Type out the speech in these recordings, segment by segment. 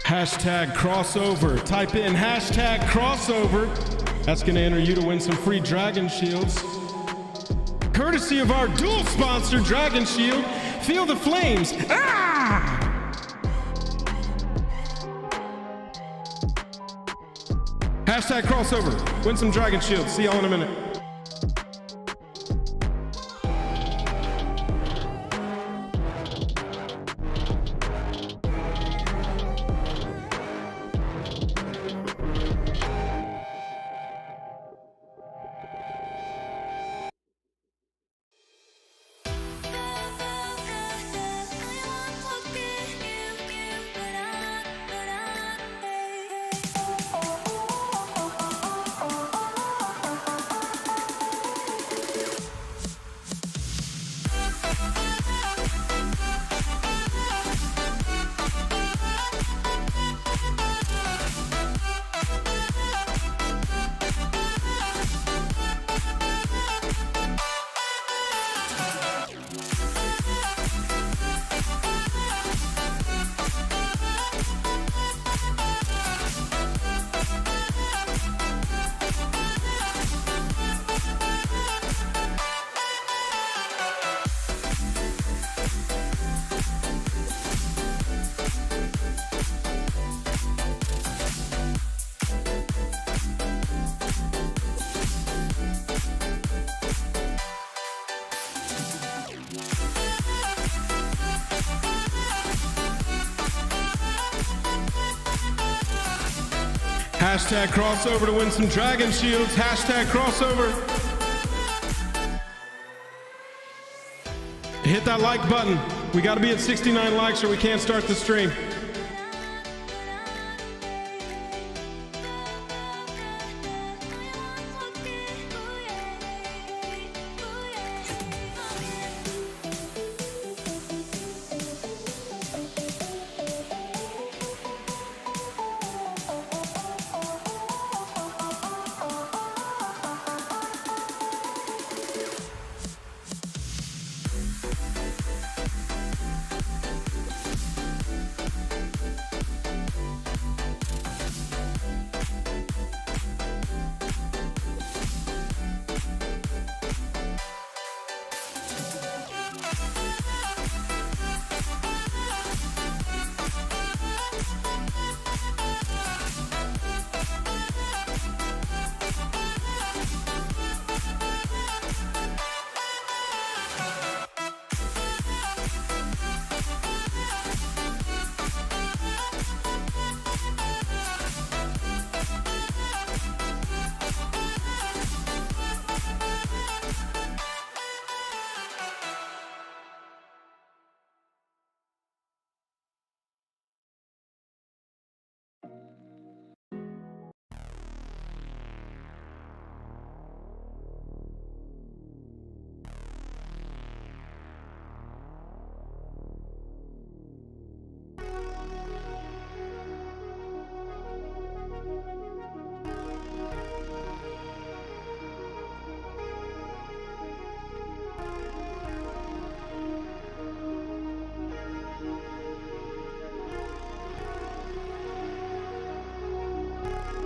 Hashtag crossover. Type in hashtag crossover. That's going to enter you to win some free Dragon Shields. Courtesy of our dual sponsor, Dragon Shield. Feel the flames. Ah! Hashtag crossover. Win some Dragon Shields. See y'all in a minute. Hashtag crossover to win some Dragon Shields. Hashtag crossover. Hit that like button. We got to be at 69 likes or we can't start the stream.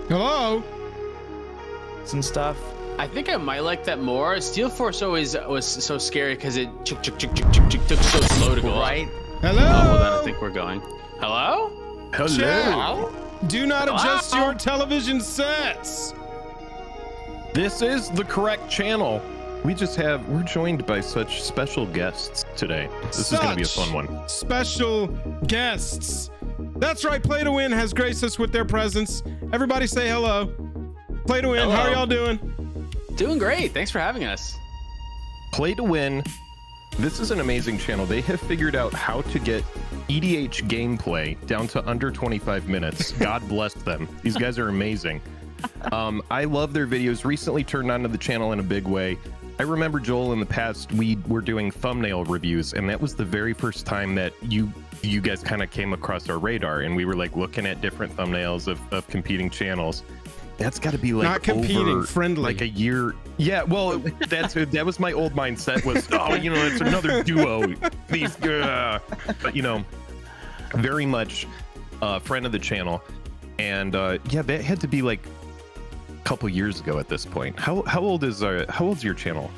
Hello? Some stuff. I think I might like that more. Steel Force always was so scary because it took so slow to go right. Up. Hello? Oh, hold on, I think we're going. Hello? Hello? Chat. Do not adjust your television sets. This is the correct channel. We're joined by such special guests today. This is going to be a fun one. Special guests. That's right, Play to Win has graced us with their presence. Everybody say hello. Play to Win, hello. How are y'all doing? Doing great. Thanks for having us. Play to Win. This is an amazing channel. They have figured out how to get EDH gameplay down to under 25 minutes. God bless them. These guys are amazing. I love their videos. Recently turned onto the channel in a big way. I remember, Joel, in the past, we were doing thumbnail reviews, and that was the very first time that you guys kind of came across our radar, and we were like looking at different thumbnails of competing channels. That's got to be like not competing, over, friendly, like a year. Yeah, well, that was my old mindset was, oh, you know, it's another duo. These, but you know, very much friend of the channel, and yeah, that had to be like a couple years ago at this point. How old's your channel?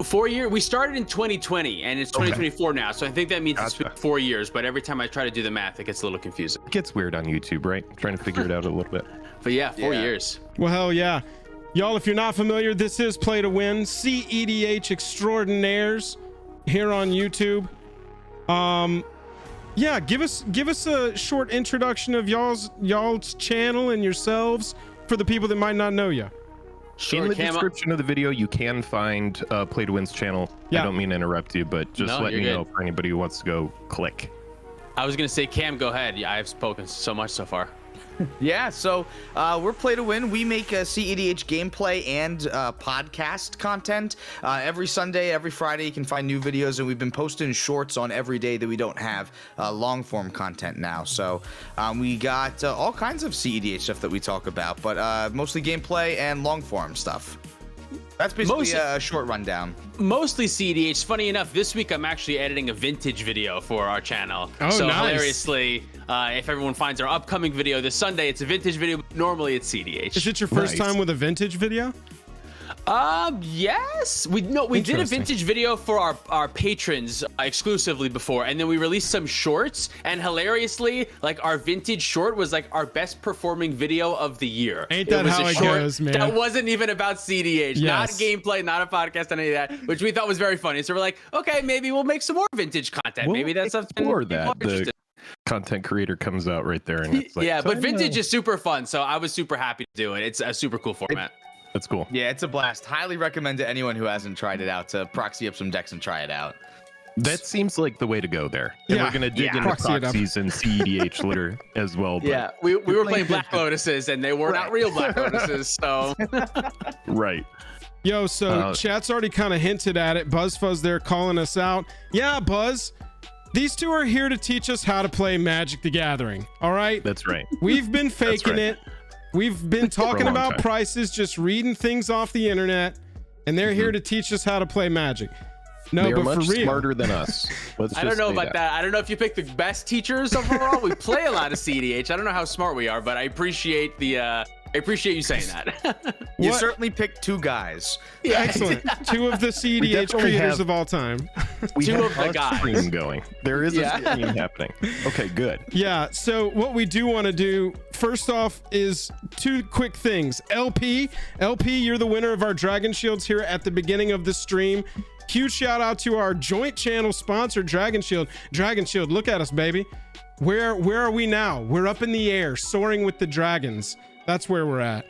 4 years. We started in 2020, and it's 2024 now. So I think that means it's been 4 years. But every time I try to do the math, it gets a little confusing. It gets weird on YouTube, right? Trying to figure it out a little bit. But yeah, 4 years. Well, hell yeah. Y'all, if you're not familiar, this is Play to Win, cEDH Extraordinaires here on YouTube. Yeah, give us a short introduction of y'all's channel and yourselves for the people that might not know you. Sure, in the description of the video, you can find Play to Win's channel. Yeah. I don't mean to interrupt you, but just let me know for anybody who wants to go click. I was gonna say, Cam, go ahead. Yeah, I've spoken so much so far. Yeah, so we're Play to Win. We make cEDH gameplay and podcast content every Sunday, every Friday. You can find new videos, and we've been posting shorts on every day that we don't have long form content now. So we got all kinds of cEDH stuff that we talk about, but mostly gameplay and long form stuff. That's basically a short rundown. Mostly cEDH. Funny enough, this week I'm actually editing a vintage video for our channel. Oh, so nice. Hilariously, if everyone finds our upcoming video this Sunday, it's a vintage video. Normally it's cEDH. Is it your first time with a vintage video? Yes. We did a vintage video for our patrons exclusively before, and then we released some shorts, and hilariously, like, our vintage short was like our best performing video of the year. Ain't that how it goes, man? That wasn't even about cEDH, not gameplay, not a podcast, any of that, which we thought was very funny. So we're like, okay, maybe we'll make some more vintage content. Maybe that's something more that the content creator comes out right there, and it's like, yeah, but vintage is super fun, so I was super happy to do it. It's a super cool format. That's cool. Yeah, it's a blast. Highly recommend to anyone who hasn't tried it out to proxy up some decks and try it out. That seems like the way to go there. And we're going to dig into proxies and cEDH later as well. But yeah, we were playing Black Lotuses, and they were not real Black Lotuses, so. Right. Yo, so chat's already kind of hinted at it. BuzzFuzz there calling us out. Yeah, Buzz. These two are here to teach us how to play Magic the Gathering. All right? That's right. We've been faking it. We've been talking about prices, just reading things off the internet, and they're here to teach us how to play Magic. No, they're but much for real, smarter than us. I don't know about that. I don't know if you picked the best teachers overall. We play a lot of cEDH. I don't know how smart we are, but I appreciate the. I appreciate you saying that. You certainly picked two guys. Yeah. Excellent. Two of the cEDH creators of all time. Two of the guys. Stream going. There is a stream happening. Okay, good. Yeah. So what we do want to do first off is two quick things. LP, you're the winner of our Dragon Shields here at the beginning of the stream. Huge shout out to our joint channel sponsor, Dragon Shield. Dragon Shield, look at us, baby. Where are we now? We're up in the air, soaring with the dragons. That's where we're at.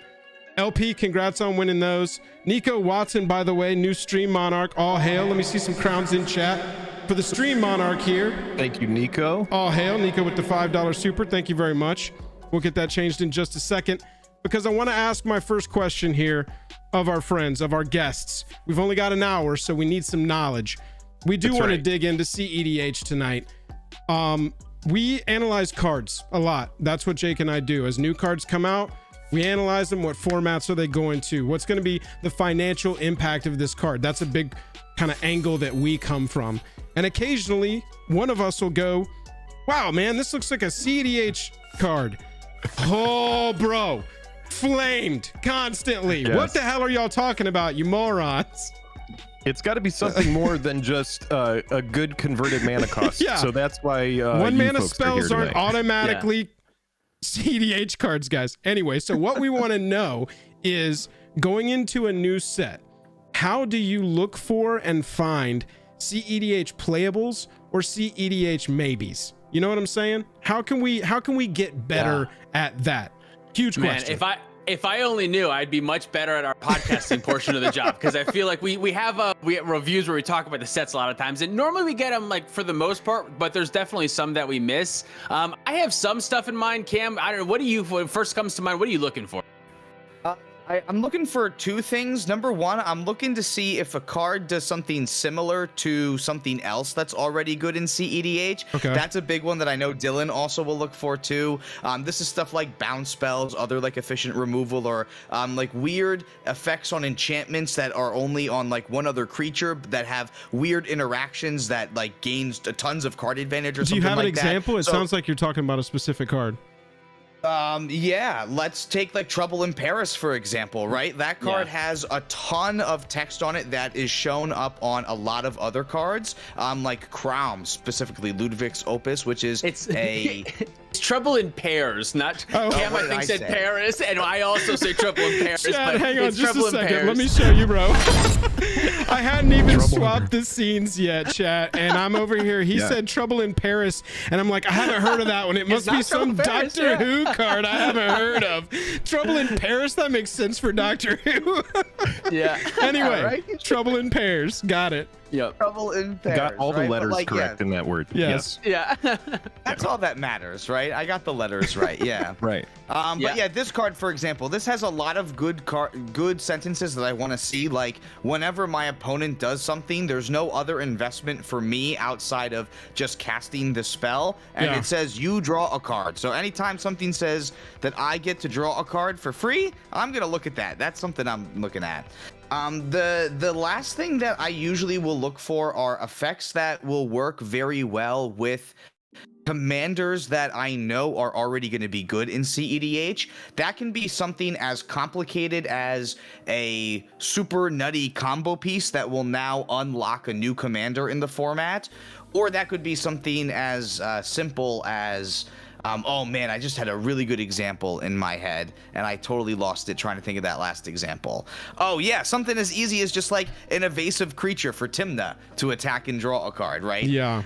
LP, congrats on winning those. Nico Watson, by the way, new Stream Monarch. All hail. Let me see some crowns in chat for the Stream Monarch here. Thank you, Nico. All hail. Nico with the $5 super. Thank you very much. We'll get that changed in just a second, because I want to ask my first question here of our friends, of our guests. We've only got an hour, so we need some knowledge. We do want to dig into cEDH tonight. We analyze cards a lot. That's what Jake and I do. As new cards come out, we analyze them. What formats are they going to? What's going to be the financial impact of this card? That's a big kind of angle that we come from. And occasionally, one of us will go, wow, man, this looks like a cEDH card. Oh, bro. Flamed constantly. Yes. What the hell are y'all talking about, you morons? It's got to be something more than just a good converted mana cost. Yeah. So that's why one mana spells aren't automatically cEDH cards, guys. Anyway, so what we want to know is, going into a new set, how do you look for and find cEDH playables or cEDH maybes? You know what I'm saying? How can we get better at that? Huge question. If I only knew, I'd be much better at our podcasting portion of the job, because I feel like we have reviews where we talk about the sets a lot of times, and normally we get them, like, for the most part, but there's definitely some that we miss. I have some stuff in mind. Cam, I don't know, what first comes to mind? What are you looking for? I'm looking for two things. Number one, I'm looking to see if a card does something similar to something else that's already good in cEDH. Okay. That's a big one that I know Dylan also will look for too. This is stuff like bounce spells, other like efficient removal, or like weird effects on enchantments that are only on like one other creature that have weird interactions that like gains tons of card advantage or Do something you have like an example? that. It sounds like you're talking about a specific card. Yeah, let's take like Trouble in Paris, for example, right? That card has a ton of text on it that is shown up on a lot of other cards, like Crown, specifically Ludwig's Opus, which is It's Trouble in Pairs, not Cam, I what did think I said say? Paris, and I also say Trouble in Paris. Chad, but hang on it's just Trouble a in second. Pairs. Let me show you, bro. I hadn't even Trouble swapped the scenes yet, chat, and I'm over here. He said Trouble in Paris, and I'm like, I haven't heard of that one. It must be not some Trouble in Paris, Doctor yeah. Who card I haven't heard of. Trouble in Paris? That makes sense for Doctor Who. Yeah. Anyway, Right? Trouble in Pairs. Got it. Yep. Trouble in Paris. Got all the right? But, letters like, correct in that word. Yes. Yeah. That's all that matters, right? I got the letters right. Yeah. Right. But yeah, this card, for example, this has a lot of good sentences that I want to see. Like, whenever my opponent does something, there's no other investment for me outside of just casting the spell. And Yeah. it says you draw a card. So anytime something says that I get to draw a card for free, I'm gonna look at that. That's something I'm looking at. The last thing that I usually will look for are effects that will work very well with commanders that I know are already going to be good in cEDH. That can be something as complicated as a super nutty combo piece that will now unlock a new commander in the format, or that could be something as simple as oh man, I just had a really good example in my head and I totally lost it trying to think of that last example. Oh yeah, something as easy as just like an evasive creature for Timna to attack and draw a card, right? Yeah.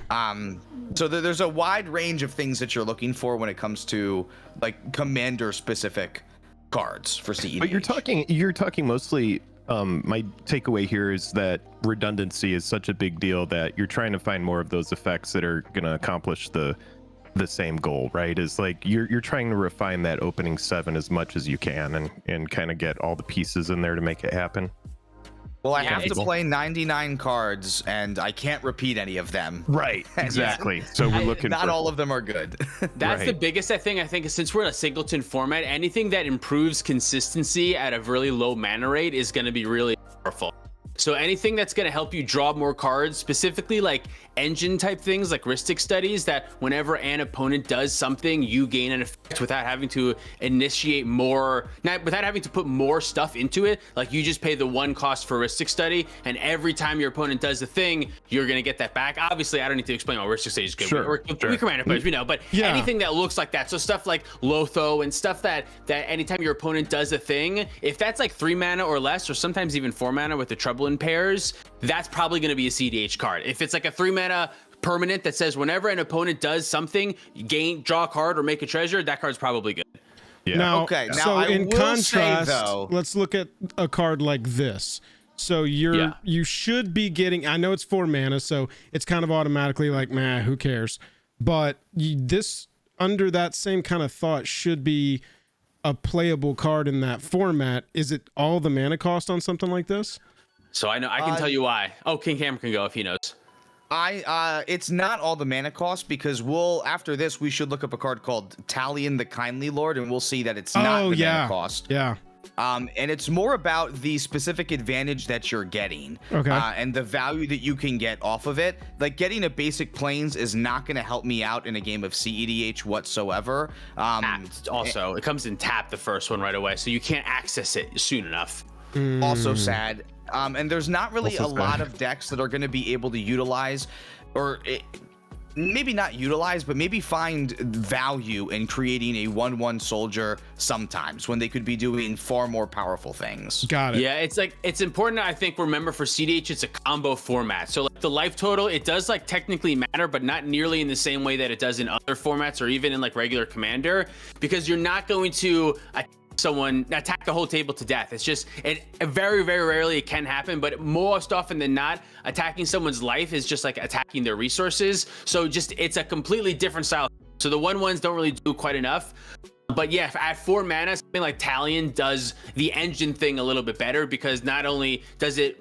So there's a wide range of things that you're looking for when it comes to like commander specific cards for cEDH. But you're talking mostly my takeaway here is that redundancy is such a big deal that you're trying to find more of those effects that are going to accomplish the same goal, right? Is like you're trying to refine that opening 7 as much as you can and kind of get all the pieces in there to make it happen. Well, I Yeah, have to it's- play 99 cards and I can't repeat any of them. Right, exactly. So we're looking Not for all of them are good. That's the Right. biggest thing I think, since we're in a singleton format, anything that improves consistency at a really low mana rate is going to be really powerful. So anything that's going to help you draw more cards, specifically like engine type things like heuristic studies, that whenever an opponent does something, you gain an effect without having to initiate more, without having to put more stuff into it. Like you just pay the one cost for heuristic study, and every time your opponent does a thing, you're going to get that back. Obviously, I don't need to explain what heuristic studies do. Sure, We commander players, we know, but Yeah. anything that looks like that. So stuff like Lotho and stuff that anytime your opponent does a thing, if that's like 3 mana or less, or sometimes even 4 mana with the Trouble in Pairs, that's probably going to be a cEDH card. If it's like a 3 mana permanent that says whenever an opponent does something, draw a card or make a treasure, that card's probably good. Yeah. Now, Okay, now so I in will contrast, say, though- let's look at a card like this. So you should be getting, I know it's 4 mana, so it's kind of automatically like, meh, who cares? But this, under that same kind of thought, should be a playable card in that format. Is it all the mana cost on something like this? So I can tell you why. Oh, King Cameron can go if he knows. It's not all the mana cost, because after this we should look up a card called Talion the Kindly Lord, and we'll see that it's not the mana cost. Yeah. And it's more about the specific advantage that you're getting, Okay. And the value that you can get off of it. Like getting a basic plains is not going to help me out in a game of cEDH whatsoever. Also, it comes in tap, the first one right away, so you can't access it soon enough. Also sad. And there's not really Also a lot of decks that are going to be able to utilize, maybe not utilize, but maybe find value in creating a 1/1 soldier sometimes when they could be doing far more powerful things. Got it. Yeah, it's important, I think, remember for cEDH, it's a combo format. So like the life total, it does like technically matter, but not nearly in the same way that it does in other formats or even in like regular Commander, because you're not going to attack the whole table to death. It's just, it very, very rarely it can happen, but most often than not, attacking someone's life is just like attacking their resources. So just, it's a completely different style. So the 1/1s don't really do quite enough. But yeah, at 4 mana, something like Talion does the engine thing a little bit better, because not only does it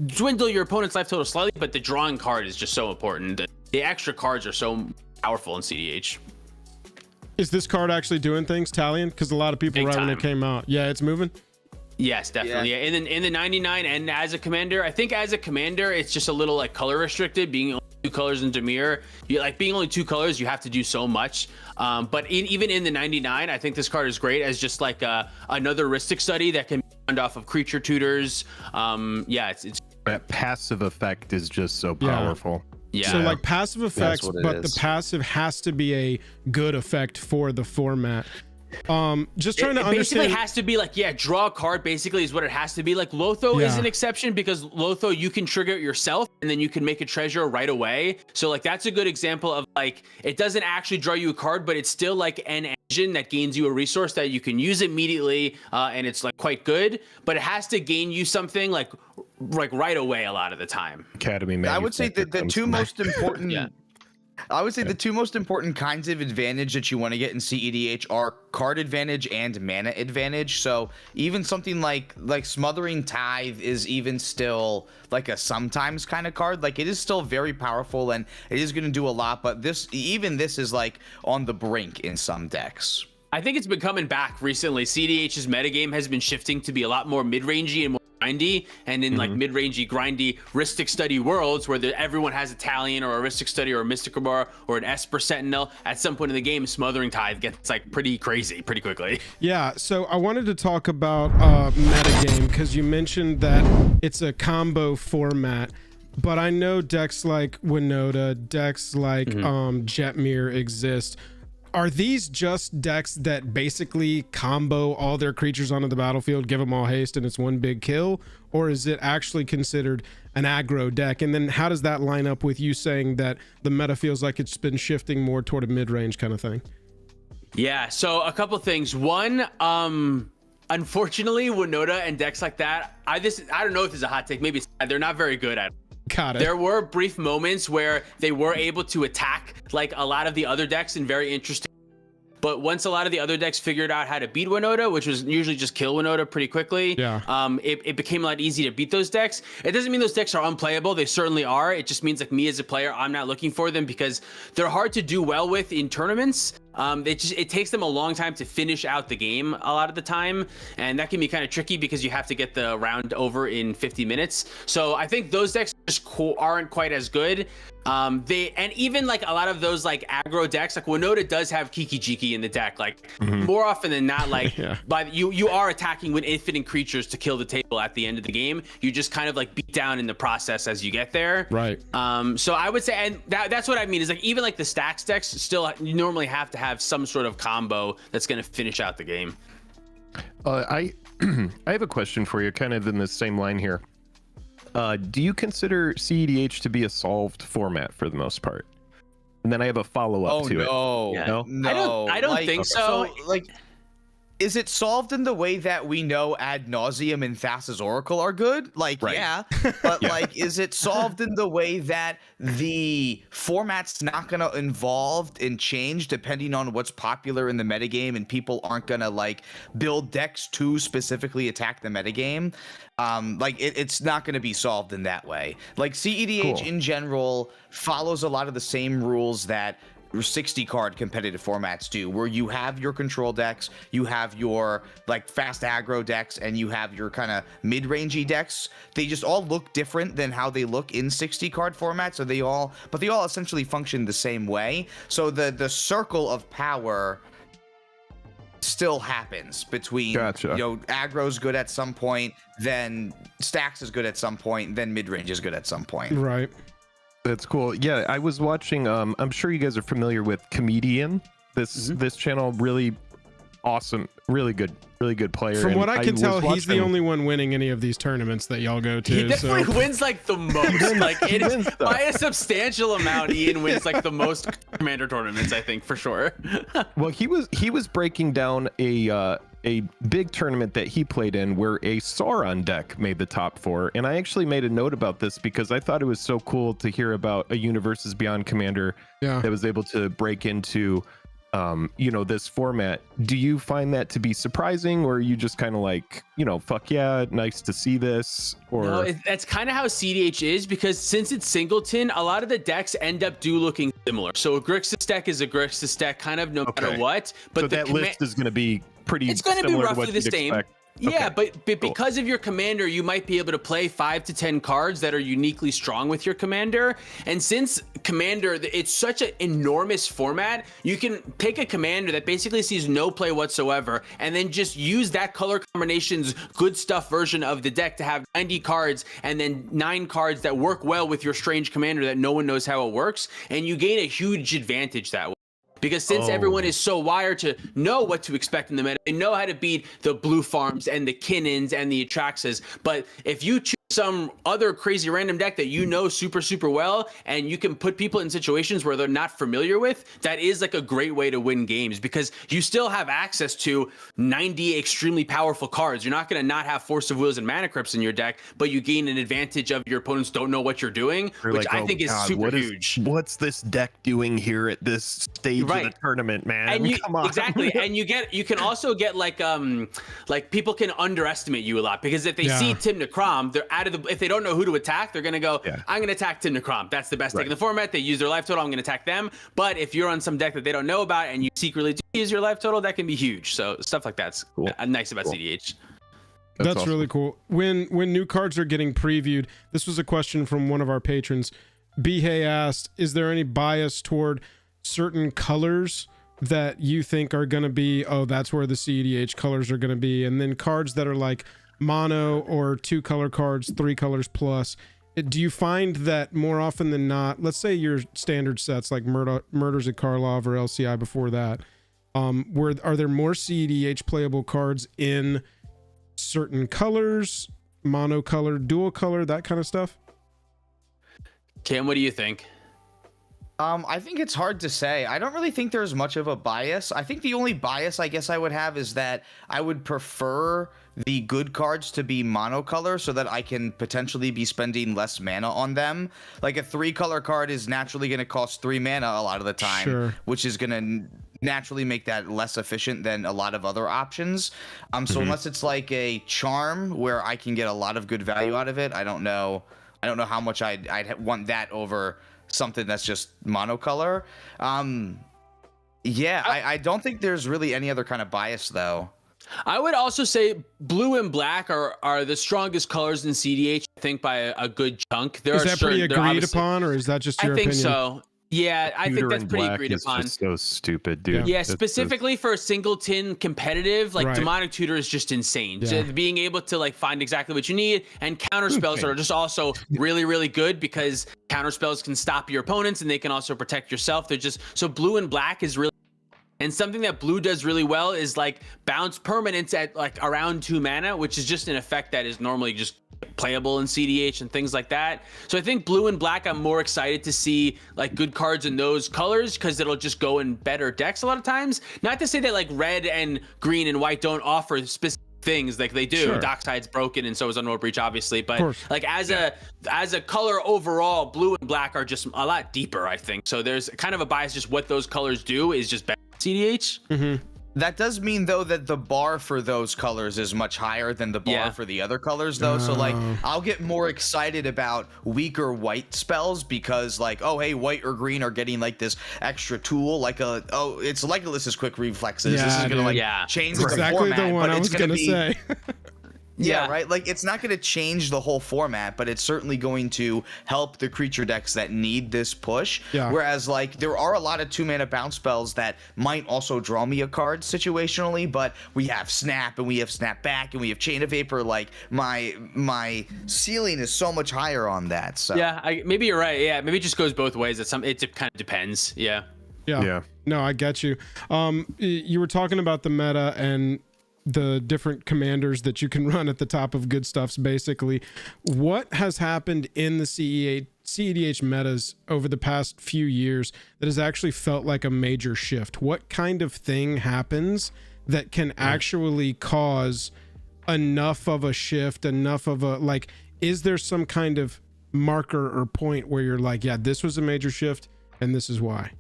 dwindle your opponent's life total slightly, but the drawing card is just so important. The extra cards are so powerful in cEDH. Is this card actually doing things, Talion? Because a lot of people Big when time. it came out. Yeah, it's moving. Yes, definitely. Yeah. In the 99 and as a commander, I think as a commander, it's just a little like color restricted, being only 2 colors in Dimir. Being only 2 colors, you have to do so much. But even in the 99, I think this card is great as just like another heuristic study that can be run off of creature tutors. Yeah, it's that passive effect is just so powerful. Yeah. So like passive effects, but is. the passive has to be a good effect for the format. Just trying to it understand. basically has to be like, yeah, draw a card basically is what it has to be. Like Lotho is an exception, because Lotho you can trigger it yourself and then you can make a treasure right away. So like that's a good example of like, it doesn't actually draw you a card, but it's still like an engine that gains you a resource that you can use immediately, and it's like quite good, but it has to gain you something like right away a lot of the time. Academy. I would say that the two most important. Yeah. I would say the two most important kinds of advantage that you want to get in cEDH are card advantage and mana advantage. So even something like Smothering Tithe is even still like a sometimes kind of card. Like it is still very powerful and it is going to do a lot, but this is like on the brink in some decks. I think it's been coming back recently. cEDH's metagame has been shifting to be a lot more mid-rangey and more grindy, and in like mid-rangey, grindy Rhystic Study worlds where everyone has a Talion or a Rhystic Study or a Mystic Bar or an Esper Sentinel, at some point in the game, Smothering Tithe gets like pretty crazy pretty quickly. Yeah, so I wanted to talk about metagame, because you mentioned that it's a combo format, but I know decks like Winota, decks like Jetmir exist. Are these just decks that basically combo all their creatures onto the battlefield, give them all haste, and it's one big kill? Or is it actually considered an aggro deck? And then how does that line up with you saying that the meta feels like it's been shifting more toward a mid-range kind of thing? Yeah, so a couple things. One, unfortunately, Winota and decks like that, I don't know if this is a hot take, maybe they're not very good at it. Got it. There were brief moments where they were able to attack like a lot of the other decks in very interesting. But once a lot of the other decks figured out how to beat Winota, which was usually just kill Winota pretty quickly, it became a lot easier to beat those decks. It doesn't mean those decks are unplayable. They certainly are. It just means like me as a player, I'm not looking for them because they're hard to do well with in tournaments. It takes them a long time to finish out the game a lot of the time, and that can be kind of tricky because you have to get the round over in 50 minutes. So I think those decks just aren't quite as good. And even like a lot of those like aggro decks, like Winota does have Kiki Jiki in the deck, like more often than not, like you are attacking with infinite creatures to kill the table at the end of the game. You just kind of like beat down in the process as you get there. Right. So I would say, and that's what I mean is like even like the stacks decks still you normally have to have some sort of combo that's going to finish out the game. I have a question for you, kind of in the same line here. Do you consider cEDH to be a solved format for the most part? And then I have a follow-up to it. No, I don't think so. Like, is it solved in the way that we know Ad Nauseam and Thassa's Oracle are good? Like, yeah. But like, is it solved in the way that the format's not going to evolve and change depending on what's popular in the metagame and people aren't going to like build decks to specifically attack the metagame? Like it's not going to be solved in that way. Like cEDH in general follows a lot of the same rules that 60 card competitive formats do, where you have your control decks, you have your like fast aggro decks, and you have your kind of mid-rangey decks. They just all look different than how they look in 60 card formats. So they all essentially function the same way. So the circle of power still happens between you know, aggro's good at some point, then stacks is good at some point, then mid-range is good at some point. Right. That's cool. Yeah, I was watching, I'm sure you guys are familiar with Comedian. This channel, really awesome, really good player. From what I can tell, he's the only one winning any of these tournaments that y'all go to. He definitely wins like the most. Like it is by a substantial amount. Ian wins like the most Commander tournaments, I think, for sure. Well, he was breaking down a big tournament that he played in where a Sauron deck made the top 4, and I actually made a note about this because I thought it was so cool to hear about a Universes Beyond commander that was able to break into this format. Do you find that to be surprising, or are you just kind of like, fuck yeah, nice to see this? Or no, that's kind of how cEDH is, because since it's singleton, a lot of the decks end up looking similar. So a Grixis deck is a Grixis deck, kind of no matter what. But so that list is going to be pretty. It's going to be roughly the same. Expect. Yeah, okay. but because of your commander, you might be able to play 5 to 10 cards that are uniquely strong with your commander. And since commander, it's such an enormous format, you can take a commander that basically sees no play whatsoever and then just use that color combination's good stuff version of the deck to have 90 cards and then 9 cards that work well with your strange commander that no one knows how it works. And you gain a huge advantage that way. Because since everyone is so wired to know what to expect in the meta, they know how to beat the blue farms and the Kinnons and the Atraxas. But if you choose some other crazy random deck that you know super, super well, and you can put people in situations where they're not familiar with, that is like a great way to win games, because you still have access to 90 extremely powerful cards. You're not going to not have Force of Wills and Mana Crypts in your deck, but you gain an advantage of your opponents don't know what you're doing, which I think is super huge. What's this deck doing here at this stage of the tournament, man? And Come on. Exactly. And you can also get like people can underestimate you a lot, because if they see Tim Necrom, they're if they don't know who to attack, they're gonna go, I'm gonna attack Tim Necrom. That's the best deck in the format. They use their life total, I'm gonna attack them. But if you're on some deck that they don't know about and you secretly do use your life total, that can be huge. So stuff like that's nice about cEDH. That's awesome. really cool. When new cards are getting previewed, this was a question from one of our patrons. Bihei asked, is there any bias toward certain colors that you think are going to be, that's where the cEDH colors are going to be, and then cards that are like mono or 2 color cards, 3 colors plus? Do you find that more often than not, let's say your standard sets like Murders at Karlov or LCI before that, are there more cEDH playable cards in certain colors, mono color, dual color, that kind of stuff? Cam, what do you think? I think it's hard to say. I don't really think there's much of a bias. I think the only bias I guess I would have is that I would prefer the good cards to be monocolor so that I can potentially be spending less mana on them. Like a 3-color card is naturally going to cost 3 mana a lot of the time, which is going to naturally make that less efficient than a lot of other options. So unless it's like a charm where I can get a lot of good value out of it, I don't know how much I'd want that over something that's just monocolor. I don't think there's really any other kind of bias though. I would also say blue and black are the strongest colors in cEDH, I think, by a good chunk. Is that pretty agreed upon, or is that just your opinion? I think so. Yeah, I think that's pretty agreed upon. Just so stupid, dude. Yeah, specifically for a singleton competitive, like Demonic Tutor is just insane. So being able to like find exactly what you need, and counter spells are just also really, really good, because counter spells can stop your opponents and they can also protect yourself. They're just so blue and black is really. And something that blue does really well is like bounce permanents at like around 2 mana, which is just an effect that is normally just playable in cEDH and things like that. So I think blue and black, I'm more excited to see like good cards in those colors, because it'll just go in better decks a lot of times. Not to say that like red and green and white don't offer specific things, like they do. Dockside's broken and so is Unrolled Breach, obviously, but like as a color overall, blue and black are just a lot deeper, I think. So there's kind of a bias, just what those colors do is just better cEDH. That does mean though that the bar for those colors is much higher than the bar for the other colors though. So like I'll get more excited about weaker white spells because like, oh hey, white or green are getting like this extra tool, like it's Legolas's quick reflexes. This is gonna change the format, the one but I was it's gonna say. Right. Like it's not going to change the whole format, but it's certainly going to help the creature decks that need this push. Whereas like there are a lot of 2-mana bounce spells that might also draw me a card situationally, but we have Snap and we have Snap Back and we have Chain of Vapor. Like my ceiling is so much higher on that. So maybe you're right. Yeah, maybe it just goes both ways. It kind of depends. Yeah. No, I get you. You were talking about the meta and the different commanders that you can run at the top of good stuffs. Basically, what has happened in the cEDH metas over the past few years that has actually felt like a major shift? What kind of thing happens that can actually cause enough of a shift, enough of a, like, is there some kind of marker or point where you're like, yeah, this was a major shift and this is why?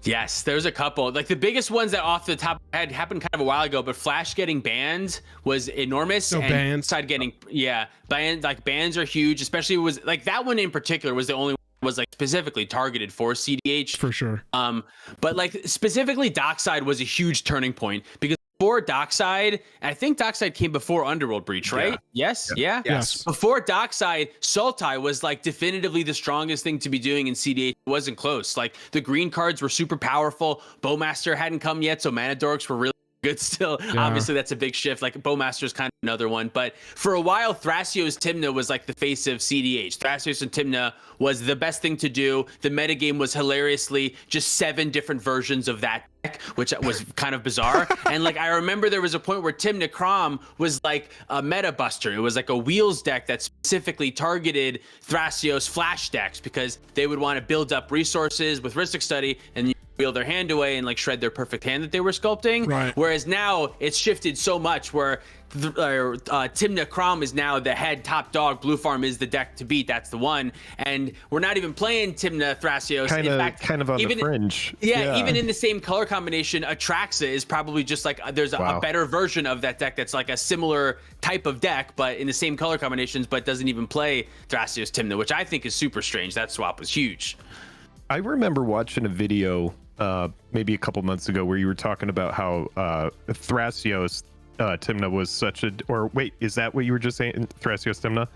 Yes, there's a couple. Like the biggest ones that off the top of my head happened kind of a while ago, but Flash getting banned was enormous. No, and bans. Side getting bans are huge, especially was like that one in particular was the only one that was like specifically targeted for cEDH. For sure. But like specifically Dockside was a huge turning point because before Dockside, I think Dockside came before Underworld Breach, right? Yes. Yeah. Yes. Before Dockside, Sultai was like definitively the strongest thing to be doing in cEDH. It wasn't close. Like the green cards were super powerful. Bowmaster hadn't come yet, so Mana Dorks were really good still. Yeah. Obviously, that's a big shift. Like Bowmaster's kind of another one. But for a while, Thrasios Tymna was like the face of cEDH. Thrasios and Tymna was the best thing to do. The metagame was hilariously just 7 different versions of that deck, which was kind of bizarre. And like I remember there was a point where Tymna Crom was like a meta buster. It was like a wheels deck that specifically targeted Thrasios Flash decks because they would want to build up resources with Rhystic Study and wheel their hand away and like shred their perfect hand that they were sculpting. Right. Whereas now it's shifted so much where Tymna Crom is now the head top dog. Blue Farm is the deck to beat. That's the one. And we're not even playing Tymna Thrasios. Kind of on the fringe. Yeah, even in the same color combination, Atraxa is probably just like there's a better version of that deck that's like a similar type of deck, but in the same color combinations, but doesn't even play Thrasios Tymna, which I think is super strange. That swap was huge. I remember watching a video maybe a couple months ago where you were talking about how Thrasios Tymna was such a, or wait, is that what you were just saying? Thrasios Tymna?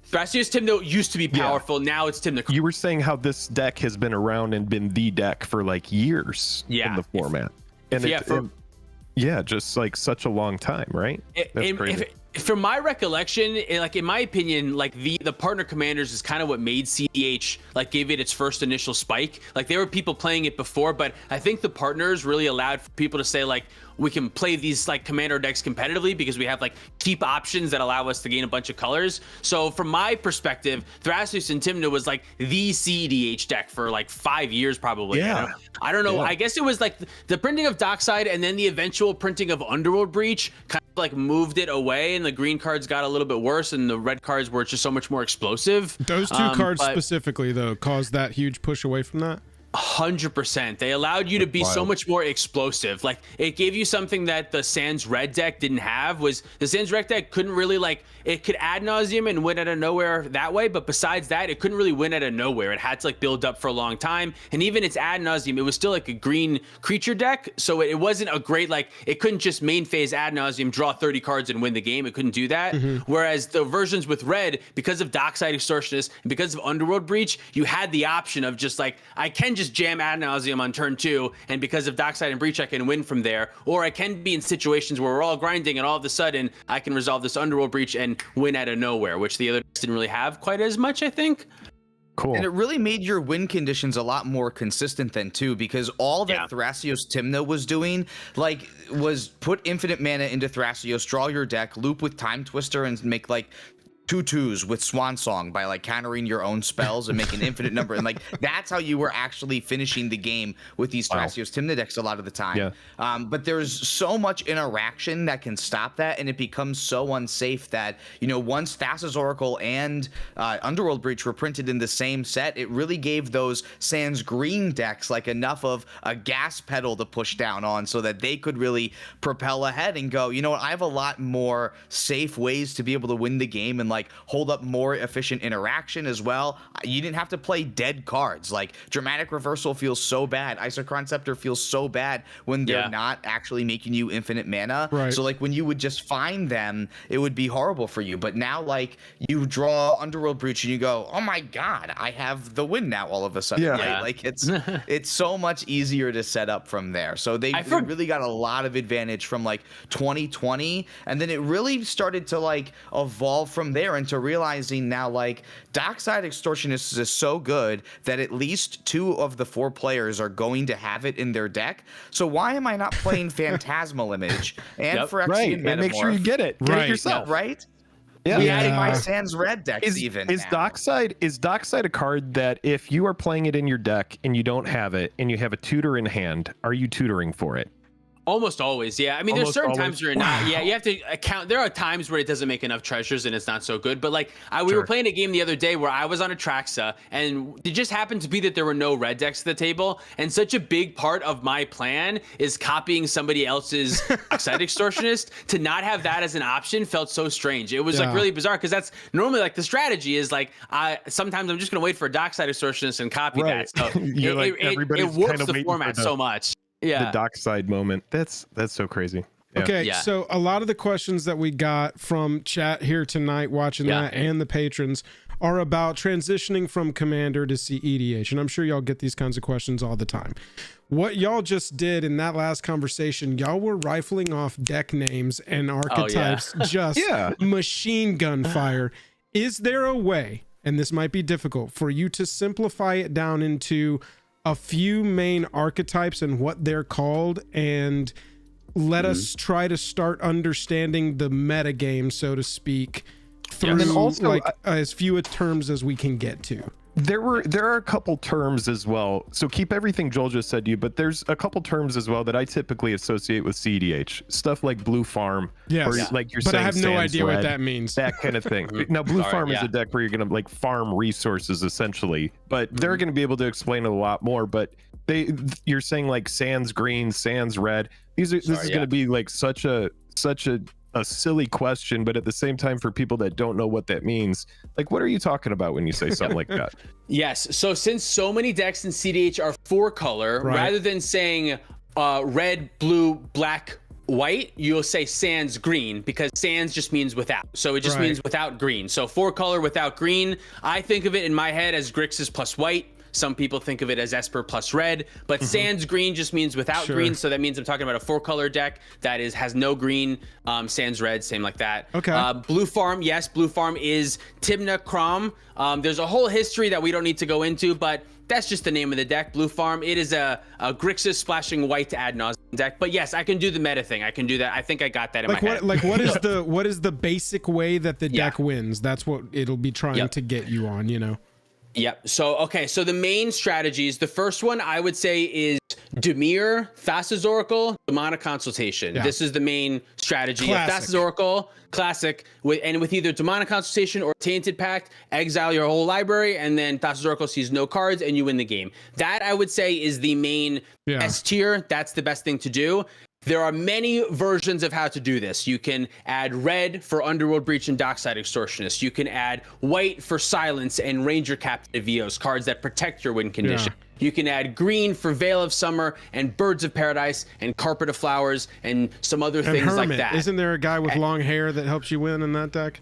Thrasios Tymna used to be powerful. Now it's Tymna. You were saying how this deck has been around and been the deck for like years in the format. Just like such a long time, right? That's crazy. From my recollection, like in my opinion, like the partner commanders is kind of what made cEDH, like gave it its first initial spike. Like there were people playing it before, but I think the partners really allowed for people to say like, we can play these like commander decks competitively because we have like cheap options that allow us to gain a bunch of colors. So from my perspective, Thrasios and Tymna was like the cEDH deck for like 5 years probably. Yeah. I don't know. Yeah. I guess it was like the printing of Dockside and then the eventual printing of Underworld Breach kind of like moved it away, and the green cards got a little bit worse and the red cards were just so much more explosive. Those two cards specifically though caused that huge push away from that. 100%. They allowed you to be so much more explosive. Like it gave you something that the Sans Red deck didn't have. Was the Sans Red deck couldn't really like, it could ad nauseum and win out of nowhere that way, but besides that, it couldn't really win out of nowhere. It had to like build up for a long time, and even its ad nauseum, it was still like a green creature deck, so it wasn't a great, like it couldn't just main phase ad nauseum, draw 30 cards and win the game. It couldn't do that. Whereas the versions with red, because of Dockside Extortionist and because of Underworld Breach, you had the option of just like, I can just jam ad nauseum on turn 2, and because of Dockside and Breach I can win from there, or I can be in situations where we're all grinding and all of a sudden I can resolve this Underworld Breach and win out of nowhere, which the other decks didn't really have quite as much, I think. Cool. And it really made your win conditions a lot more consistent then too, because all that Thrasios Tymna was doing, like, was put infinite mana into Thrasios, draw your deck, loop with Time Twister, and make like 2/2s with Swan Song by like countering your own spells and make an infinite number. And like that's how you were actually finishing the game with these Thrasios Tymna decks a lot of the time. Yeah. But there's so much interaction that can stop that, and it becomes so unsafe that, you know, once Thassa's Oracle and Underworld Breach were printed in the same set, it really gave those Sans Green decks like enough of a gas pedal to push down on so that they could really propel ahead and go, you know what, I have a lot more safe ways to be able to win the game and like hold up more efficient interaction as well. You didn't have to play dead cards. Like Dramatic Reversal feels so bad. Isochron Scepter feels so bad when they're not actually making you infinite mana. Right. So like when you would just find them, it would be horrible for you. But now like you draw Underworld Breach and you go, oh my god, I have the win now all of a sudden. Yeah. Right? Like it's so much easier to set up from there. So they really got a lot of advantage from like 2020, and then it really started to like evolve from there into realizing now like Dockside Extortionist is so good that at least 2 of the 4 players are going to have it in their deck. So why am I not playing Phantasmal Image and Phyrexian Right, Metamorph? and make sure you get it. Get it yourself. Right? Yeah. We adding my Sans Red decks Is even. Dockside a card that if you are playing it in your deck and you don't have it and you have a tutor in hand, are you tutoring for it? Almost always, yeah. I mean, there's Almost certain always? times where not. Yeah, you have to account. There are times where it doesn't make enough treasures and it's not so good. But like, we were playing a game the other day where I was on a Traxa, and it just happened to be that there were no red decks at the table. And such a big part of my plan is copying somebody else's Oxide Extortionist. To not have that as an option felt so strange. It was like really bizarre, because that's normally like the strategy is like, sometimes I'm just gonna wait for a Dockside Extortionist and copy that. So it warps the format so much. Yeah, the Dockside moment. That's so crazy. Yeah. Okay, so a lot of the questions that we got from chat here tonight watching that and the patrons are about transitioning from Commander to cEDH, and I'm sure y'all get these kinds of questions all the time. What y'all just did in that last conversation, y'all were rifling off deck names and archetypes, just machine gun fire. Is there a way, and this might be difficult, for you to simplify it down into a few main archetypes and what they're called, and let us try to start understanding the meta game, so to speak, through And also, like as few terms as we can get to? There are a couple terms as well. So keep everything Joel just said to you, but there's a couple terms as well that I typically associate with cEDH. Stuff like Blue Farm, or like you're but saying, I have no Sans idea Red, what that means. that kind of thing. Now, Blue Farm is a deck where you're going to like farm resources essentially, but they're going to be able to explain it a lot more. But you're saying like Sans Green, Sans Red. This is going to be like such a silly question, but at the same time, for people that don't know what that means, like, what are you talking about when you say something like that? Yes. So since so many decks in cEDH are 4-color, rather than saying red, blue, black, white, you'll say sans green, because sans just means without. So it just means without green. So 4-color without green. I think of it in my head as Grixis plus white. Some people think of it as Esper plus red, but sans green just means without green. So that means I'm talking about a 4-color deck that has no green. Sans red, same like that. Okay. Blue Farm, yes, Blue Farm is Tibna Crom. There's a whole history that we don't need to go into, but that's just the name of the deck, Blue Farm. It is a Grixis splashing white ad nauseam deck. But yes, I can do the meta thing. I can do that. I think I got that in my head. Like what is the basic way that the deck wins? That's what it'll be trying to get you on, you know? Yep. So the main strategies, the first one I would say is Dimir, Thassa's Oracle, Demonic Consultation. This is the main strategy of Thassa's Oracle, classic, with either Demonic Consultation or Tainted Pact, exile your whole library, and then Thassa's Oracle sees no cards and you win the game. That I would say is the main S tier. That's the best thing to do. There are many versions of how to do this. You can add red for Underworld Breach and Dockside Extortionist. You can add white for Silence and Ranger Captive Eos, cards that protect your win condition. You can add green for Veil of Summer and Birds of Paradise and Carpet of Flowers and some other things Hermit. like that. Isn't there a guy with long hair that helps you win in that deck?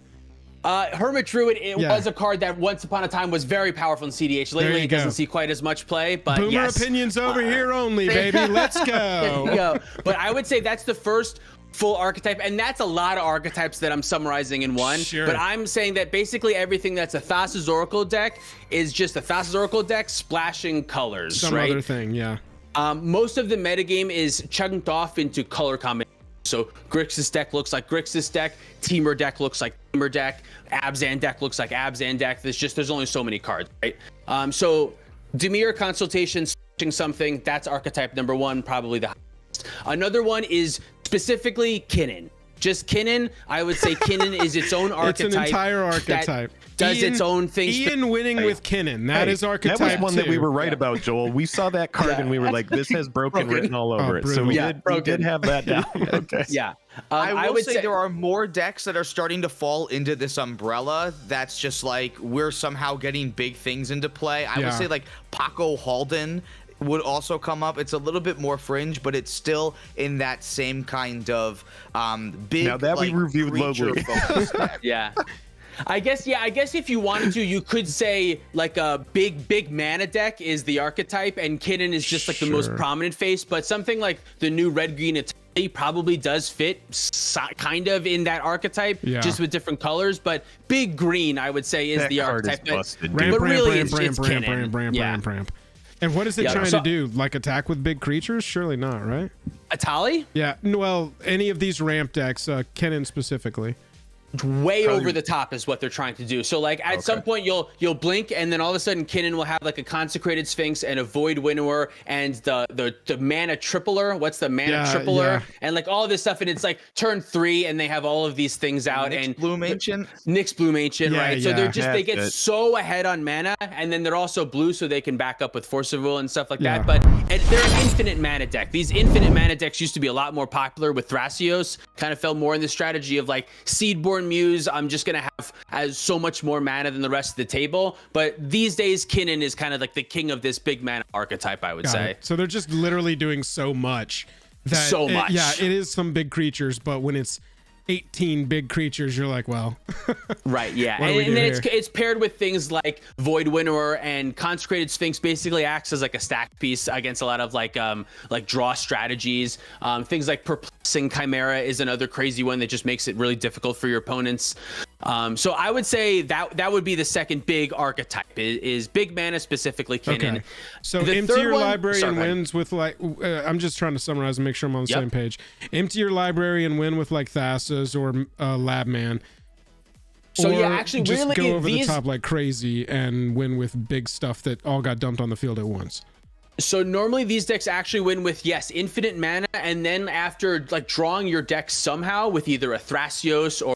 Hermit Druid, was a card that once upon a time was very powerful in cEDH. Lately, it doesn't see quite as much play, but Boomer opinions over here only, baby. Let's go. There you go. But I would say that's the first full archetype, and that's a lot of archetypes that I'm summarizing in one. But I'm saying that basically everything that's a Thassa's Oracle deck is just a Thassa's Oracle deck splashing colors, Some other thing, most of the metagame is chunked off into color combinations. So Grixis deck looks like Grixis deck, Temur deck looks like Temur deck, Abzan deck looks like Abzan deck. There's only so many cards, right? So Dimir Consultation, something, that's archetype number one, probably the highest. Another one is specifically Kinnan. Just Kinnan, I would say Kinnan is its own archetype. It's an entire archetype. Does its own thing. Ian winning with Kinnan. That is archetype. That was one that we were right about, Joel. We saw that card and we were like, this has broken written all over it. So we did have that down. Okay. Yeah. I would say there are more decks that are starting to fall into this umbrella. That's just like we're somehow getting big things into play. I would say like Paco Halden would also come up. It's a little bit more fringe, but it's still in that same kind of big. Now that we reviewed locally. I guess if you wanted to, you could say like a big mana deck is the archetype, and Kinnan is just like the most prominent face. But something like the new red-green Atali probably does fit kind of in that archetype, just with different colors. But big green, I would say, is that the archetype. But really, it's Kinnan. And what is it trying to do? Like attack with big creatures? Surely not, right? Atali? Yeah. Well, any of these ramp decks, Kinnan specifically. way over the top is what they're trying to do. So like at some point you'll blink and then all of a sudden Kinnan will have like a Consecrated Sphinx and a Void Winnower and the mana tripler. What's the mana tripler? And like all of this stuff, and it's like turn 3 and they have all of these things out. Nyx Bloom Ancient. Nyx Bloom Ancient, right? So they're just, they get so ahead on mana, and then they're also blue so they can back up with Force of Will and stuff like that. But they're an infinite mana deck. These infinite mana decks used to be a lot more popular with Thrasios. Kind of fell more in the strategy of like Seedborn Muse, I'm just gonna have as so much more mana than the rest of the table. But these days Kinnan is kind of like the king of this big mana archetype, I would say. So they're just literally doing so much that it is some big creatures, but when it's 18 big creatures, you're like, well, right, yeah. And then it's paired with things like Void Winnower, and Consecrated Sphinx basically acts as like a stack piece against a lot of like draw strategies. Things like Perplexing Chimera is another crazy one that just makes it really difficult for your opponents. So I would say that would be the second big archetype is big mana, specifically Kinnan. So empty your library and wins with like I'm just trying to summarize and make sure I'm on the same page. Empty your library and win with like Thassa's or Labman. So or actually just really go over the top like crazy and win with big stuff that all got dumped on the field at once. So normally these decks actually win with, infinite mana, and then after like drawing your deck somehow with either a Thrasios or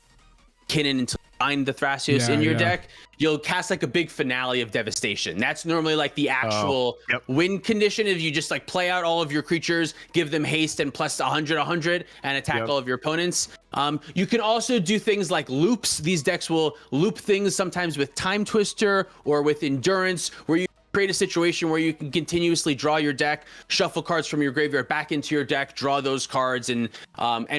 Kinnan to find the Thrasios in your deck, you'll cast like a big finale of devastation. That's normally like the actual win condition. If you just like play out all of your creatures, give them haste and plus 100 and attack all of your opponents. You can also do things like loops. These decks will loop things sometimes with Time Twister or with Endurance, where you create a situation where you can continuously draw your deck, shuffle cards from your graveyard back into your deck, draw those cards, and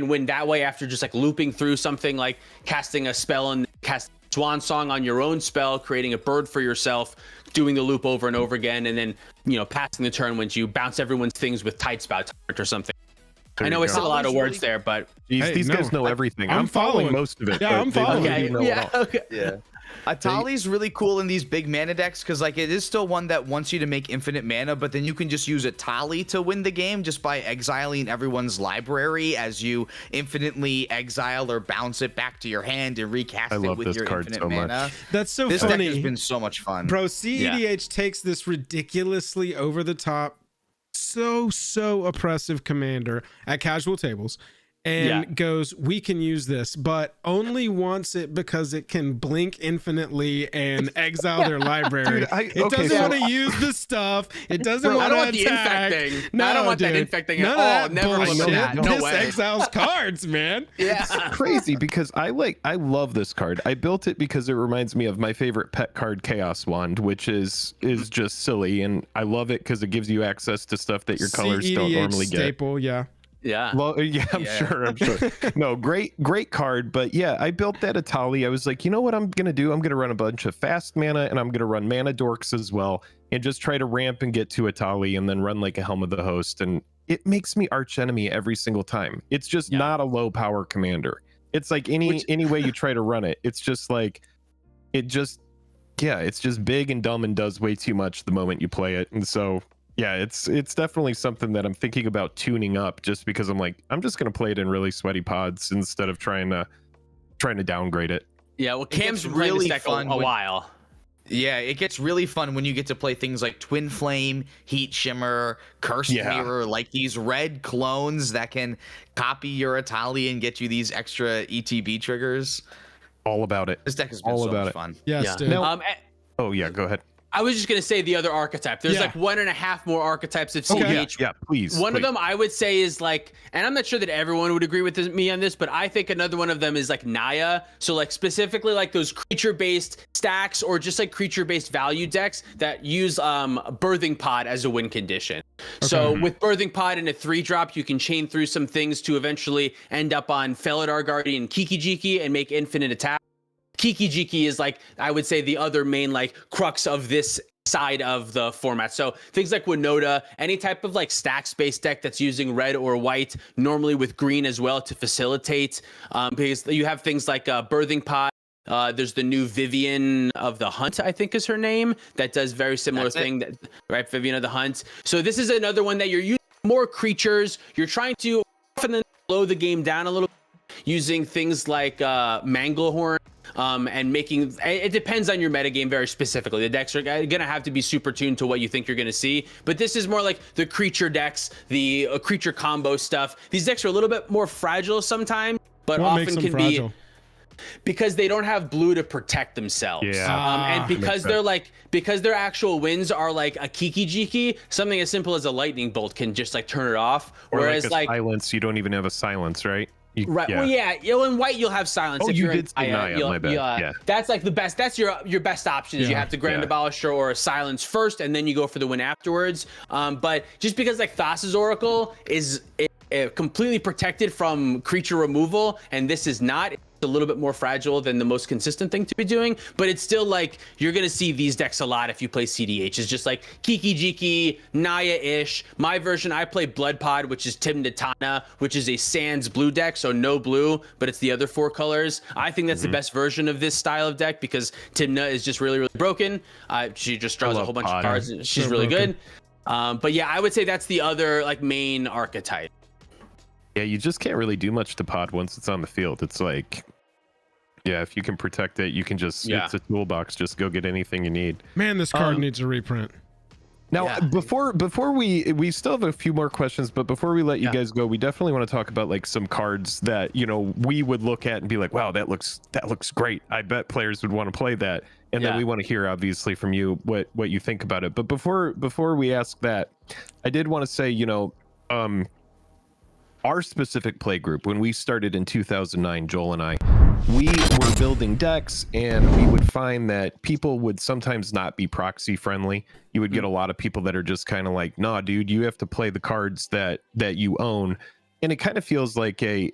win that way after just like looping through something like casting a spell and cast Swan Song on your own spell, creating a bird for yourself, doing the loop over and over again, and then passing the turn when you bounce everyone's things with Tight Spout or something. I know I said a lot of words there, but these guys know everything. I'm following most of it. Yeah, I'm following. Atali's really cool in these big mana decks because like it is still one that wants you to make infinite mana, but then you can just use Atali to win the game just by exiling everyone's library as you infinitely exile or bounce it back to your hand and recast it with your infinite mana. That's so this funny. Deck has been so much fun. Bro, cEDH takes this ridiculously over the top, so oppressive commander at casual tables and goes, we can use this, but only wants it because it can blink infinitely and exile their library. Dude, it doesn't want to use the stuff. It doesn't want to attack. No, I don't want that infecting at all. Never want that. No this way. Exiles cards, man. It's crazy because I love this card. I built it because it reminds me of my favorite pet card, Chaos Wand, which is just silly, and I love it because it gives you access to stuff that your colors don't normally get. Staple, Well, I'm sure. No, great card. But yeah, I built that Atali. I was like, you know what I'm going to do? I'm going to run a bunch of fast mana and I'm going to run mana dorks as well and just try to ramp and get to Atali and then run like a Helm of the Host. And it makes me arch enemy every single time. It's just not a low power commander. It's like any way you try to run it. It's just like, it's just big and dumb and does way too much the moment you play it. And so yeah, it's definitely something that I'm thinking about tuning up just because I'm like, I'm just going to play it in really sweaty pods instead of trying to downgrade it. Yeah, well, Cam's really deck a while. Yeah, it gets really fun when you get to play things like Twin Flame, Heat Shimmer, Cursed Mirror, like these red clones that can copy your Atali and get you these extra ETB triggers. All about it. This deck has been so much fun. Yes, dude. Now, go ahead. I was just going to say the other archetype. There's like 1.5 more archetypes of cEDH. Please. One of them I would say is like, and I'm not sure that everyone would agree with me on this, but I think another one of them is like Naya. So like specifically like those creature-based stacks or just like creature-based value decks that use Birthing Pod as a win condition. So with Birthing Pod and a 3-drop, you can chain through some things to eventually end up on Felidar Guardian Kiki-Jiki and make infinite attack. Kiki-Jiki is like, I would say, the other main like crux of this side of the format. So things like Winota, any type of like stacks-based deck that's using red or white, normally with green as well to facilitate, because you have things like Birthing Pod. There's the new Vivian of the Hunt, I think is her name, that does very similar thing, right? Vivian of the Hunt. So this is another one that you're using more creatures. You're trying to often slow the game down a little. using things like Manglehorn. And making it depends on your metagame very specifically. The decks are gonna have to be super tuned to what you think you're gonna see, but this is more like the creature decks, the creature combo stuff. These decks are a little bit more fragile sometimes, but What often makes them can fragile? be because they don't have blue to protect themselves. And because because their actual wins are like a Kiki Jiki, something as simple as a lightning bolt can just like turn it off. Or Whereas like a silence, you don't even have a silence, right? Right. Yeah. Well, yeah. In white, you'll have silence. Oh, if you you're did say Naya, my bad. Yeah. That's like the best. That's your best option. Is you have to Grand Abolisher or a silence first, and then you go for the win afterwards. But just because like Thassa's Oracle is completely protected from creature removal, and this is not. A little bit more fragile than the most consistent thing to be doing, but it's still like you're gonna see these decks a lot if you play cEDH. It's just like Kiki Jiki, Naya-ish. My version, I play Blood Pod, which is Timnatana, which is a Sans blue deck, so no blue, but it's the other 4 colors. I think that's the best version of this style of deck because Timna is just really, really broken. She just draws a whole bunch of cards. She's really good. But yeah, I would say that's the other like main archetype. Yeah, you just can't really do much to Pod once it's on the field. It's like, yeah, if you can protect it, you can just, it's a toolbox. Just go get anything you need. Man, this card needs a reprint. Now, before we still have a few more questions, but before we let you guys go, we definitely want to talk about like some cards that, you know, we would look at and be like, wow, that looks great. I bet players would want to play that. And then we want to hear obviously from you what you think about it. But before we ask that, I did want to say, you know, our specific play group, when we started in 2009, Joel and I, we were building decks, and we would find that people would sometimes not be proxy friendly. You would get a lot of people that are just kind of like, nah, dude, you have to play the cards that you own. And it kind of feels like a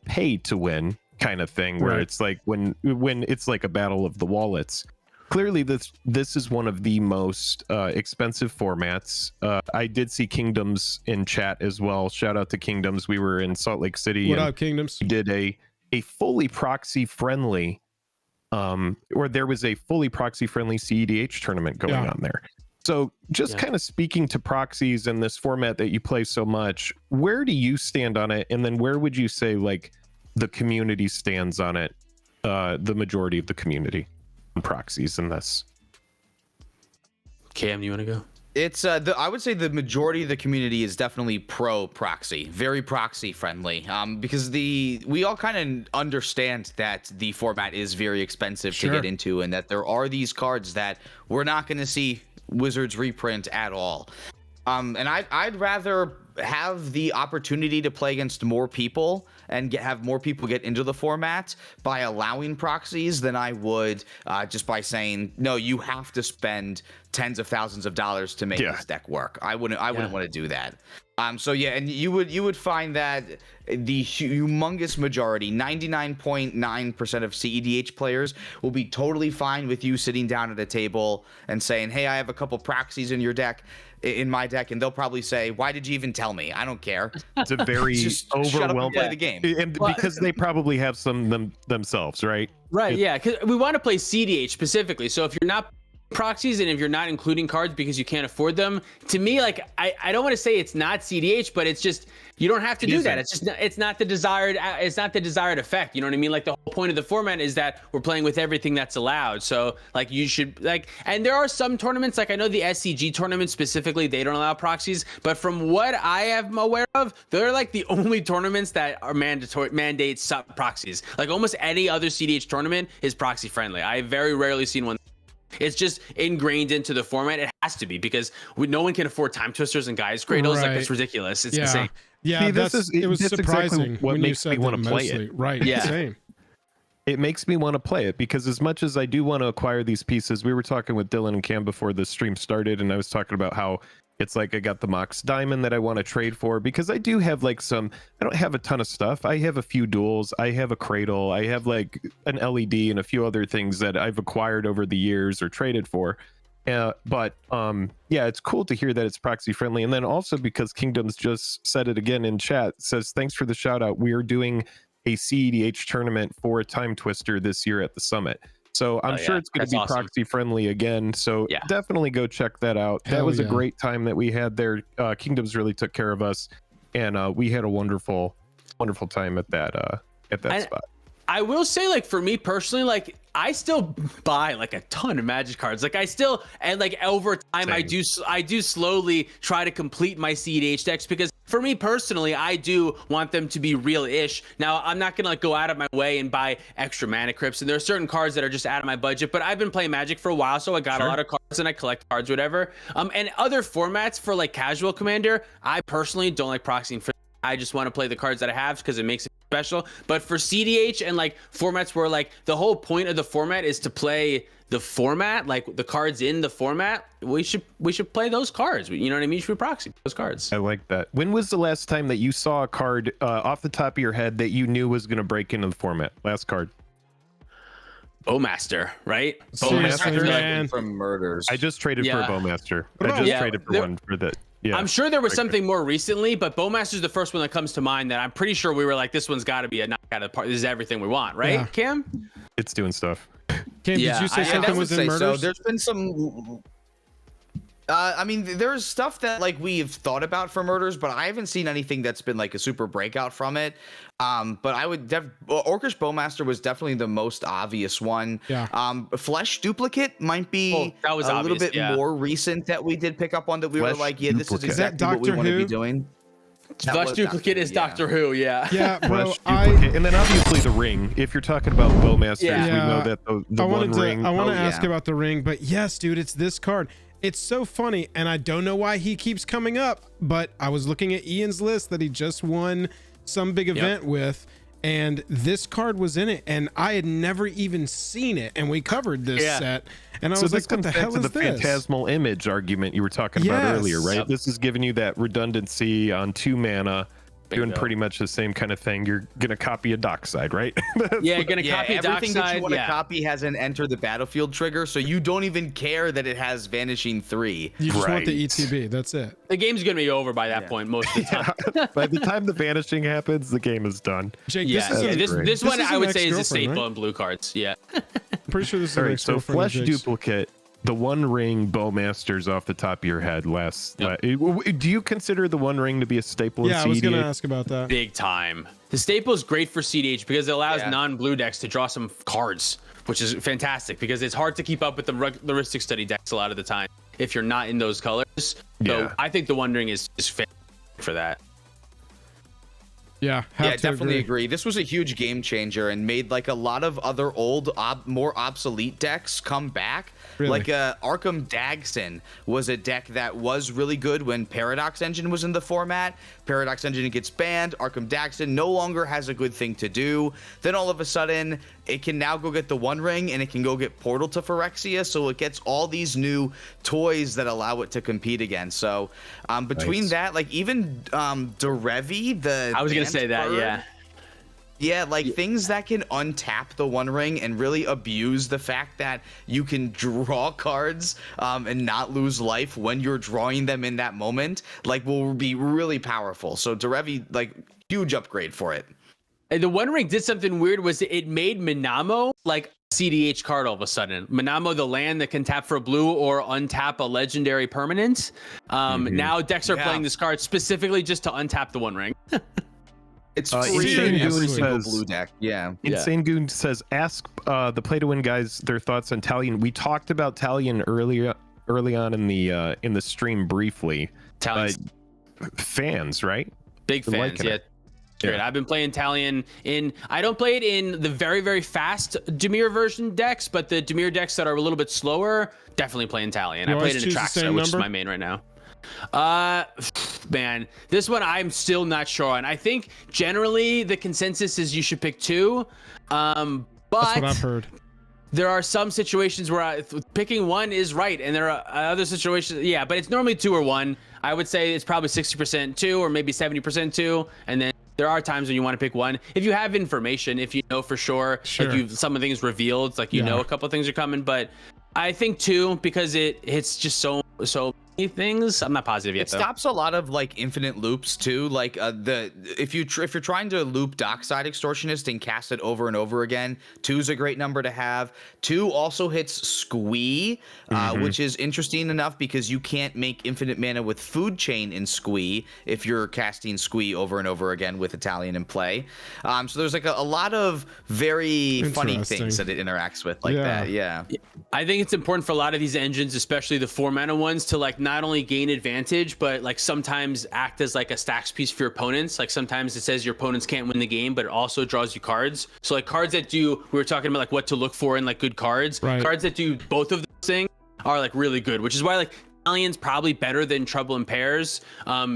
pay to win kind of thing, where it's like when it's like a battle of the wallets. Clearly, this is one of the most expensive formats. I did see Kingdoms in chat as well. Shout out to Kingdoms. We were in Salt Lake City. What up, Kingdoms? We did a fully proxy friendly, or there was a fully proxy friendly cEDH tournament going on there. So just kind of speaking to proxies in this format that you play so much, where do you stand on it? And then where would you say like the community stands on it? The majority of the community. Proxies in this. Cam, you want to go? It's I would say the majority of the community is definitely pro proxy, very proxy friendly. Because we all kind of understand that the format is very expensive to get into, and that there are these cards that we're not going to see Wizards reprint at all. And I'd rather have the opportunity to play against more people and have more people get into the format by allowing proxies than I would just by saying, no, you have to spend tens of thousands of dollars to make this deck work. I wouldn't want to do that. So yeah, and you would find that the humongous majority, 99.9% of cEDH players will be totally fine with you sitting down at a table and saying, hey, I have a couple proxies in your deck, in my deck, and they'll probably say, why did you even tell me? I don't care. It's a very overwhelming. Shut up and play the game. And because they probably have some themselves, right? Right, yeah, because we want to play cEDH specifically. So if you're not proxies and if you're not including cards because you can't afford them, to me, like I don't want to say it's not cEDH, but it's just you don't have to do that. It's just it's not the desired effect. You know what I mean? Like the whole point of the format is that we're playing with everything that's allowed. So like you should like, and there are some tournaments, like I know the SCG tournament specifically, they don't allow proxies, but from what I am aware of, they're like the only tournaments that are mandate proxies. Like almost any other cEDH tournament is proxy friendly. I have very rarely seen one. It's just ingrained into the format. It has to be because no one can afford time twisters and guys cradles. Like it's ridiculous. It's insane. Yeah, See, it was surprising exactly what makes me want to play it. Right. Yeah. Same. It makes me want to play it because as much as I do want to acquire these pieces, we were talking with Dylan and Cam before the stream started, and I was talking about how it's like I got the Mox Diamond that I want to trade for because I do have like I don't have a ton of stuff. I have a few duels. I have a cradle. I have like an LED and a few other things that I've acquired over the years or traded for. But yeah, it's cool to hear that it's proxy friendly. And then also because Kingdoms just said it again in chat, says, thanks for the shout out. We are doing a cEDH tournament for a time twister this year at the summit. So I'm sure it's going to be proxy friendly again. So definitely go check that out. That was a great time that we had there. Kingdoms really took care of us, and we had a wonderful wonderful time at that spot. I will say, like, for me personally, like, I still buy like a ton of Magic cards. Like, I still, and like over time, Same. I do slowly try to complete my cEDH decks, because for me personally, I do want them to be real-ish. Now, I'm not gonna like go out of my way and buy extra mana crypts, and there are certain cards that are just out of my budget. But I've been playing Magic for a while, so I got a lot of cards and I collect cards, whatever. And other formats for like casual Commander, I personally don't like proxying for. I just want to play the cards that I have because it makes it special. But for cEDH and like formats where like the whole point of the format is to play the format, like the cards in the format, we should play those cards. You know what I mean? You should proxy those cards. I like that. When was the last time that you saw a card off the top of your head that you knew was going to break into the format? Last card. Bowmaster, right? Seriously, Bowmaster, man. From murders. I just traded for a Bowmaster. What I about- just traded for one for the. Yeah. I'm sure there was something more recently, but Bowmaster's the first one that comes to mind that I'm pretty sure we were like, this one's got to be a knockout of the park. This is everything we want, right, Yeah. Cam? It's doing stuff. Cam, Yeah, did you say I something would was in say murders? so. There's been some. I mean, there's stuff that like we've thought about for murders, but I haven't seen anything that's been like a super breakout from it. But I would Orcish Bowmaster was definitely the most obvious one. Yeah. Flesh Duplicate might be that was a little obvious, bit yeah. more recent that we did pick up on, that we Flesh were like, yeah, this is Duplicate. Is that exactly what we Doctor want to Who? be doing. That Flesh was Duplicate Doctor is Who, yeah. Doctor Who, yeah. Yeah, bro. Flesh Duplicate. And then obviously the ring. If you're talking about Bowmasters, Yeah. we know that the I one ring. want to Oh, ask yeah. about the ring, but yes, dude, it's this card. It's so funny, and I don't know why he keeps coming up, but I was looking at Ian's list that he just won some big event with, and this card was in it, and I had never even seen it, and we covered this set, and I So was this like, what comes the back hell to is the this? phantasmal image argument you were talking about Yes. earlier, right? Yep. This is giving you that redundancy on 2 mana, doing Bingo. pretty much the same kind of thing. You're gonna copy a dockside, right? Yeah, gonna Yeah, copy everything that Dockside. you want to Yeah. copy has an enter the battlefield trigger, so you don't even care that it has Vanishing 3. You just want the Right. ETB, that's it. The game's gonna be over by that point most of the time. By the time the vanishing happens, the game is done. Jake, Yeah, this is this an, great. this one is I an would say is a ex-girlfriend, staple right? in blue cards. Yeah. I'm pretty sure this is All an right, so ex-girlfriend of Flesh Jake's. Duplicate, the One Ring Bowmasters off the top of your head. Do you consider the One Ring to be a staple Yeah, I in was gonna cEDH? ask about that. Big time. The staple is great for cEDH because it allows Yeah. non-blue decks to draw some cards, which is fantastic because it's hard to keep up with the Ristic Study decks a lot of the time if you're not in those colors. So Yeah. I think the One Ring is fantastic for that. Yeah, have Yeah, to definitely agree. This was a huge game changer and made like a lot of other old, more obsolete decks come back. Really? Like Arkham Dagson was a deck that was really good when Paradox Engine was in the format. Paradox Engine gets banned. Arkham Dagson no longer has a good thing to do. Then all of a sudden, it can now go get the One Ring and it can go get Portal to Phyrexia. So it gets all these new toys that allow it to compete again. So between Nice. that, like even Derevi, the I was gonna Dance say that, bird, yeah. yeah, like things that can untap the One Ring and really abuse the fact that you can draw cards and not lose life when you're drawing them in that moment, like will be really powerful. So Derevi, like huge upgrade for it. And the One Ring did something weird was it made Minamo like a cEDH card all of a sudden. Minamo, the land that can tap for blue or untap a legendary permanent. Now decks are Yeah. playing this card specifically just to untap the One Ring. It's Insane free in every Goon single says- blue deck. Yeah. Insane Goon says, ask the Play to Win guys their thoughts on Talion. We talked about Talion early on in the stream briefly. Talion's Fans, right? big Been fans, liking yeah. it. Great. I've been playing Talion I don't play it in the very, very fast Dimir version decks, but the Dimir decks that are a little bit slower, definitely playing Talion. You I played always it in choose the Atraxa, same which is number? my main right now. Man, this one I'm still not sure on. I think generally the consensus is you should pick 2. That's what I've But heard. there are some situations where picking 1 is right, and there are other situations, yeah, but it's normally 2 or 1. I would say it's probably 60% 2 or maybe 70% 2, and then there are times when you want to pick 1 if you have information, if you know for sure, Sure. like some of things revealed, like you Yeah. know a couple of things are coming. But I think 2 because it's just so things. I'm not positive yet. It stops a lot of like infinite loops too. Like if you're trying to loop Dockside Extortionist and cast it over and over again, 2's a great number to have. 2 also hits Squee, which is interesting enough because you can't make infinite mana with Food Chain in Squee if you're casting Squee over and over again with Italian in play. So there's like a lot of very funny things that it interacts with like that. Yeah. I think it's important for a lot of these engines, especially the 4 mana ones, to like not only gain advantage, but like sometimes act as like a stacks piece for your opponents. Like sometimes it says your opponents can't win the game, but it also draws you cards. So like cards that do, we were talking about like what to look for in like good cards. Right. Cards that do both of those things are like really good, which is why like Italian's probably better than Trouble in Pairs,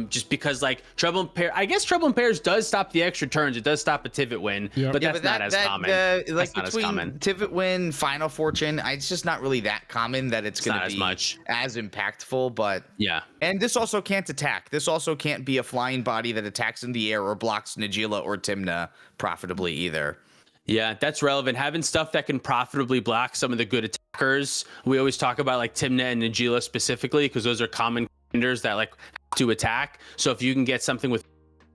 just because like Trouble in Pairs, I guess Trouble in Pairs does stop the extra turns. It does stop a Tivit win, but that's not as common. Like between Tivit win, Final Fortune, it's just not really that common that it's going to be as impactful. But yeah, and this also can't attack. This also can't be a flying body that attacks in the air or blocks Najeela or Tymna profitably either. Yeah, that's relevant. Having stuff that can profitably block some of the good attackers. We always talk about like Tymna and Najeela specifically because those are common contenders that like have to attack. So if you can get something with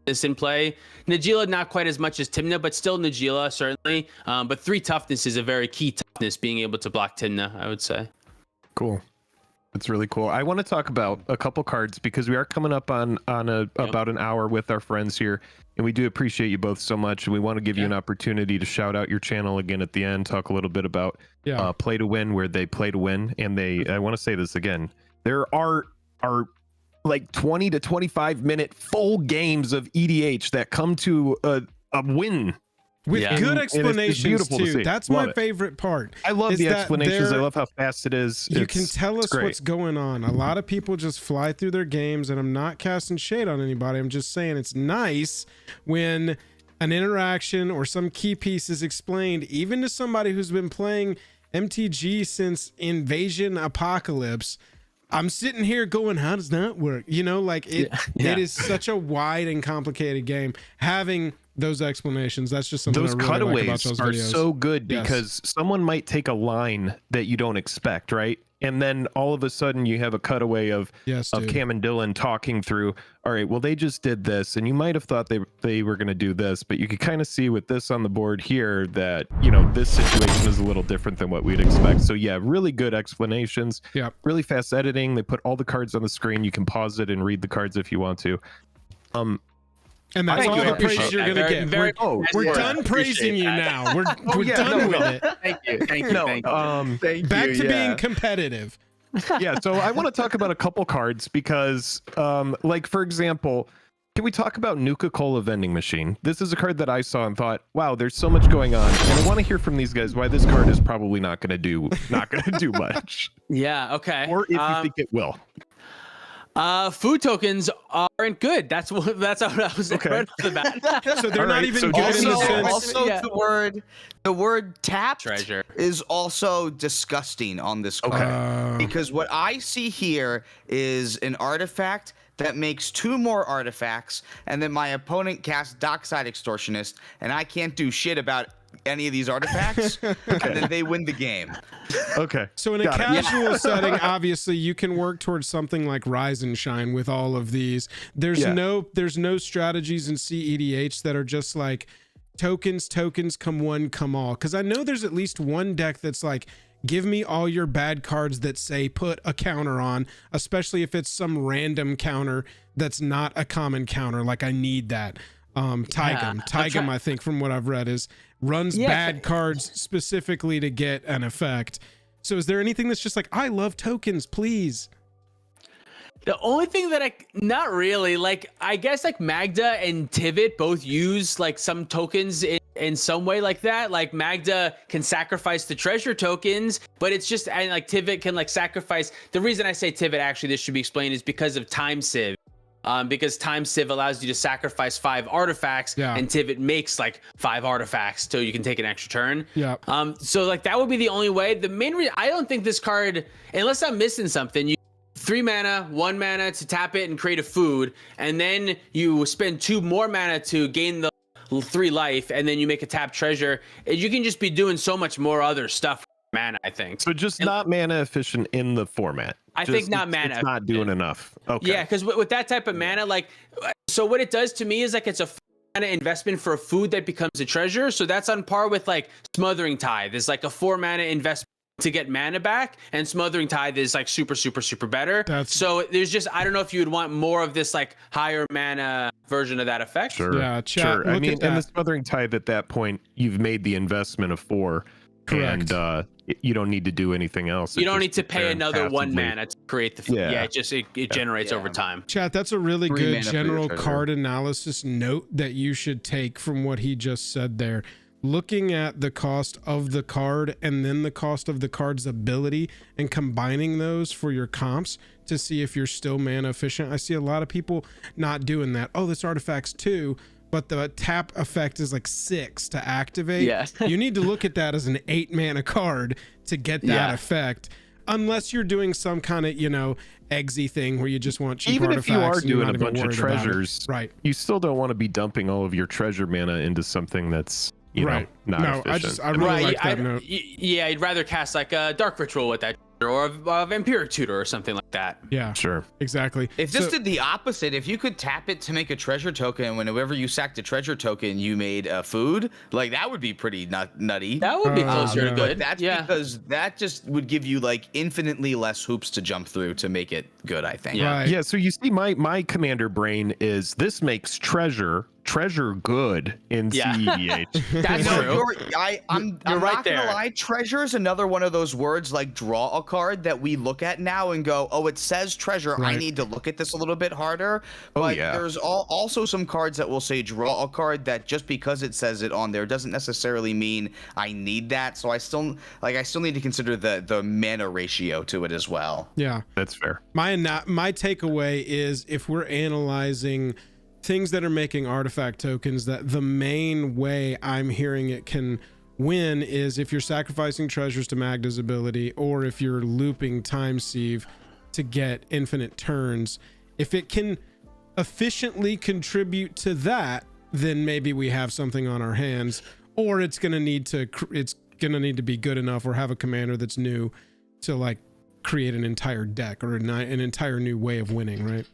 this in play, Najeela not quite as much as Tymna, but still Najeela certainly. But 3 toughness is a very key toughness, being able to block Tymna, I would say. Cool. That's really cool. I want to talk about a couple cards because we are coming up on about an hour with our friends here, and we do appreciate you both so much. And we want to give you an opportunity to shout out your channel again at the end, talk a little bit about Play to Win, where they play to win. And I want to say this again, there are like 20 to 25 minute full games of EDH that come to a win. With good explanations too. That's my favorite part. I love the explanations. I love how fast it is. You can tell us what's going on. A lot of people just fly through their games, and I'm not casting shade on anybody. I'm just saying it's nice when an interaction or some key piece is explained, even to somebody who's been playing MTG since Invasion Apocalypse. I'm sitting here going, how does that work? You know, like it is such a wide and complicated game. Having those explanations, that's just something those I really cutaways like about those are videos. so good because someone might take a line that you don't expect, right? And then all of a sudden you have a cutaway of Cam and Dylan talking through, all right, well, they just did this, and you might have thought they were going to do this, but you could kind of see with this on the board here that, you know, this situation is a little different than what we'd expect. So yeah, really good explanations, really fast editing. They put all the cards on the screen. You can pause it and read the cards if you want to. And that's all the praise you're going to get. We're done praising you now. We're done with it. Thank you. Thank you. Back to being competitive. Yeah, so I want to talk about a couple cards because, like, for example, can we talk about Nuka-Cola Vending Machine? This is a card that I saw and thought, wow, there's so much going on. And I want to hear from these guys why this card is probably not going to do much. Yeah, okay. Or if you think it will. Food tokens aren't good. That's how I was right off the bat. So they're not even good in the sense. Also, the word tapped treasure is also disgusting on this card because what I see here is an artifact that makes 2 more artifacts, and then my opponent casts Dockside Extortionist, and I can't do shit about any of these artifacts, and then they win the game. Okay. So in a casual setting, obviously you can work towards something like Rise and Shine with all of these. There's no strategies in cEDH that are just like tokens, come one, come all. Because I know there's at least one deck that's like, give me all your bad cards that say put a counter on, especially if it's some random counter that's not a common counter. Like I need that. Tygum, I think from what I've read runs bad cards specifically to get an effect. So is there anything that's just like, I love tokens, please? The only thing that not really, like, I guess like Magda and Tivit both use like some tokens in some way like that. Like Magda can sacrifice the treasure tokens, but it's just, and like Tivit can like sacrifice. The reason I say Tivit, actually, this should be explained, is because of Time Sieve. Because Time Sieve allows you to sacrifice 5 artifacts, and Tivit makes like 5 artifacts so you can take an extra turn. So like that would be the only way. The main reason, I don't think this card, unless I'm missing something, you 3 mana, 1 mana to tap it and create a food, and then you spend 2 more mana to gain the 3 life, and then you make a tap treasure. You can just be doing so much more other stuff with mana, I think. So just not mana efficient in the format. I think not mana. It's not doing enough. Okay. Yeah, because with that type of mana, like, so what it does to me is like it's a mana investment for a food that becomes a treasure. So that's on par with like Smothering Tithe. It's like a 4 mana investment to get mana back, and Smothering Tithe is like super better. So there's just, I don't know if you would want more of this like higher mana version of that effect. Sure. Yeah, chat, sure. I look mean, at and the that. Smothering Tithe at that point, you've made the investment of 4. Correct. And you don't need to do anything else. You don't need to pay another 1 mana to create the food. Yeah. It generates over time. Chat, that's a really 3 good mana for your general treasure. card analysis note that you should take from what he just said there. Looking at the cost of the card and then the cost of the card's ability and combining those for your comps to see if you're still mana efficient. I see a lot of people not doing that. Oh, this artifact's 2, but the tap effect is like 6 to activate. Yeah. You need to look at that as an 8 mana card to get that effect. Unless you're doing some kind of, eggsy thing where you just want cheap Even artifacts. if you are and you're doing not a even bunch of worried about it. treasures, Right. you still don't want to be dumping all of your treasure mana into something that's, not efficient. I really like that note. Yeah, I'd rather cast like a Dark Ritual with that, or a Vampiric Tutor or something like that. Yeah, Sure. exactly. If this did the opposite, if you could tap it to make a treasure token, whenever you sacked a treasure token, you made a food, like that would be pretty nutty. That would be closer to yeah. good. That's because that just would give you like infinitely less hoops to jump through to make it good, I think. Yeah. Right. Yeah, so you see my commander brain is this makes treasure good in cEDH. That's true. I'm You're right not gonna there. lie. Treasure is another one of those words like draw a card that we look at now and go, oh, it says treasure. I Right. need to look at this a little bit harder. Oh, But yeah. there's also some cards that will say draw a card that just because it says it on there doesn't necessarily mean I need that. So I still need to consider the mana ratio to it as well. Yeah. That's fair. My takeaway is if we're analyzing things that are making artifact tokens, that the main way I'm hearing it can win is if you're sacrificing treasures to Magda's ability, or if you're looping Time Sieve to get infinite turns. If it can efficiently contribute to that, then maybe we have something on our hands, or it's gonna need to be good enough or have a commander that's new to like create an entire deck or an entire new way of winning, right?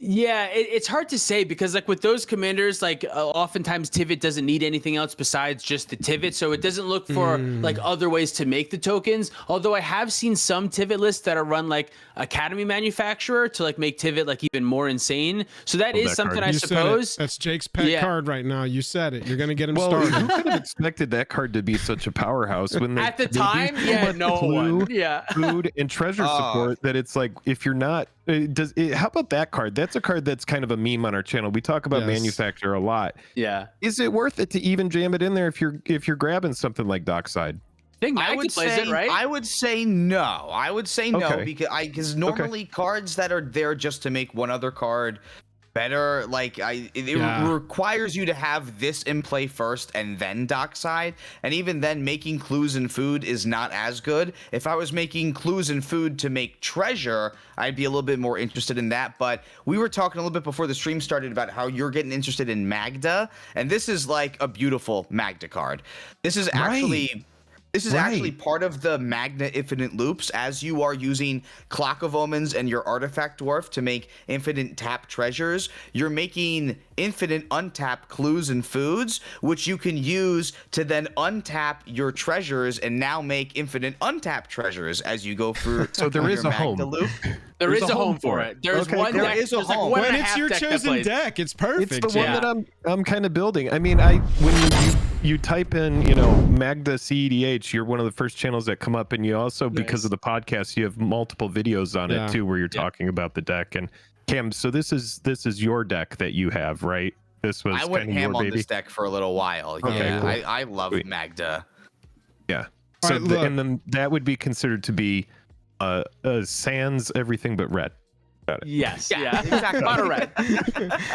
Yeah, it's hard to say because like with those commanders, like oftentimes Tivit doesn't need anything else besides just the Tivit, so it doesn't look for like other ways to make the tokens. Although I have seen some Tivit lists that are run like Academy Manufacturer to like make Tivit like even more insane. So that is that something card. I You said it. suppose. That's Jake's pet card right now. You said it. You're gonna get him Well, started. who could have expected that card to be such a powerhouse when At the they do time, so yeah, much no clue, one. Yeah. food and treasure support that it's like if you're not how about that card? That's a card that's kind of a meme on our channel. We talk about Yes. Manufacturer a lot. Yeah. Is it worth it to even jam it in there if you're grabbing something like Dockside? I think I Magda would plays say it, right? I would say no. I would say no Okay. because normally cards that are there just to make one other card better, like it requires you to have this in play first and then Dockside, and even then making clues and food is not as good. If I was making clues and food to make treasure, I'd be a little bit more interested in that. But we were talking a little bit before the stream started about how you're getting interested in Magda, and this is like a beautiful Magda card. This is actually actually part of the Magna Infinite Loops, as you are using Clock of Omens and your Artifact Dwarf to make infinite tap treasures. You're making infinite untap clues and foods, which you can use to then untap your treasures and now make infinite untap treasures as you go through. So there is your a home. Magda loop. There is a home for it. There's Okay, one cool. deck. There is a there's like home. one When and a it's half your deck that chosen plays. deck, it's perfect. It's the one Yeah. that I'm kind of building. I mean, when you type in, Magda cEDH, you're one of the first channels that come up, and you also, because of the podcast, you have multiple videos on it too, where you're talking about the deck. And Cam, so this is your deck that you have, right? This was I went kind of ham your on baby. this deck for a little while. Okay, Yeah, cool. I love Sweet. Magda. Yeah. All So right, look. and then that would be considered to be sans everything but red. Got it. Yes. Yeah, Yeah. exactly. Mono red.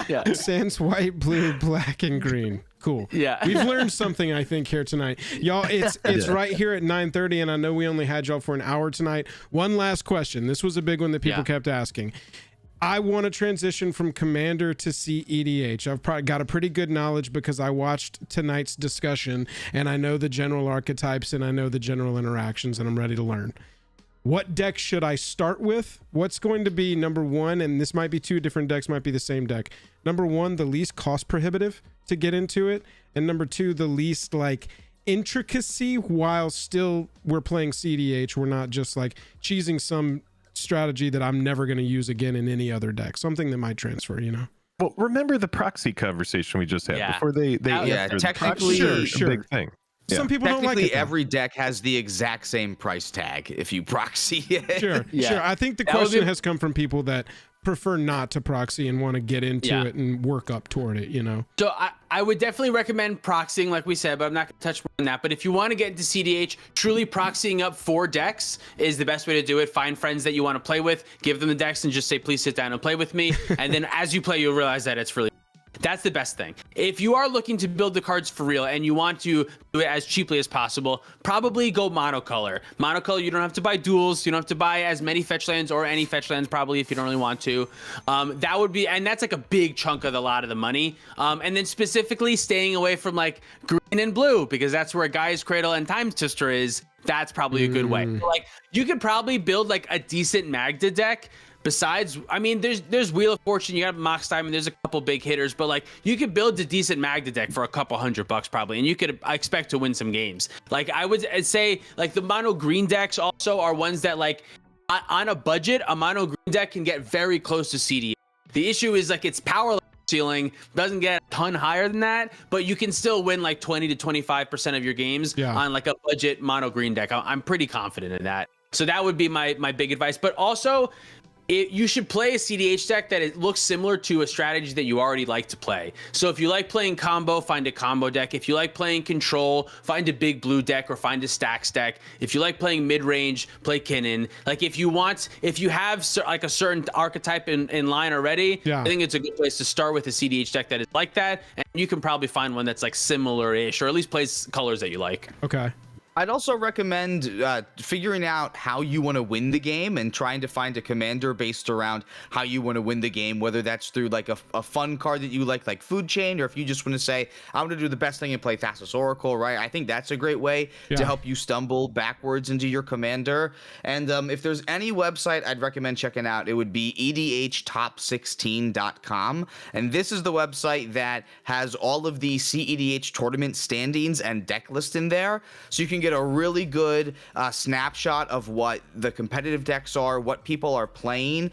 Yeah. Sans white, blue, black, and green. Cool. Yeah. We've learned something, I think, here tonight. Y'all, it's right here at 9:30, and I know we only had y'all for an hour tonight. One last question. This was a big one that people kept asking. I want to transition from Commander to cEDH. I've probably got a pretty good knowledge because I watched tonight's discussion, and I know the general archetypes, and I know the general interactions, and I'm ready to learn. what deck should I start with? What's going to be number one? And this might be two different decks, might be the same deck. Number one, the least cost prohibitive to get into it. And number two, the least like intricacy, while still we're playing cEDH. We're not just like cheesing some strategy that I'm never going to use again in any other deck. Something that might transfer, you know? Well, remember the proxy conversation we just had before they technically a big thing. Yeah. Some people don't like it. Every deck has the exact same price tag if you proxy it. Sure. I think the question has come from people that prefer not to proxy and want to get into it and work up toward it, you know? So I would definitely recommend proxying, like we said, but I'm not going to touch more on that. But if you want to get into cEDH, truly proxying up 4 decks is the best way to do it. Find friends that you want to play with, give them the decks, and just say, please sit down and play with me. And then as you play, you'll realize that it's really... That's the best thing. If you are looking to build the cards for real and you want to do it as cheaply as possible, probably go monocolor. Monocolor, you don't have to buy duels. You don't have to buy as many fetch lands or any fetch lands probably if you don't really want to. That would be, and that's like a big chunk of a lot of the money. And then specifically staying away from like green and blue, because that's where Gaia's Cradle and Time Twister is. That's probably a good way. So, like, you could probably build like a decent Magda deck. Besides, I mean, there's Wheel of Fortune, you got Mox Diamond, there's a couple big hitters, but like you could build a decent Magda deck for a couple $100 probably, and you could expect to win some games. Like I would say, like the mono green decks also are ones that like on a budget, a mono green deck can get very close to cEDH. The issue is like its power ceiling doesn't get a ton higher than that, but you can still win like 20 to 25% of your games on like a budget mono green deck. I'm pretty confident in that. So that would be my big advice. But also, you should play a cEDH deck that it looks similar to a strategy that you already like to play. So if you like playing combo, find a combo deck. If you like playing control, find a big blue deck or find a stacks deck. If you like playing mid-range, play Kinnan. Like if you have like a certain archetype in line already, I think it's a good place to start with a cEDH deck that is like that. And you can probably find one that's like similar-ish, or at least plays colors that you like. Okay. I'd also recommend figuring out how you want to win the game and trying to find a commander based around how you want to win the game, whether that's through like a fun card that you like Food Chain, or if you just want to say, I'm going to do the best thing and play Thassa's Oracle, right? I think that's a great way to help you stumble backwards into your commander. And if there's any website I'd recommend checking out, it would be edhtop16.com. And this is the website that has all of the cEDH tournament standings and deck list in there. So you can get a really good snapshot of what the competitive decks are, what people are playing,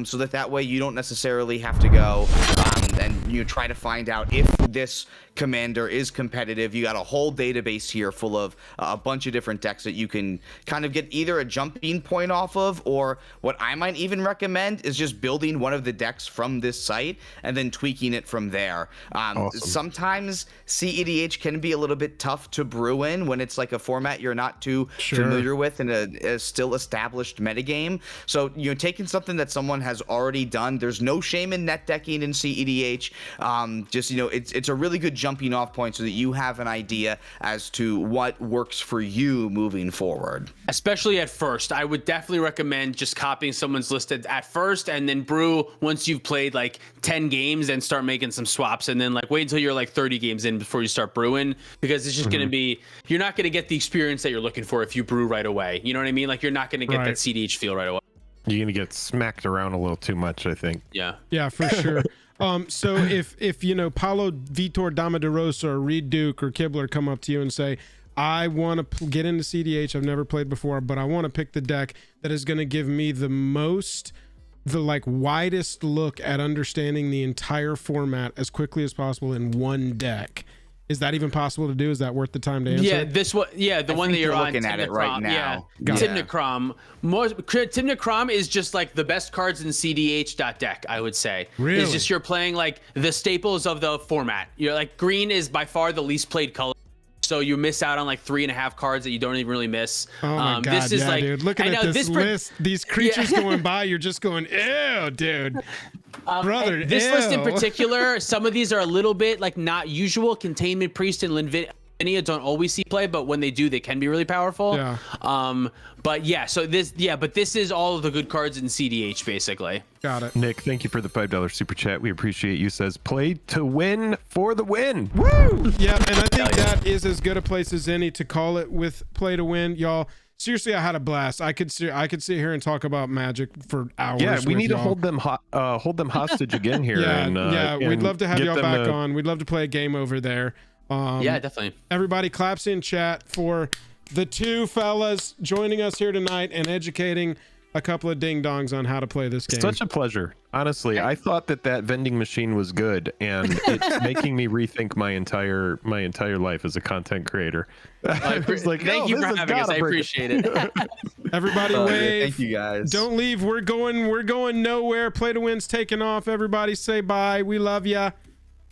so that way you don't necessarily have to go and you try to find out if this commander is competitive. You got a whole database here full of a bunch of different decks that you can kind of get either a jumping point off of, or what I might even recommend is just building one of the decks from this site and then tweaking it from there. Sometimes cEDH can be a little bit tough to brew in when it's like a format you're not too familiar with in a still established metagame. So you're taking something that someone has already done. There's no shame in net decking in cEDH. Just, you know, it's a really good jumping off point so that you have an idea as to what works for you moving forward. Especially at first, I would definitely recommend just copying someone's list at first, and then brew once you've played like 10 games and start making some swaps, and then like wait until you're like 30 games in before you start brewing, because it's just going to be, you're not going to get the experience that you're looking for if you brew right away. You know what I mean? Like you're not going to get that cEDH feel right away. You're going to get smacked around a little too much, I think. Yeah, for sure. So if you know, Paulo Vitor Dama de Rosa or Reed Duke or Kibler come up to you and say, I want to get into cEDH, I've never played before, but I want to pick the deck that is going to give me the like widest look at understanding the entire format as quickly as possible in one deck. Is that even possible to do? Is that worth the time to answer? Yeah, this one. Yeah, the one that you're looking at it right now. Yeah, Timnacrom. Timnacrom is just like the best cards in cEDH.deck, I would say. Really? It's just you're playing like the staples of the format. You're like, green is by far the least played color, so you miss out on like 3.5 cards that you don't even really miss. Oh my God, this is like, dude. Looking at this list, these creatures going by, you're just going, ew, dude. Brother, this list in particular, some of these are a little bit like not usual. Containment Priest and Linvinia don't always see play, but when they do, they can be really powerful. But yeah, so this is all of the good cards in cEDH basically. Got it. Nick, thank you for the $5 super chat. We appreciate you. Says play to win for the win. Woo! Yeah, and I think that is as good a place as any to call it with play to win, y'all. seriously, I had a blast. I could sit here and talk about Magic for hours. Yeah, we need to y'all. hold them hostage again here. Yeah, and we'd love to have get y'all them back on. We'd love to play a game over there. Yeah, definitely. Everybody claps in chat for the two fellas joining us here tonight and educating a couple of ding dongs on how to play this game. Such a pleasure. Honestly, I thought that vending machine was good, and it's making me rethink my entire life as a content creator. I was like, thank you for having us. I appreciate it. Everybody wave. Thank you guys. Don't leave. We're going nowhere. Play to Win's taking off. Everybody say bye. We love ya.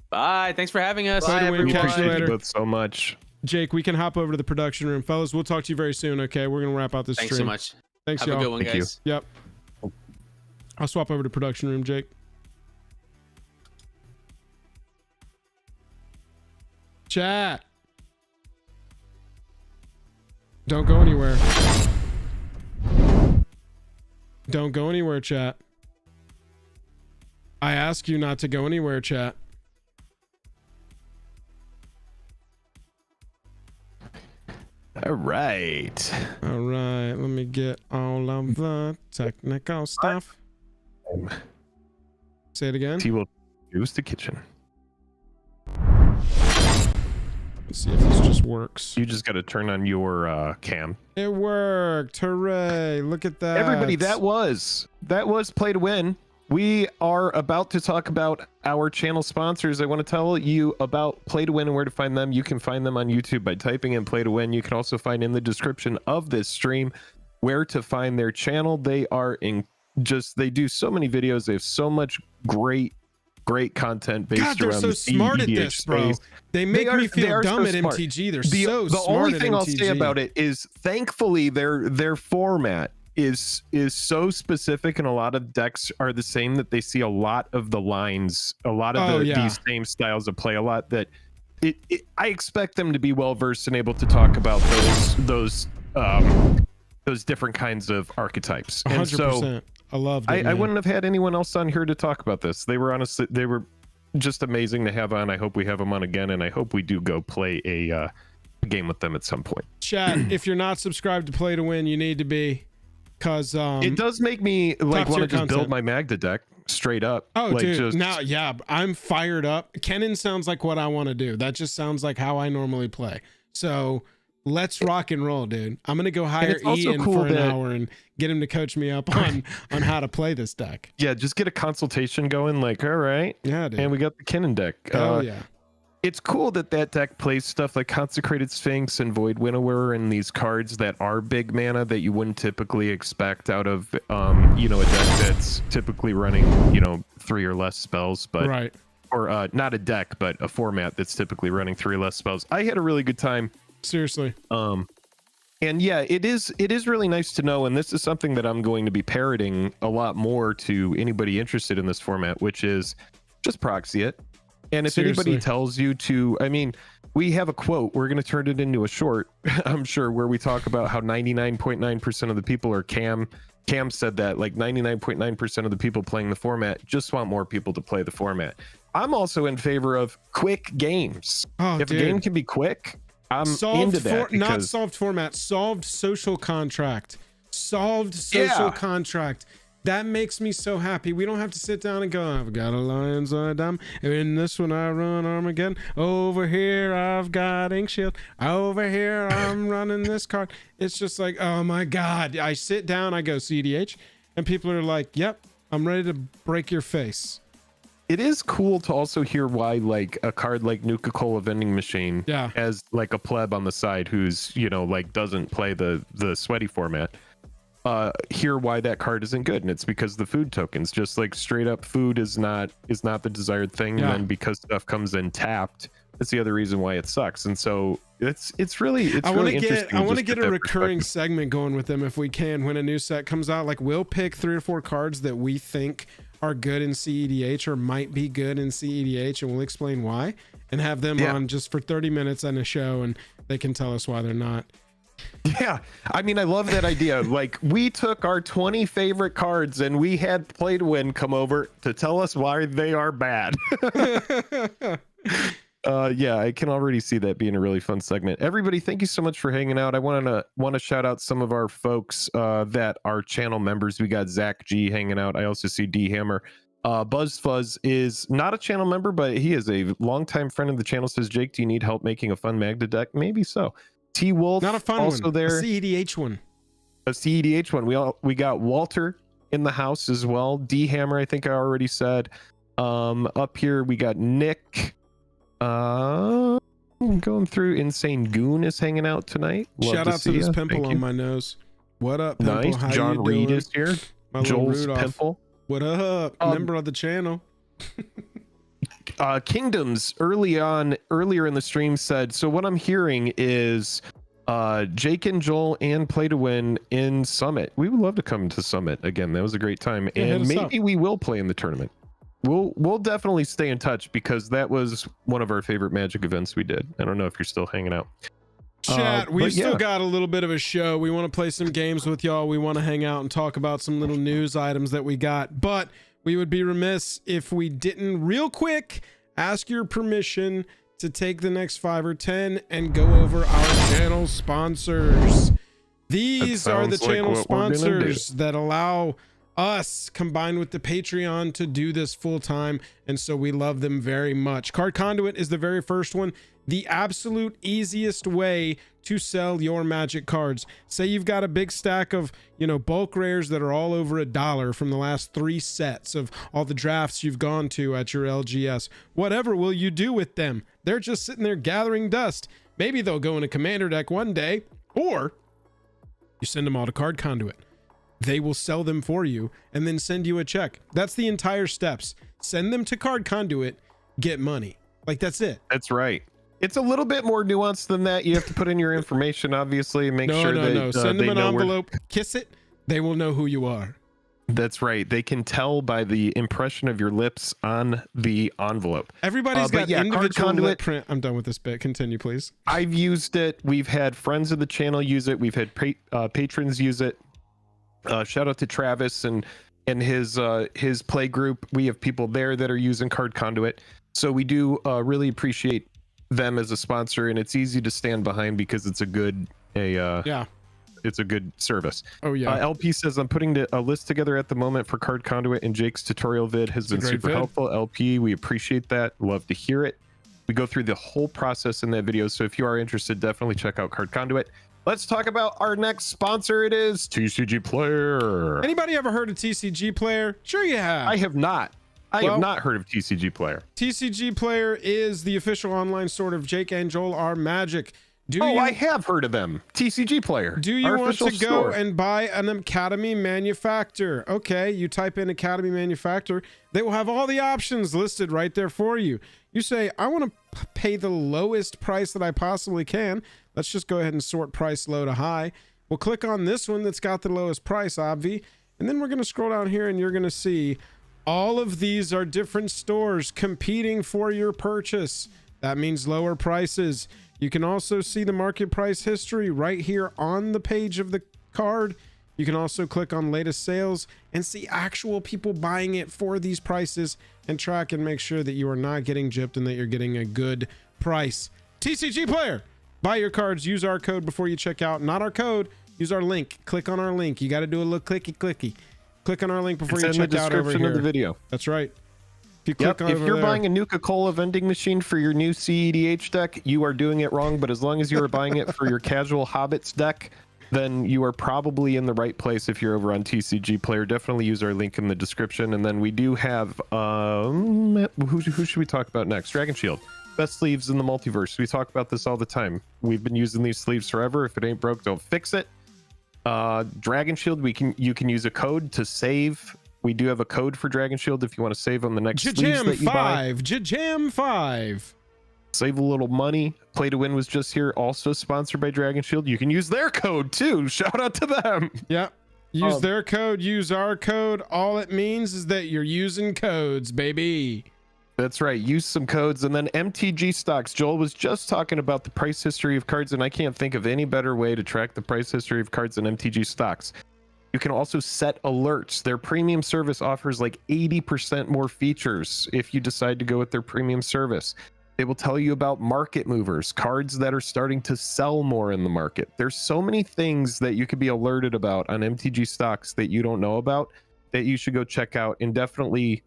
Bye. Thanks for having us. Play to Win. Catch you Thank later. you both so much. Jake, we can hop over to the production room. Fellas, we'll talk to you very soon, okay? We're going to wrap out this Thanks stream. so much. Thanks, Have y'all. a good one, Thank guys. Yep. I'll swap over to production room, Jake. Chat. Don't go anywhere. Don't go anywhere, chat. I ask you not to go anywhere, chat. All right. All right, let me get all of the technical stuff. Say it again. He will use the kitchen. Let's see if this just works. You just got to turn on your cam. It worked. Hooray. Look at that. Everybody, that was Play to Win. We are about to talk about our channel sponsors. I want to tell you about Play to Win and where to find them. You can find them on YouTube by typing in Play to Win. You can also find in the description of this stream where to find their channel. They are they do so many videos. They have so much great content based God, they're around so the smart at cEDH this, bro. space. They make me feel dumb so at smart. MTG. They're The smart only at thing I'll MTG. say about it is, thankfully, their format is so specific, and a lot of decks are the same that they see a lot of the lines, a lot of these same styles of play, a lot that I expect them to be well versed and able to talk about those different kinds of archetypes. 100%. And so I loved it. I wouldn't have had anyone else on here to talk about this. They were just amazing to have on. I hope we have them on again, and I hope we do go play a game with them at some point. Chat, if you're not subscribed to Play to Win, you need to be, because it does make me like want to just build my Magda deck straight up. Oh, like, dude, now, yeah, I'm fired up. Kennen sounds like what I want to do. That just sounds like how I normally play. So let's rock and roll, dude. I'm gonna go hire Ian for an hour and get him to coach me up on how to play this deck. Yeah, just get a consultation going. Like, all right, yeah, dude. And we got the Kennen deck. Oh yeah. It's cool that deck plays stuff like Consecrated Sphinx and Void Winnower and these cards that are big mana that you wouldn't typically expect out of a deck that's typically running 3 or less spells, but right. Or not a deck, but a format that's typically running 3 or less spells. I had a really good time. Seriously. And yeah, it is really nice to know, and this is something that I'm going to be parroting a lot more to anybody interested in this format, which is just proxy it. And if anybody tells you to, I mean, we have a quote, we're going to turn it into a short, I'm sure, where we talk about how 99.9% of the people are Cam said that, like 99.9% of the people playing the format just want more people to play the format. I'm also in favor of quick games. If a game can be quick, I'm into that. Not solved format, solved social contract. Solved social contract. That makes me so happy. We don't have to sit down and go, I've got a lion's eye dam. In this one, I run Armageddon. Over here, I've got Ink Shield. Over here, I'm running this card. It's just like, oh my God. I sit down, I go cEDH, and people are like, yep, I'm ready to break your face. It is cool to also hear why, like, a card like Nuka-Cola Vending Machine has like a pleb on the side who's, doesn't play the sweaty format. Hear why that card isn't good, and it's because the food tokens, just like straight up food is not the desired thing, and then because stuff comes in tapped, that's the other reason why it sucks. And so it's really interesting. I want to get a recurring segment going with them if we can. When a new set comes out, like, we'll pick 3 or 4 cards that we think are good in cEDH or might be good in cEDH, and we'll explain why, and have them on just for 30 minutes on a show, and they can tell us why they're not. Yeah, I mean, I love that idea. Like, we took our 20 favorite cards and we had Play to Win come over to tell us why they are bad. Yeah, I can already see that being a really fun segment. Everybody, thank you so much for hanging out. I want to shout out some of our folks that are channel members. We got Zach G hanging out. I also see D Hammer. BuzzFuzz is not a channel member, but he is a longtime friend of the channel. Says, Jake, do you need help making a fun Magda deck? Maybe so. T Wolf, Not a fun also one. there. A cEDH one. A cEDH one. We got Walter in the house as well. D Hammer, I think I already said. Up here we got Nick. Going through. Insane Goon is hanging out tonight. Love Shout out to this ya. pimple Thank on you. my nose. What up, pimple? Nice. How John you Reed doing? is here. My little Joel's Rudolph. pimple. What up? Member of the channel. Kingdoms earlier in the stream said, so what I'm hearing is Jake and Joel and Play to Win in Summit. We would love to come to Summit again. That was a great time. Yeah, And hit us maybe up. we will play in the tournament. We'll definitely stay in touch because that was one of our favorite Magic events we did. I don't know if you're still hanging out. Chat, we've but still yeah. got a little bit of a show. We want to play some games with y'all. We want to hang out and talk about some little news items that we got. But we would be remiss if we didn't real quick ask your permission to take the next 5 or 10 and go over our channel sponsors. These are the sounds like channel what we're gonna do. sponsors that allow us combined with the Patreon to do this full time, and so we love them very much. Card Conduit is the very first one, the absolute easiest way to sell your Magic cards. Say you've got a big stack of, bulk rares that are all over $1 from the last 3 sets of all the drafts you've gone to at your LGS. Whatever will you do with them? They're just sitting there gathering dust. Maybe they'll go in a commander deck one day, or you send them all to Card Conduit. They will sell them for you and then send you a check. That's the entire steps. Send them to Card Conduit, get money. Like, that's it. That's right. It's a little bit more nuanced than that. You have to put in your information, obviously, and make sure that No. Send they them an know where- envelope, kiss it. They will know who you are. That's right. They can tell by the impression of your lips on the envelope. Everybody's but got yeah, Card individual Conduit- lip print. I'm done with this bit. Continue, please. I've used it. We've had friends of the channel use it. We've had patrons use it. Shout out to Travis and his play group. We have people there that are using Card Conduit. So we do really appreciate them as a sponsor, and it's easy to stand behind because it's a good it's a good service. Oh yeah. LP says, I'm putting a list together at the moment for Card Conduit, and Jake's tutorial vid has been great super vid. helpful. LP, we appreciate that. Love to hear it. We go through the whole process in that video, so if you are interested, definitely check out Card Conduit. Let's talk about our next sponsor. It is TCG Player. Anybody ever heard of TCG Player? Sure you have. I have not. I Well- have not heard of TCG Player. TCG Player is the official online store of Jake and Joel are Magic. I have heard of them. TCG Player. Do you our want to official go store. and buy an Academy Manufacturer? Okay, you type in Academy Manufacturer. They will have all the options listed right there for you. You say, I want to pay the lowest price that I possibly can. Let's just go ahead and sort price low to high. We'll click on this one that's got the lowest price, obvi. And then we're going to scroll down here and you're going to see all of these are different stores competing for your purchase. That means lower prices. You can also see the market price history right here on the page of the card. You can also click on latest sales and see actual people buying it for these prices and track and make sure that you are not getting gypped and that you're getting a good price. TCG Player, buy your cards, use our code before you check out. Not our code, use our link. Click on our link. You got to do a little clicky. Click on our link before It's you in the check out over description here. of the video. That's right. If you click Yep. If over you're there, buying a Nuka-Cola vending machine for your new cEDH deck, you are doing it wrong. But as long as you are buying it for your casual Hobbits deck, then you are probably in the right place. If you're over on TCG Player, definitely use our link in the description. And then we do have who should we talk about next? Dragon Shield, best sleeves in the multiverse. We talk about this all the time. We've been using these sleeves forever. If it ain't broke, don't fix it. Dragon Shield, you can use a code to save. We do have a code for Dragon Shield if you want to save on the next sleeves JAJAM that you buy. 5. JAJAM 5. Save a little money. Play to Win was just here, also sponsored by Dragon Shield. You can use their code too. Shout out to them. Yep. Use their code, use our code. All it means is that you're using codes, baby. That's right. Use some codes. And then MTG stocks. Joel was just talking about the price history of cards, and I can't think of any better way to track the price history of cards than MTG stocks. You can also set alerts. Their premium service offers like 80% more features if you decide to go with their premium service. They will tell you about market movers, cards that are starting to sell more in the market. There's so many things that you could be alerted about on MTG stocks that you don't know about that you should go check out, and definitely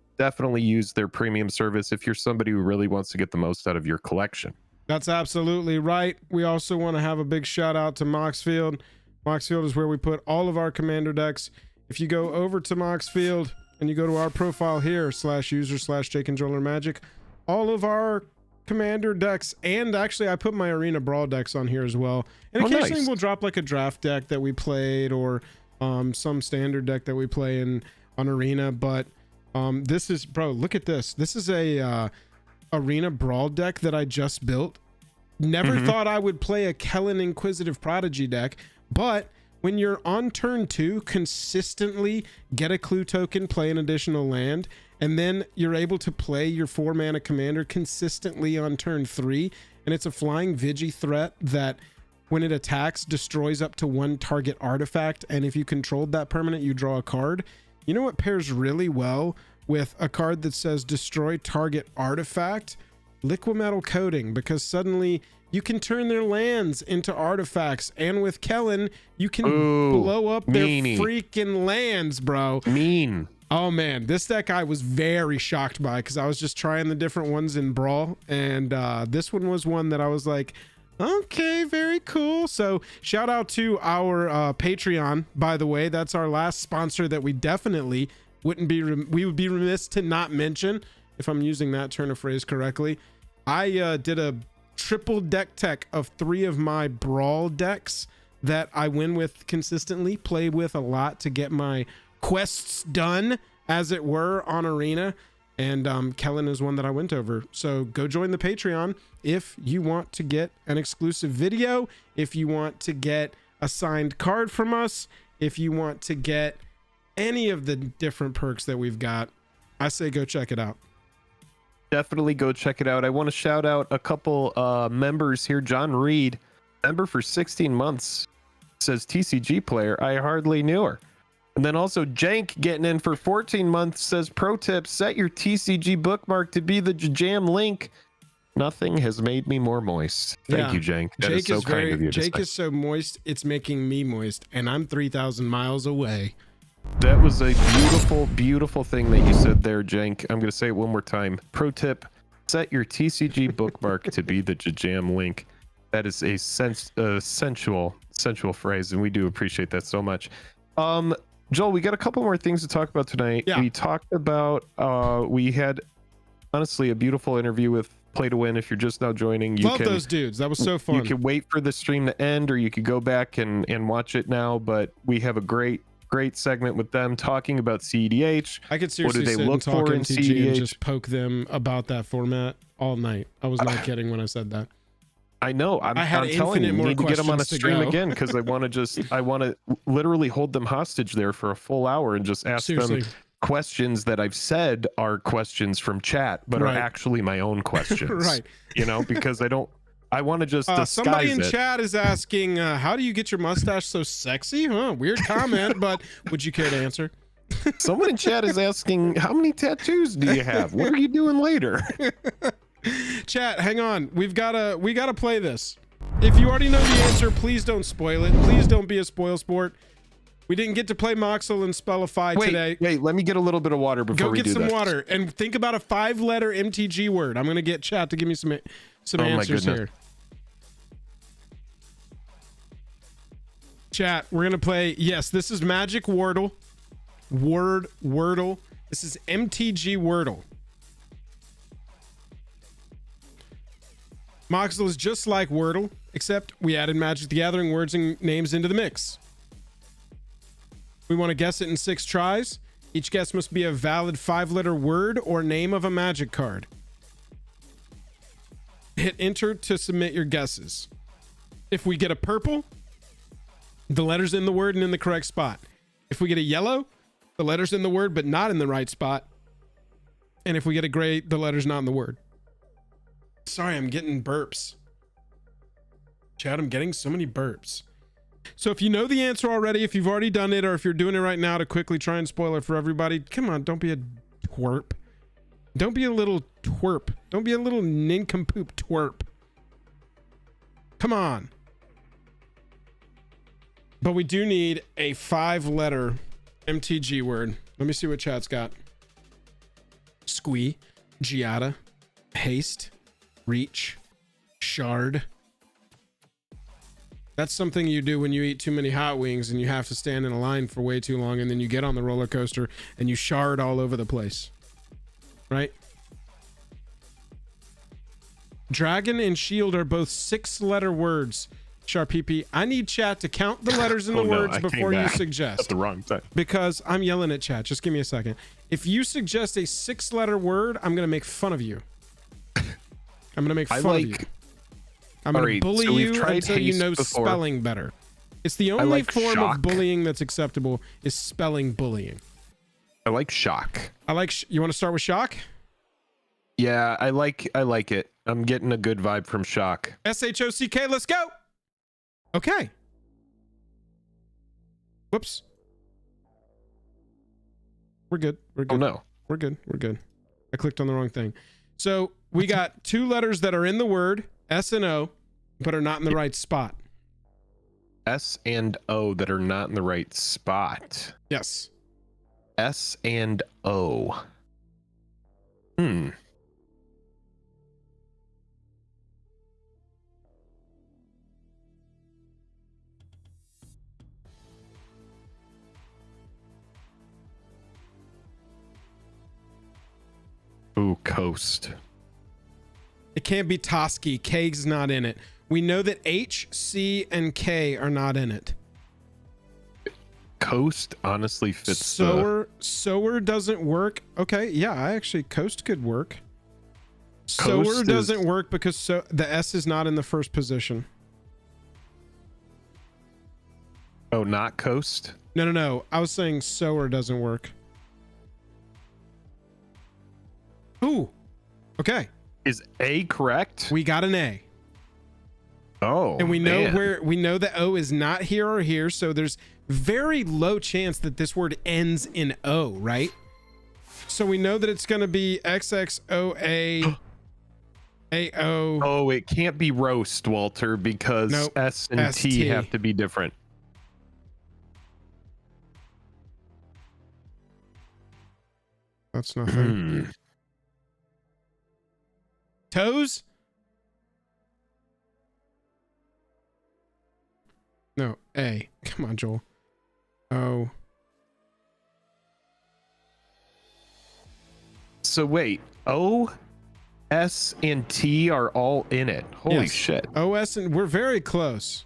use their premium service if you're somebody who really wants to get the most out of your collection. That's absolutely right. We also want to have a big shout out to Moxfield. Moxfield is where we put all of our commander decks. If you go over to Moxfield and you go to our profile here, /user/JControllerMagic, all of our commander decks, and actually I put my Arena Brawl decks on here as well. And occasionally nice. We'll drop like a draft deck that we played, or some standard deck that we play in on Arena. But this is, bro, look at this. This is a Arena Brawl deck that I just built. Never thought I would play a Kellen Inquisitive Prodigy deck, but when you're on turn 2, consistently get a clue token, play an additional land, and then you're able to play your 4-mana commander consistently on turn 3, and it's a flying Vigi threat that when it attacks destroys up to 1 target artifact, and if you controlled that permanent you draw a card. You know what pairs really well with a card that says destroy target artifact? Liquimetal Coating, because suddenly you can turn their lands into artifacts, and with Kellen you can blow up their freaking lands, bro. Oh man, this deck I was very shocked by, because I was just trying the different ones in Brawl, and this one was one that I was like, okay, very cool. So shout out to our Patreon, by the way. That's our last sponsor that we definitely would be remiss to not mention, if I'm using that turn of phrase correctly. I did a triple deck tech of 3 of my Brawl decks that I win with consistently, play with a lot to get my quests done, as it were, on Arena. And Kellen is one that I went over. So go join the Patreon if you want to get an exclusive video, if you want to get a signed card from us, if you want to get any of the different perks that we've got. I say go check it out. Definitely go check it out. I want to shout out a couple members here. John Reed, member for 16 months, says TCG player. I hardly knew her. And then also Jank getting in for 14 months, says pro tip, set your TCG bookmark to be the JAJAM link. Nothing has made me more moist. Thank you, Jank. That is so kind of you. Jake is so moist, it's making me moist, and I'm 3,000 miles away. That was a beautiful, beautiful thing that you said there, Jank. I'm going to say it one more time. Pro tip, set your TCG bookmark to be the JAJAM link. That is a sensual phrase, and we do appreciate that so much. Joel, we got a couple more things to talk about tonight. Yeah. We talked about, we had honestly a beautiful interview with Play to Win. If you're just now joining, you love those dudes. That was so fun. You could wait for the stream to end, or you could go back and watch it now. But we have a great segment with them talking about cEDH. I could seriously what do they sit look and talk for in MTG cEDH? and just poke them about that format all night. I was not kidding when I said that. I know. I'm telling you, we need to get them on a stream again, because I want to literally hold them hostage there for a full hour and just ask them questions that I've said are questions from chat, but are actually my own questions. Right. You know, because I want to just disguise somebody in it. chat is asking, how do you get your mustache so sexy? Huh? Weird comment, but would you care to answer? Someone in chat is asking, how many tattoos do you have? What are you doing later? Chat, hang on. We gotta play this. If you already know the answer, please don't spoil it. Please don't be a spoil sport. We didn't get to play Moxel and Spellify today. Wait, let me get a little bit of water before we do that. Go get some water and think about a 5-letter MTG word. I'm gonna get chat to give me some answers here. Chat, we're gonna play. Yes, this is Magic Wordle. Wordle. This is MTG Wordle. Moxel is just like Wordle, except we added Magic the Gathering words and names into the mix. We want to guess it in 6 tries. Each guess must be a valid 5-letter word or name of a Magic card. Hit enter to submit your guesses. If we get a purple, the letter's in the word and in the correct spot. If we get a yellow, the letter's in the word but not in the right spot. And if we get a gray, the letter's not in the word. Sorry, I'm getting burps. Chad, I'm getting so many burps. So if you know the answer already, if you've already done it, or if you're doing it right now to quickly try and spoil it for everybody, come on, don't be a twerp. Don't be a little twerp. Don't be a little nincompoop twerp. Come on. But we do need a 5-letter MTG word. Let me see what chat's got. Squee, Giada, haste, reach, shard. That's something you do when you eat too many hot wings and you have to stand in a line for way too long, and then you get on the roller coaster and you shard all over the place. Right? Dragon and shield are both 6-letter words. Sharpeepee, I need chat to count the letters in the words before you suggest. At the wrong time. Because I'm yelling at chat. Just give me a second. If you suggest a 6-letter word, I'm going to make fun of you. I'm going to make fun of you. I'm going to bully you until you know spelling better. It's the only form of bullying that's acceptable is spelling bullying. I like shock. You want to start with shock? Yeah, I like it. I'm getting a good vibe from shock. SHOCK, let's go. Okay. Whoops. We're good. We're good. Oh no. We're good. We're good. I clicked on the wrong thing. So we got 2 letters that are in the word, S and O, but are not in the right spot. S and O that are not in the right spot. Yes. S and O. Ooh, coast. It can't be Toski. K's not in it. We know that H, C, and K are not in it. Coast honestly fits. Sower doesn't work. Okay, yeah, coast could work. Sower doesn't work because the S is not in the first position. Oh, not coast? No. I was saying sower doesn't work. Ooh. Okay. Is A correct? We got an A. Oh. And we know that O is not here or here, so there's very low chance that this word ends in O, right? So we know that it's going to be XXOA AO. Oh, it can't be roast, Walter, because S and T have to be different. That's nothing. Toes? No, A. Come on, Joel. O. So wait, O, S, and T are all in it. Holy shit. OS, and we're very close.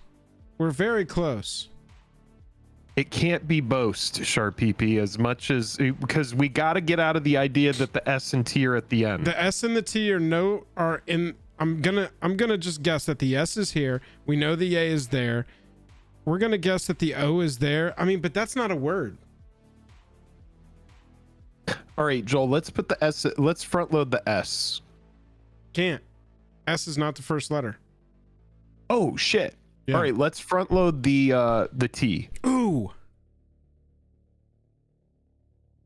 We're very close. It can't be boast, Sharpeepee, as much as because we got to get out of the idea that the S and T are at the end. The S and the T are in. I'm gonna just guess that the S is here. We know the A is there. We're gonna guess that the O is there. I mean, but that's not a word. All right, Joel, let's put the S. Let's front load the S. Can't. S is not the first letter. Oh shit. Yeah. All right, let's front load the T. Ooh.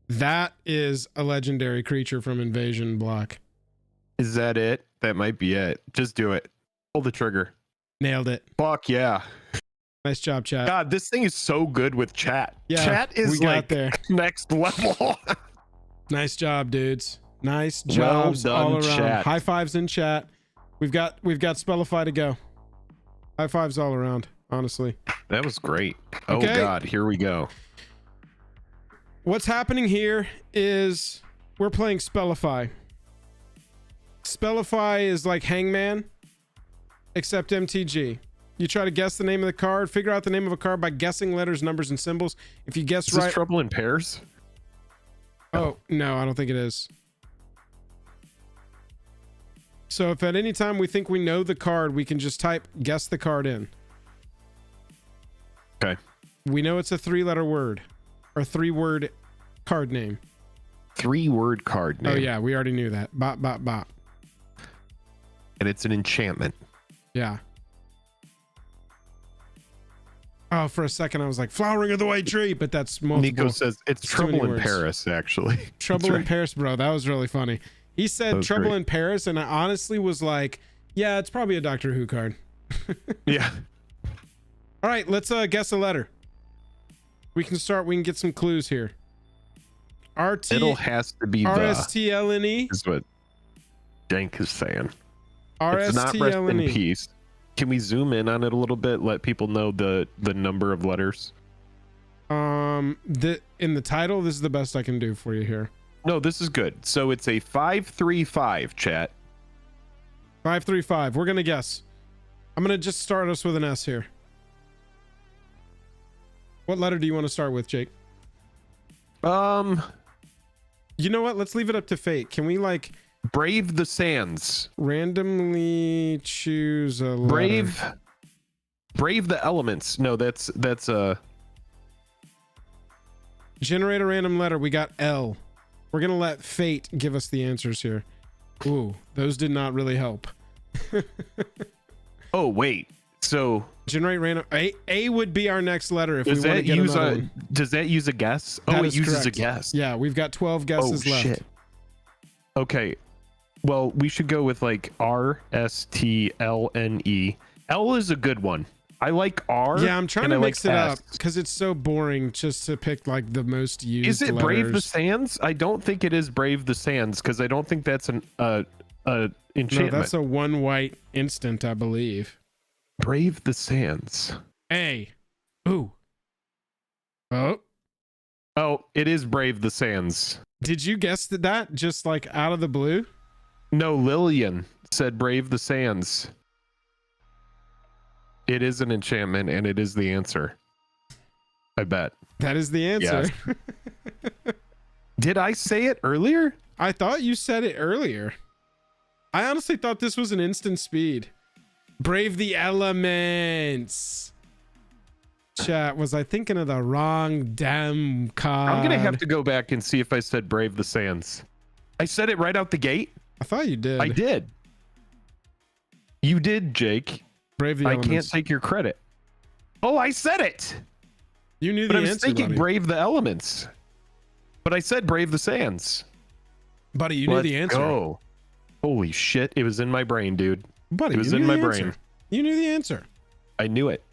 That is a legendary creature from Invasion block. Is that it? That might be it. Just do it. Pull the trigger. Nailed it. Fuck yeah. Nice job, chat. God, this thing is so good with chat. Yeah, chat is like there. Next level. Nice job, dudes. Nice jobs all around. Chat. High fives in chat. We've got Spellify to go. High fives all around, honestly. That was great. Okay. Oh God, here we go. What's happening here is we're playing Spellify. Spellify is like Hangman, except MTG. You try to guess the name of the card, figure out the name of a card by guessing letters, numbers, and symbols. If you guess right... Is this Trouble in Pairs? Oh, no, I don't think it is. So if at any time we think we know the card, we can just type guess the card in. Okay. We know it's a 3-letter word or 3-word card name. 3-word card name. Oh yeah, we already knew that. Bop, bop, bop. And it's an enchantment. Yeah. Oh, for a second I was like Flowering of the White Tree, but that's multiple. Nico says it's Trouble in Paris, actually. Trouble in Paris, bro. That was really funny. He said Trouble great. in Paris, and I honestly was like, yeah, it's probably a Doctor Who card. Yeah. All right, let's guess a letter. We can get some clues here. It'll has to be RSTLNE. is what Dank is saying. RSTLNE. It's not rest in peace. Can we zoom in on it a little bit? Let people know the number of letters. In the title, this is the best I can do for you here. No, this is good. So it's a 535, chat. 535. We're gonna guess. I'm gonna just start us with an S here. What letter do you want to start with, Jake? You know what? Let's leave it up to fate. Can we like Brave the Sands. randomly choose a letter? Brave the Elements. No, that's Generate a random letter. We got L. We're gonna let fate give us the answers here. Ooh, those did not really help. Oh wait. So Generate random. A would be our next letter if we does want to that get use another a one. does that use a guess? That Oh, it is uses a correct. guess. Yeah, we've got 12 guesses left. Shit. Okay. Well, we should go with like RSTLNE. L is a good one. I like R. Yeah, I'm trying and to I mix like it S. up because it's so boring just to pick like the most used. Is it letters. Brave the Sands? I don't think it is Brave the Sands because I don't think that's an enchantment. No, that's a one white instant, I believe. Brave the Sands. A. Ooh. Oh. Oh, it is Brave the Sands. Did you guess that just like out of the blue? No, Lillian said Brave the Sands. It is an enchantment and it is the answer. I bet. That is the answer. Yes. Did I say it earlier? I thought you said it earlier. I honestly thought this was an instant speed. Brave the elements. Chat, was I thinking of the wrong damn card? I'm going to have to go back and see if I said Brave the Sands. I said it right out the gate. I thought you did. I did. You did, Jake. Brave the I elements. can't take your credit. Oh, I said it. You knew But the I was answer, thinking buddy. Brave the Elements. But I said Brave the Sands. Buddy, you knew Let's the answer. go. Holy shit. It was in my brain, dude. Buddy, It was you in knew my the brain. answer. You knew the answer. I knew it.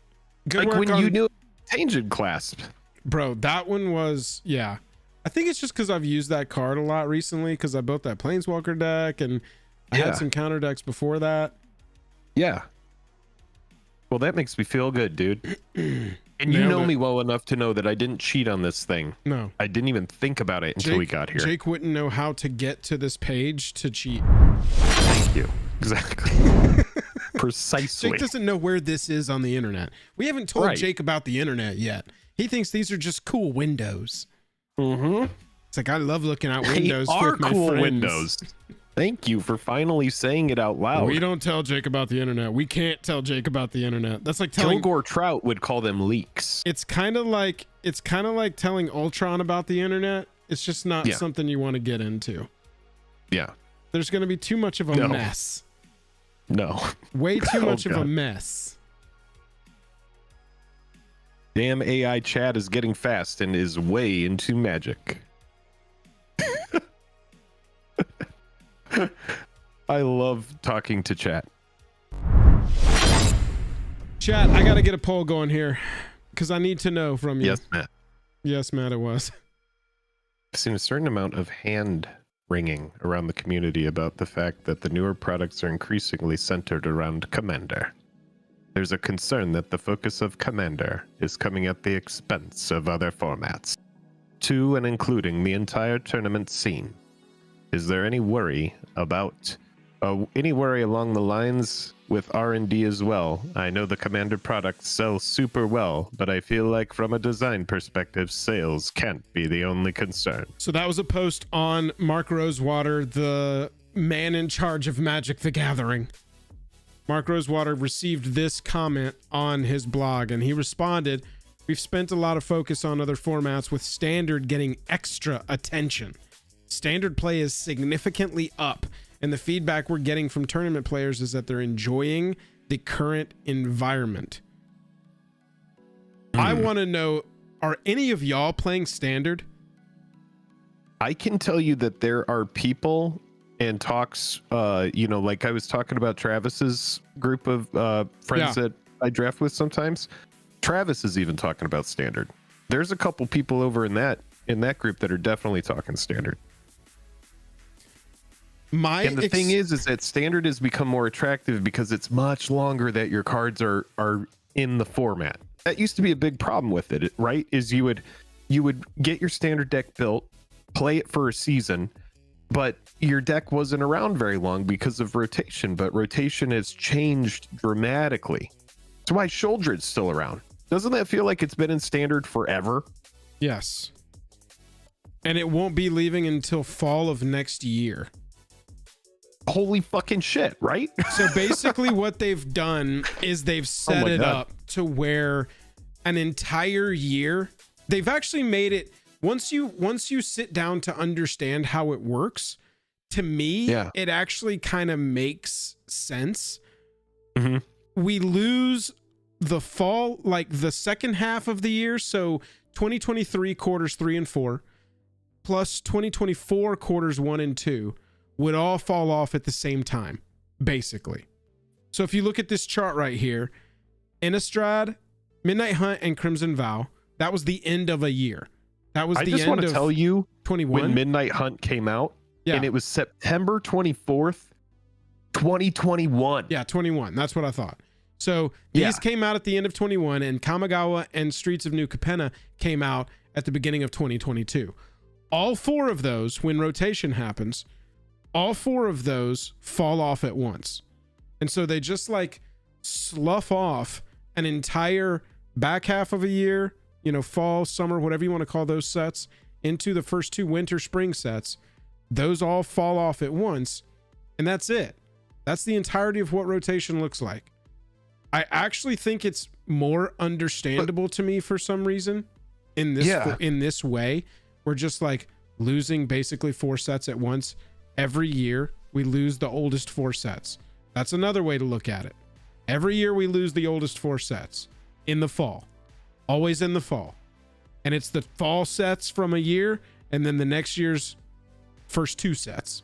Good like work when on... you knew Tangent Clasp. Bro, that one was, yeah. I think it's just because I've used that card a lot recently because I built that Planeswalker deck and I Yeah. had some counter decks before that. Yeah. Well, that makes me feel good, dude. And you Nailed know it. me well enough to know that I didn't cheat on this thing. No. I didn't even think about it until we got here. Jake wouldn't know how to get to this page to cheat. Thank you. Exactly. Precisely. Jake doesn't know where this is on the internet. We haven't told Right. Jake about the internet yet. He thinks these are just cool windows. Mm-hmm. It's like, I love looking out They windows are with my cool friends. windows. Thank you for finally saying it out loud. We don't tell Jake about the internet. We can't tell Jake about the internet. That's like telling... Kilgore Trout would call them leaks. It's kind of like telling Ultron about the internet. It's just not Yeah. something you want to get into. Yeah. There's going to be too much of a No. mess. No. Way too Oh, much of a God. mess. Damn AI chat is getting fast and is way into Magic. I love talking to chat. Chat, I got to get a poll going here because I need to know from you. Yes, Matt. Yes, Matt, it was. I've seen a certain amount of hand wringing around the community about the fact that the newer products are increasingly centered around Commander. There's a concern that the focus of Commander is coming at the expense of other formats, to and including the entire tournament scene. Is there any worry about any worry along the lines with R&D as well? I know the Commander products sell super well, but I feel like from a design perspective, sales can't be the only concern. So that was a post on Mark Rosewater, the man in charge of Magic the Gathering. Mark Rosewater received this comment on his blog and he responded, "We've spent a lot of focus on other formats with Standard getting extra attention. Standard play is significantly up, and the feedback we're getting from tournament players is that they're enjoying the current environment." I want to know, are any of y'all playing Standard? I can tell you that there are people and talks, like I was talking about Travis's group of friends that I draft with sometimes. Travis is even talking about standard. There's a couple people over in that group that are definitely talking standard. And the thing is that standard has become more attractive because it's much longer that your cards are in the format. That used to be a big problem with it, right? Is you would get your standard deck built, play it for a season, but your deck wasn't around very long because of rotation. But rotation has changed dramatically. That's why Sholdred's still around. Doesn't that feel like it's been in standard forever? Yes. And it won't be leaving until fall of next year. Holy fucking shit, right? So basically what they've done is they've set it up to where an entire year, they've actually made it, once you sit down to understand how it works, to me, it actually kind of makes sense. Mm-hmm. We lose the fall, like the second half of the year. So 2023 quarters 3 and 4 plus 2024 quarters 1 and 2 would all fall off at the same time, basically. So if you look at this chart right here, Innistrad, Midnight Hunt, and Crimson Vow, that was the end of a year. That was the end of 21. I just want to tell you, when Midnight Hunt came out, and it was September 24th, 2021. Yeah, 21. That's what I thought. So these came out at the end of 21, and Kamigawa and Streets of New Capenna came out at the beginning of 2022. All 4 of those, when rotation happens, all 4 of those fall off at once. And so they just like slough off an entire back half of a year, fall, summer, whatever you want to call those sets, into the first 2 winter, spring sets. Those all fall off at once. And that's it. That's the entirety of what rotation looks like. I actually think it's more understandable to me for some reason in this way. We're just like losing basically 4 sets at once. Every year we lose the oldest 4 sets. That's another way to look at it. Every year we lose the oldest 4 sets in the fall, always in the fall. And it's the fall sets from a year and then the next year's first 2 sets.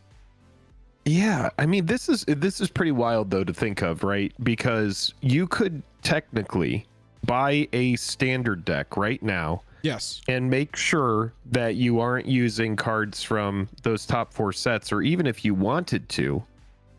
Yeah, I mean, this is pretty wild though to think of, right? Because you could technically buy a standard deck right now. Yes. And make sure that you aren't using cards from those top 4 sets, or even if you wanted to,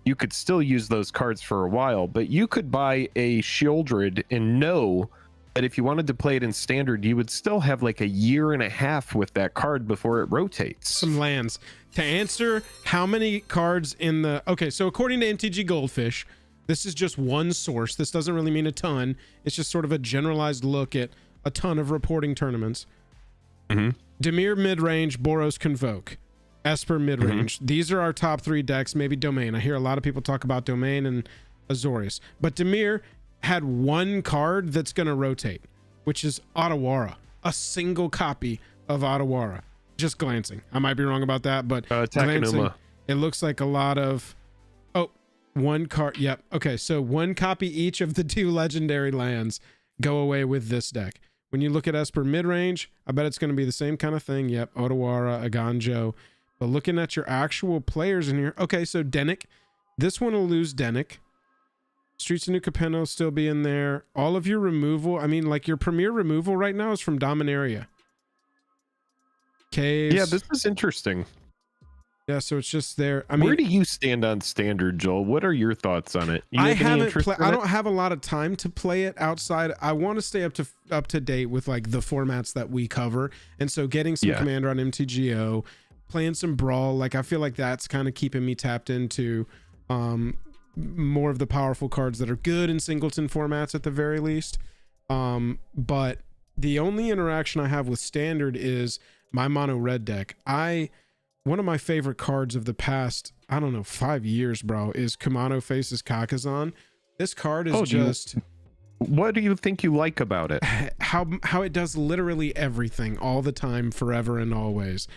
you could still use those cards for a while, but you could buy a Shieldred and know that if you wanted to play it in standard, you would still have like a year and a half with that card before it rotates. Some lands. To answer how many cards in the... Okay, so according to MTG Goldfish, this is just one source. This doesn't really mean a ton. It's just sort of a generalized look at a ton of reporting tournaments. Mm-hmm. Dimir midrange, Boros Convoke, Esper midrange. Mm-hmm. These are our top 3 decks, maybe Domain. I hear a lot of people talk about Domain and Azorius. But Dimir had 1 card that's going to rotate, which is Otawara. A single copy of Otawara. Just glancing. I might be wrong about that, but glancing, it looks like a lot of... Oh, 1 card. Yep. Okay, so 1 copy each of the 2 legendary lands go away with this deck. When you look at Esper midrange, I bet it's going to be the same kind of thing. Yep, Otawara, Aganjo. But looking at your actual players in here, okay, so Denick. This one will lose Denick. Streets of New Capenna will still be in there. All of your removal, I mean, like your premier removal right now is from Dominaria. Caves. Yeah, this is interesting. Yeah, so it's just there. I mean, where do you stand on standard, Joel? What are your thoughts on it? I don't have a lot of time to play it outside. I want to stay up to date with like the formats that we cover, and so getting some Commander on MTGO, playing some Brawl, like I feel like that's kind of keeping me tapped into more of the powerful cards that are good in singleton formats at the very least. But the only interaction I have with standard is my mono red deck. One of my favorite cards of the past, I don't know, 5 years, bro, is Kumano Faces Kakazan. This card is what do you think you like about it? How it does literally everything all the time, forever and always.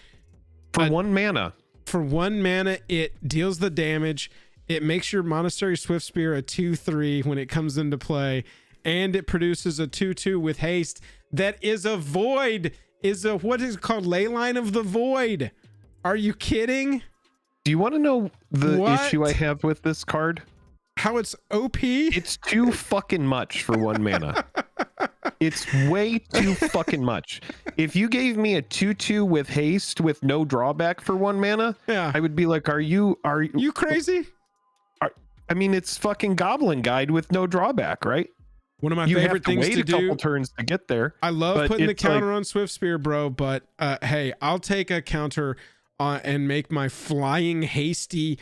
For 1 mana. For 1 mana, it deals the damage. It makes your Monastery Swiftspear a 2/3 when it comes into play, and it produces a 2/2 with haste that is a void. What is it called? Leyline of the Void. Are you kidding? Do you want to know the What? issue I have with this card? How it's OP? It's too fucking much for 1 mana. It's way too fucking much. If you gave me a 2/2 with haste with no drawback for 1 mana, Yeah. I would be like, are you You crazy? I mean, it's fucking Goblin Guide with no drawback, right? One of my You have favorite to things wait to a couple do. turns to get there. I love but putting the it's like- counter on Swift Spear, bro. But hey, I'll take a counter and make my flying hasty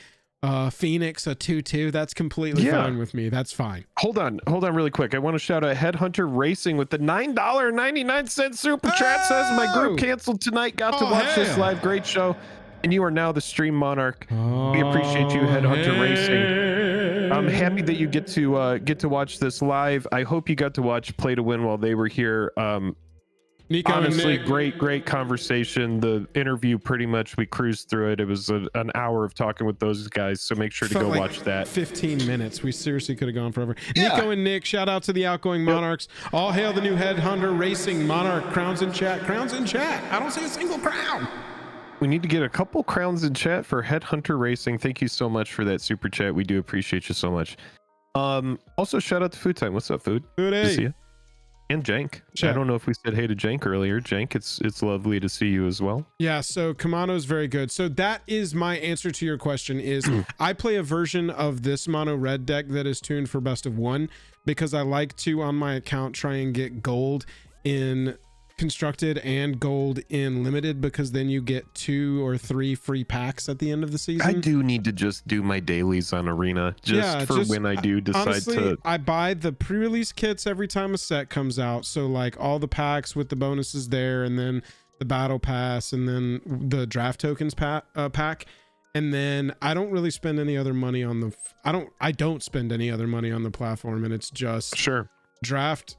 Phoenix a 2/2. That's completely fine with me. That's fine. Hold on really quick. I want to shout out Headhunter Racing with the $9.99 super chat. Says my group canceled tonight. Got to watch this live. Great show. And you are now the stream monarch. We appreciate you, Headhunter Racing. I'm happy that you get to watch this live. I hope you got to watch Play to Win while they were here. Nico Honestly, and Nick, great conversation. The interview, pretty much, we cruised through it. It was an hour of talking with those guys, so make sure to felt go like watch that. 15 minutes. We seriously could have gone forever. Yeah. Nico and Nick, shout out to the outgoing Monarchs. All hail the new Headhunter Racing Monarch. Crowns in chat. Crowns in chat. I don't see a single crown. We need to get a couple crowns in chat for Headhunter Racing. Thank you so much for that super chat. We do appreciate you so much. Also, shout out to Food Time. What's up, Food? Good Good to see day. you. And Jank. Chat. I don't know if we said hey to Jank earlier. Jank, it's lovely to see you as well. Yeah, so Kamano's very good. So that is my answer to your question is I play a version of this mono red deck that is tuned for best of 1 because I like to, on my account, try and get gold in constructed and gold in limited because then you get 2 or 3 free packs at the end of the season. I do need to just do my dailies on Arena just when I do decide honestly, to. I buy the pre-release kits every time a set comes out. So like all the packs with the bonuses there and then the battle pass and then the draft tokens pack. And then I don't really spend any other money on the I don't spend any other money on the platform, and it's just Sure. draft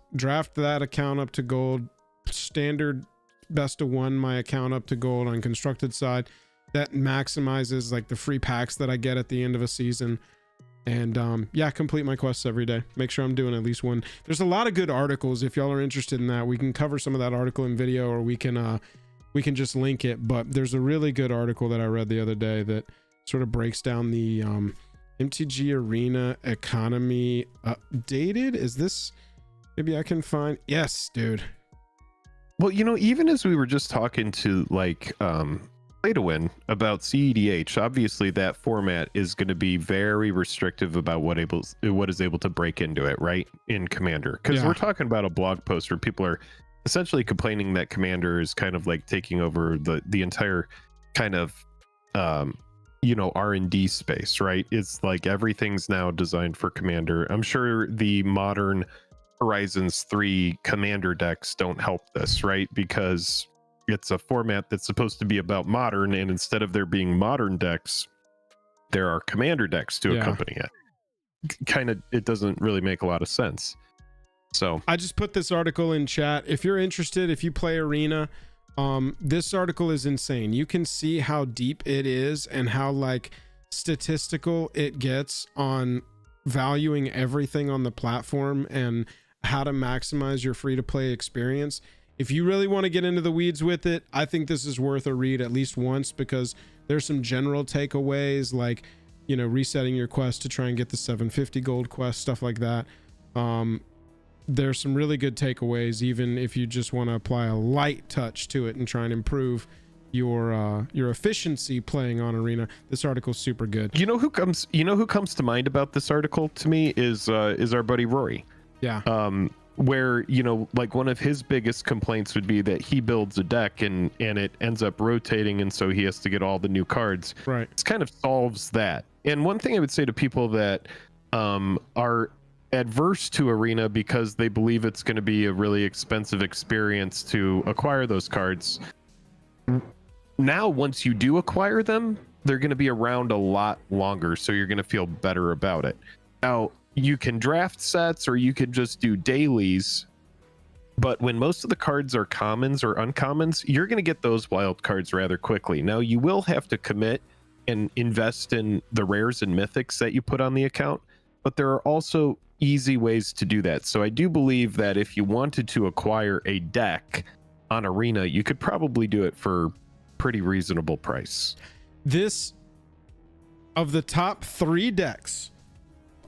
that account up to gold, standard best of 1 my account up to gold on constructed side. That maximizes like the free packs that I get at the end of a season. And yeah, complete my quests every day. Make sure I'm doing at least 1. There's a lot of good articles. If y'all are interested in that, we can cover some of that article in video, or we can just link it. But there's a really good article that I read the other day that sort of breaks down the MTG Arena economy updated. Is this, maybe I can find, yes, dude. Well, even as we were just talking to like Play to Win about cEDH, obviously that format is going to be very restrictive about what is able to break into it, right? In Commander, because we're talking about a blog post where people are essentially complaining that Commander is kind of like taking over the entire kind of R&D space, right? It's like everything's now designed for Commander. I'm sure the modern Horizons 3 Commander decks don't help this, right? Because it's a format that's supposed to be about modern, and instead of there being modern decks, there are Commander decks to accompany it. Kind of, it doesn't really make a lot of sense. So I just put this article in chat. If you're interested, if you play Arena, this article is insane. You can see how deep it is and how like statistical it gets on valuing everything on the platform and how to maximize your free-to-play experience. If you really want to get into the weeds with it, I think this is worth a read at least once, because there's some general takeaways like, resetting your quest to try and get the 750 gold quest, stuff like that. There's some really good takeaways, even if you just want to apply a light touch to it and try and improve your efficiency playing on Arena. This article's super good. You know who comes to mind about this article to me is our buddy Rory. Yeah. Where like one of his biggest complaints would be that he builds a deck and it ends up rotating, and so he has to get all the new cards. Right. It kind of solves that. And one thing I would say to people that are adverse to Arena because they believe it's going to be a really expensive experience to acquire those cards, now once you do acquire them, they're going to be around a lot longer, so you're going to feel better about it. Now, you can draft sets or you could just do dailies, but when most of the cards are commons or uncommons, you're going to get those wild cards rather quickly. Now, you will have to commit and invest in the rares and mythics that you put on the account, but there are also easy ways to do that. So I do believe that if you wanted to acquire a deck on Arena, you could probably do it for pretty reasonable price. This of the top 3 decks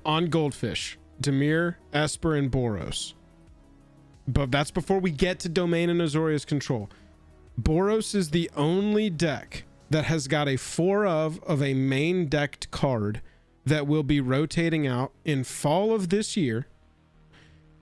on Goldfish, Dimir, Esper, and Boros. But that's before we get to Domain and Azorius Control. Boros is the only deck that has got a 4 of a main decked card that will be rotating out in fall of this year.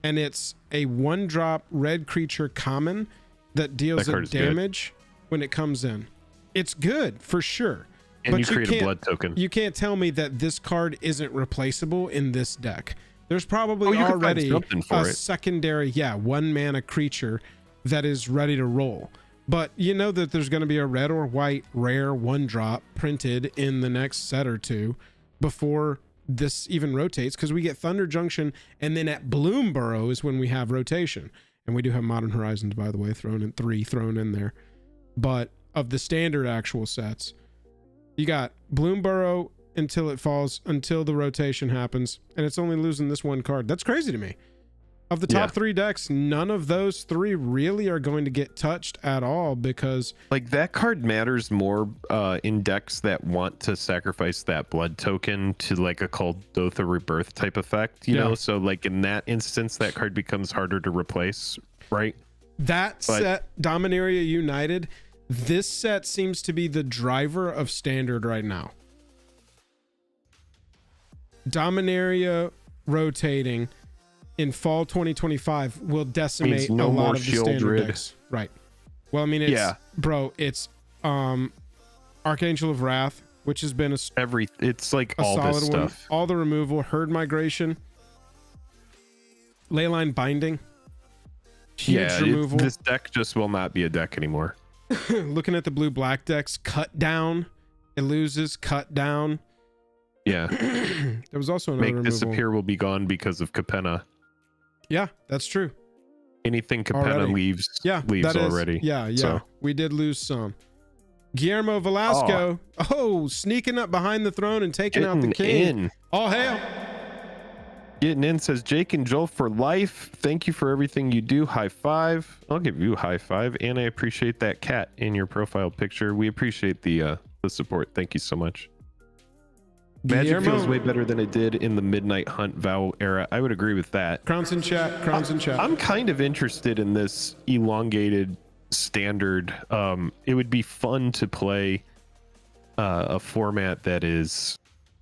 And it's a 1-drop red creature common that deals a damage when it comes in. It's good for sure. And but you create a blood token. You can't tell me that this card isn't replaceable in this deck. There's probably already a secondary, 1 mana creature that is ready to roll. But you know that there's going to be a red or white rare 1-drop printed in the next set or two before this even rotates, because we get Thunder Junction, and then at Bloomburrow is when we have rotation. And we do have Modern Horizons, by the way, thrown in there. But of the standard actual sets, you got Bloomburrow until it falls, until the rotation happens, and it's only losing this 1 card. That's crazy to me. Of the top 3 decks, none of those 3 really are going to get touched at all, because like that card matters more in decks that want to sacrifice that blood token to like a Kuldotha Rebirth type effect, you know? So like in that instance, that card becomes harder to replace, right? Set, Dominaria United, this set seems to be the driver of standard right now. Dominaria rotating in fall 2025 will decimate a lot of the standard decks. Right. Well, I mean, it's Archangel of Wrath, which has been it's like all this stuff. All the removal, Herd Migration, Leyline Binding, huge removal. This deck just will not be a deck anymore. Looking at the blue-black decks, Cut Down, it loses, Cut Down. Yeah. There was also another removal. Disappear will be gone because of Capenna. Yeah, that's true. Anything Capenna leaves already. Yeah. So. We did lose some. Guillermo Velasco, sneaking up behind the throne and taking out the king. All hail. Getting in, says Jake and Joel for life. Thank you for everything you do. High five. I'll give you a high five. And I appreciate that cat in your profile picture. We appreciate the support. Thank you so much. Magic feels way better than it did in the Midnight Hunt Vow era. I would agree with that. Crowns in chat. I'm kind of interested in this elongated standard. It would be fun to play a format that is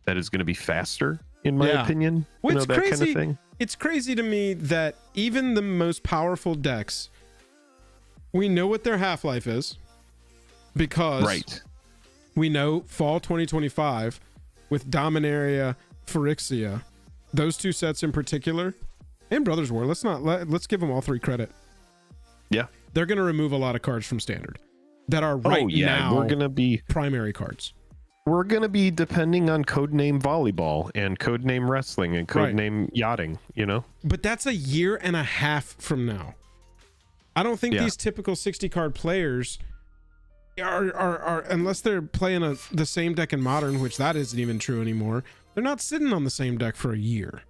going to be faster, in my opinion. Well, that kind of thing. It's crazy to me that even the most powerful decks, we know what their half-life is, because we know fall 2025 with Dominaria, Phyrexia, those 2 sets in particular, and Brothers War. Let's give them all 3 credit. Yeah, they're going to remove a lot of cards from standard that are now we're going to be primary cards. We're going to be depending on codename volleyball and codename wrestling and codename yachting, you know? But that's a year and a half from now. I don't think these typical 60 card players are unless they're playing the same deck in Modern, which that isn't even true anymore. They're not sitting on the same deck for a year.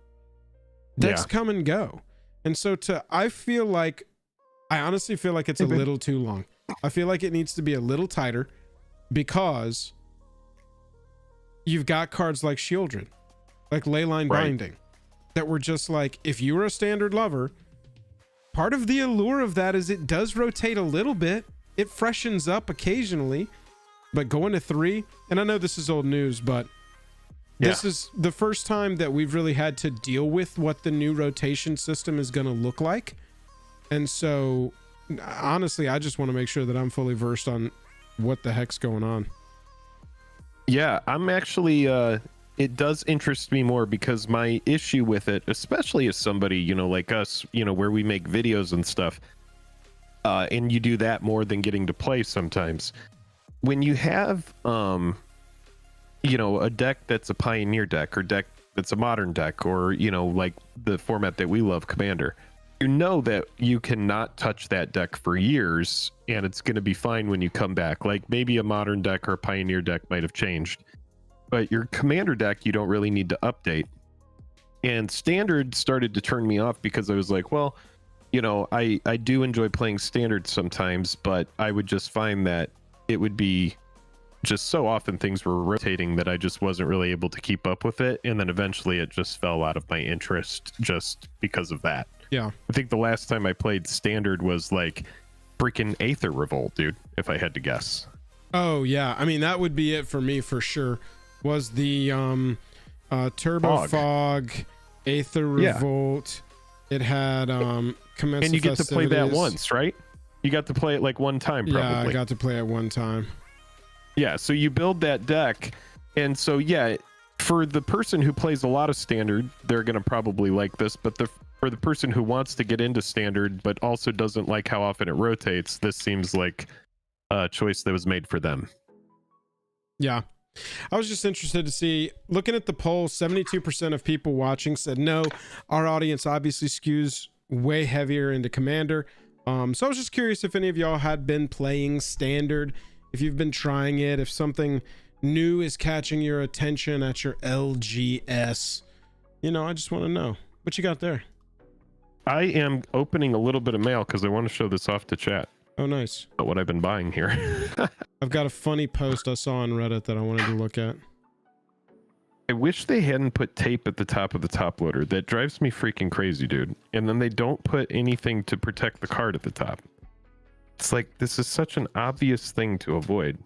Decks come and go. And so I honestly feel like it's a little too long. I feel like it needs to be a little tighter, because you've got cards like Shieldred, like Leyline Binding, that were just like, if you were a standard lover, part of the allure of that is it does rotate a little bit. It freshens up occasionally, but going to 3, and I know this is old news, but this is the first time that we've really had to deal with what the new rotation system is going to look like. And so honestly, I just want to make sure that I'm fully versed on what the heck's going on. Yeah, I'm actually, it does interest me more, because my issue with it, especially as somebody, you know, like us, you know, where we make videos and stuff, and you do that more than getting to play sometimes. When you have, you know, a deck that's a Pioneer deck, or deck that's a Modern deck, or, you know, like the format that we love, Commander, you know that you cannot touch that deck for years, and it's going to be fine when you come back. Like maybe a Modern deck or a Pioneer deck might have changed, but your Commander deck, you don't really need to update. And Standard started to turn me off, because I was like, well, you know, I do enjoy playing Standard sometimes, but I would just find that it would be just so often things were rotating that I just wasn't really able to keep up with it. And then eventually it just fell out of my interest just because of that. Yeah. I think the last time I played Standard was like freaking Aether Revolt, dude, if I had to guess. Oh, yeah. I mean, that would be it for me for sure. Was the Turbo Fog, Aether Revolt. It had Commence and you get to play that Festivities. once, right? You got to play it like one time, probably. Yeah, I got to play it one time. Yeah, so you build that deck, and so yeah, for the person who plays a lot of Standard, they're gonna probably like this. But for the person who wants to get into Standard but also doesn't like how often it rotates, this seems like a choice that was made for them. Yeah, I was just interested to see. Looking at the poll, 72% of people watching said no. Our audience obviously skews way heavier into Commander. So I was just curious if any of y'all had been playing Standard. If you've been trying it, if something new is catching your attention at your LGS, you know, I just want to know what you got there. I am opening a little bit of mail because I want to show this off to chat. Oh, nice. About what I've been buying here. I've got a funny post I saw on Reddit that I wanted to look at. I wish they hadn't put tape at the top of the top loader. That drives me freaking crazy, dude. And then they don't put anything to protect the card at the top. It's like, this is such an obvious thing to avoid.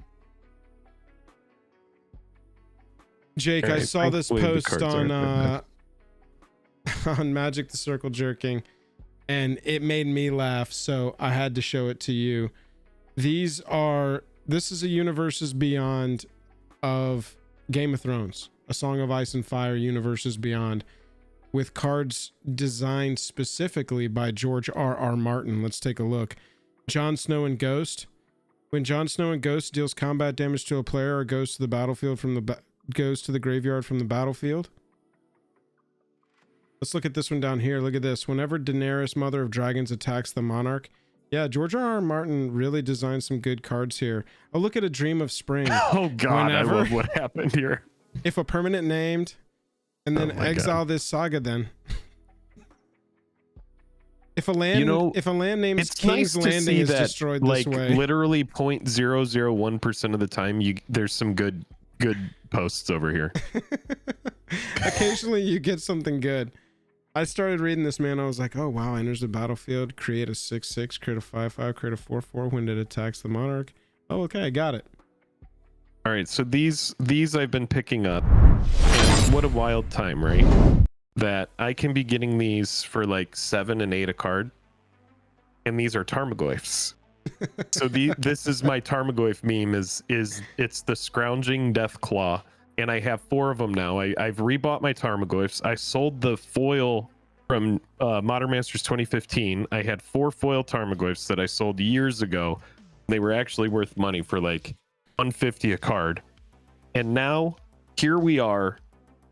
Jake, All I right, saw this thankfully the post cards on aren't on Magic the Circle Jerking, and it made me laugh, so I had to show it to you. This is a Universes Beyond of Game of Thrones, a Song of Ice and Fire Universes Beyond, with cards designed specifically by George R.R. Martin. Let's take a look. Jon Snow and Ghost. When Jon Snow and Ghost deals combat damage to a player or goes to the battlefield goes to the graveyard from the battlefield. Let's look at this one down here. Look at this. Whenever Daenerys, Mother of Dragons, attacks the Monarch. Yeah, George R.R. Martin really designed some good cards here. Oh, look at A Dream of Spring. Oh God, I love what happened here. If a permanent named, and then exile this saga then. If a land named King's Landing is destroyed this way. Literally 0.001% of the time there's some good posts over here. Occasionally you get something good. I started reading this, man. I was like, oh wow, enters the battlefield, create a 6/6, create a 5/5, create a 4/4 when it attacks the Monarch. Oh, okay, I got it. All right, so these I've been picking up, and what a wild time, right? That I can be getting these for like 7 and 8 a card, and these are Tarmogoyfs. So this is my Tarmogoyf meme. It's the Scrounging Deathclaw, and I have 4 of them now. I've rebought my Tarmogoyfs. I sold the foil from Modern Masters 2015. I had 4 foil Tarmogoyfs that I sold years ago. They were actually worth money for like $150 a card, and now here we are,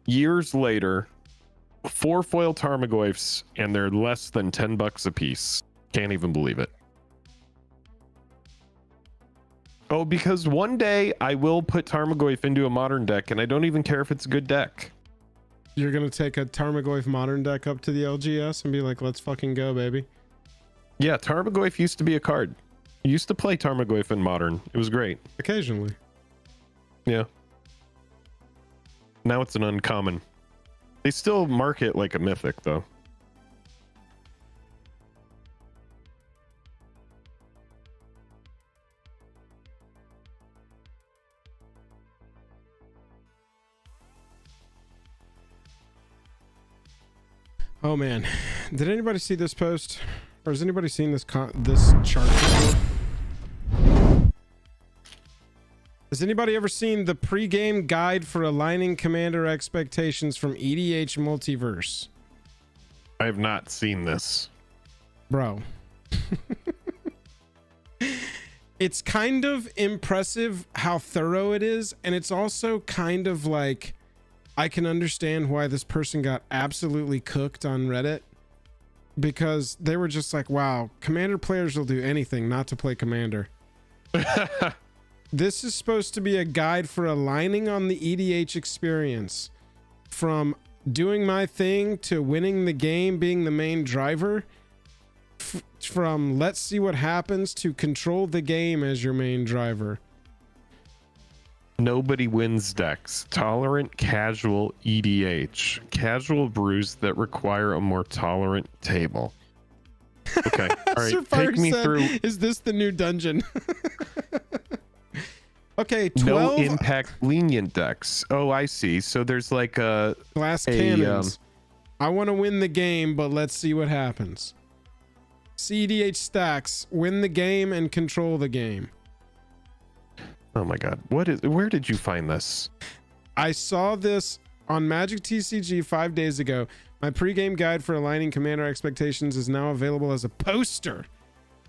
years later. 4 foil Tarmogoyfs, and they're less than $10 a piece. Can't even believe it. Oh, because one day I will put Tarmogoyf into a modern deck, and I don't even care if it's a good deck. You're gonna take a Tarmogoyf modern deck up to the LGS and be like, let's fucking go, baby. Yeah, Tarmogoyf used to be a card. You used to play Tarmogoyf in modern. It was great. Occasionally. Yeah. Now it's an uncommon. They still mark it like a mythic, though. Oh man, did anybody see this post, or has anybody seen this chart before? Has anybody ever seen the pre-game guide for aligning commander expectations from EDH Multiverse? I have not seen this. Bro. It's kind of impressive how thorough it is, and it's also kind of like, I can understand why this person got absolutely cooked on Reddit, because they were just like, wow, commander players will do anything not to play commander. This is supposed to be a guide for aligning on the EDH experience, from doing my thing to winning the game being the main driver, from let's see what happens to control the game as your main driver. Nobody wins decks. Tolerant casual EDH. Casual brews that require a more tolerant table. Okay. All right. Sir Take me said, through. Is this the new dungeon? Okay, 12 No impact lenient decks. Oh, I see. So there's like a glass cannons. I want to win the game, but let's see what happens. cEDH stacks, win the game and control the game. oh my god. Where did you find this? I saw this on Magic TCG 5 days ago. My pregame guide for aligning commander expectations is now available as a poster.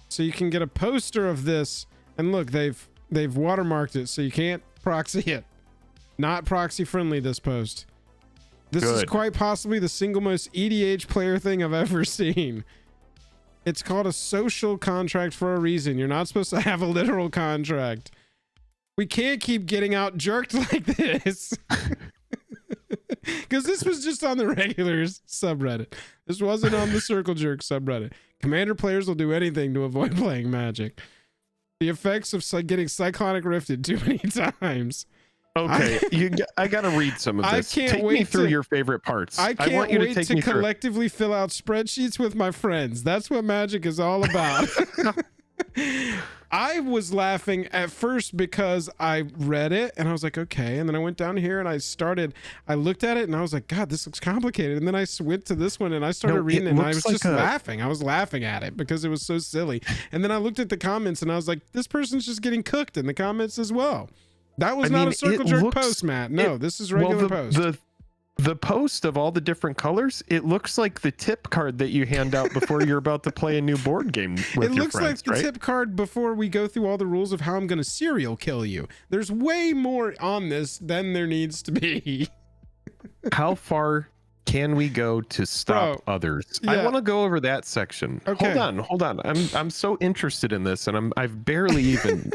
So you can get a poster of this, and look, they've watermarked it so you can't proxy it. Not proxy friendly, this post. This is quite possibly the single most EDH player thing I've ever seen. It's called a social contract for a reason. You're not supposed to have a literal contract. We can't keep getting out jerked like this. Because this was just on the regular subreddit. This wasn't on the Circle Jerk subreddit. Commander players will do anything to avoid playing Magic. The effects of getting cyclonic rifted too many times. Okay, I gotta read some of this. I can't take wait me through to, your favorite parts. I can't want you wait to, take to me through. collectively fill out spreadsheets with my friends. That's what Magic is all about. I was laughing at first because I read it and I was like, okay. And then I went down here and I looked at it and I was like, God, this looks complicated. And then I went to this one and I started reading it and I was just laughing. I was laughing at it because it was so silly. And then I looked at the comments and I was like, this person's just getting cooked in the comments as well. That was not a Circle Jerk post, Matt. No, this is regular post. The post of all the different colors, it looks like the tip card that you hand out before you're about to play a new board game with your friends, it looks like the tip card before we go through all the rules of how I'm going to serial kill you. There's way more on this than there needs to be. How far can we go to stop others? Yeah. I want to go over that section. Okay. Hold on. I'm so interested in this, and I've barely even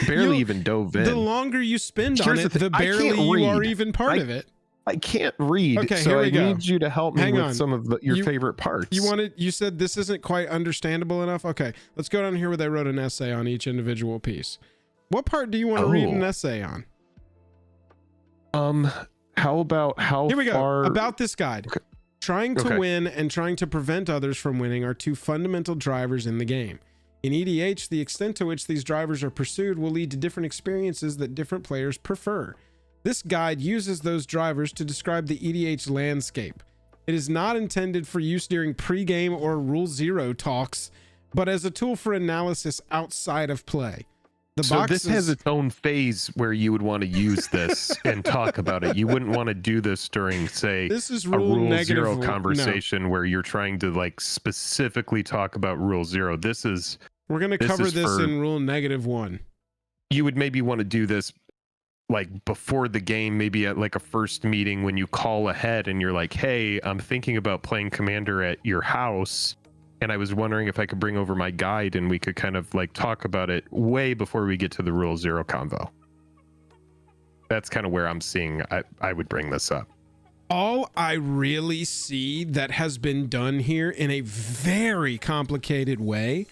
even dove in. The longer you spend on it, the barely you are even part of it. I can't read, okay, so here we I go. need you to help me with some of your favorite parts. You said this isn't quite understandable enough. Okay, let's go down here where they wrote an essay on each individual piece. What part do you want to read an essay on? How about here we far... go. About this guide. Okay. Trying to win and trying to prevent others from winning are two fundamental drivers in the game. In EDH, the extent to which these drivers are pursued will lead to different experiences that different players prefer. This guide uses those drivers to describe the EDH landscape. It is not intended for use during pre-game or Rule Zero talks, but as a tool for analysis outside of play. This has its own phase where you would want to use this and talk about it. You wouldn't want to do this during, say, this is a Rule Zero conversation where you're trying to like specifically talk about Rule Zero. We're going to cover this in Rule -1. You would maybe want to do this like before the game, maybe at like a first meeting when you call ahead and you're like, hey, I'm thinking about playing Commander at your house, and I was wondering if I could bring over my guide and we could kind of like talk about it way before we get to the Rule Zero convo. That's kind of where I'm seeing I would bring this up. All I really see that has been done here in a very complicated way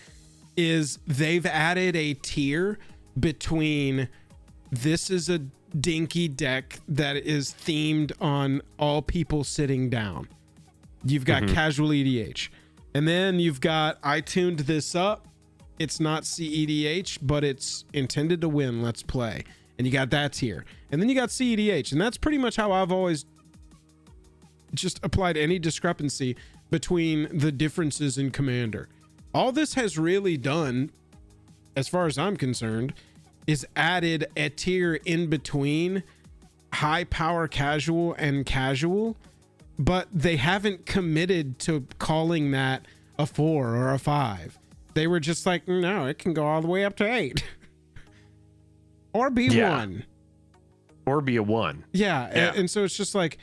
is they've added a tier between this is a dinky deck that is themed on all people sitting down. You've got casual EDH. And then you've got, I tuned this up. It's not cEDH, but it's intended to win. Let's play. And you got that tier. And then you got cEDH. And that's pretty much how I've always just applied any discrepancy between the differences in Commander. All this has really done, as far as I'm concerned, is added a tier in between high power casual and casual, but they haven't committed to calling that a 4 or a 5. They were just like, no, it can go all the way up to 8 or be 1 or be a 1. Yeah. And so it's just like,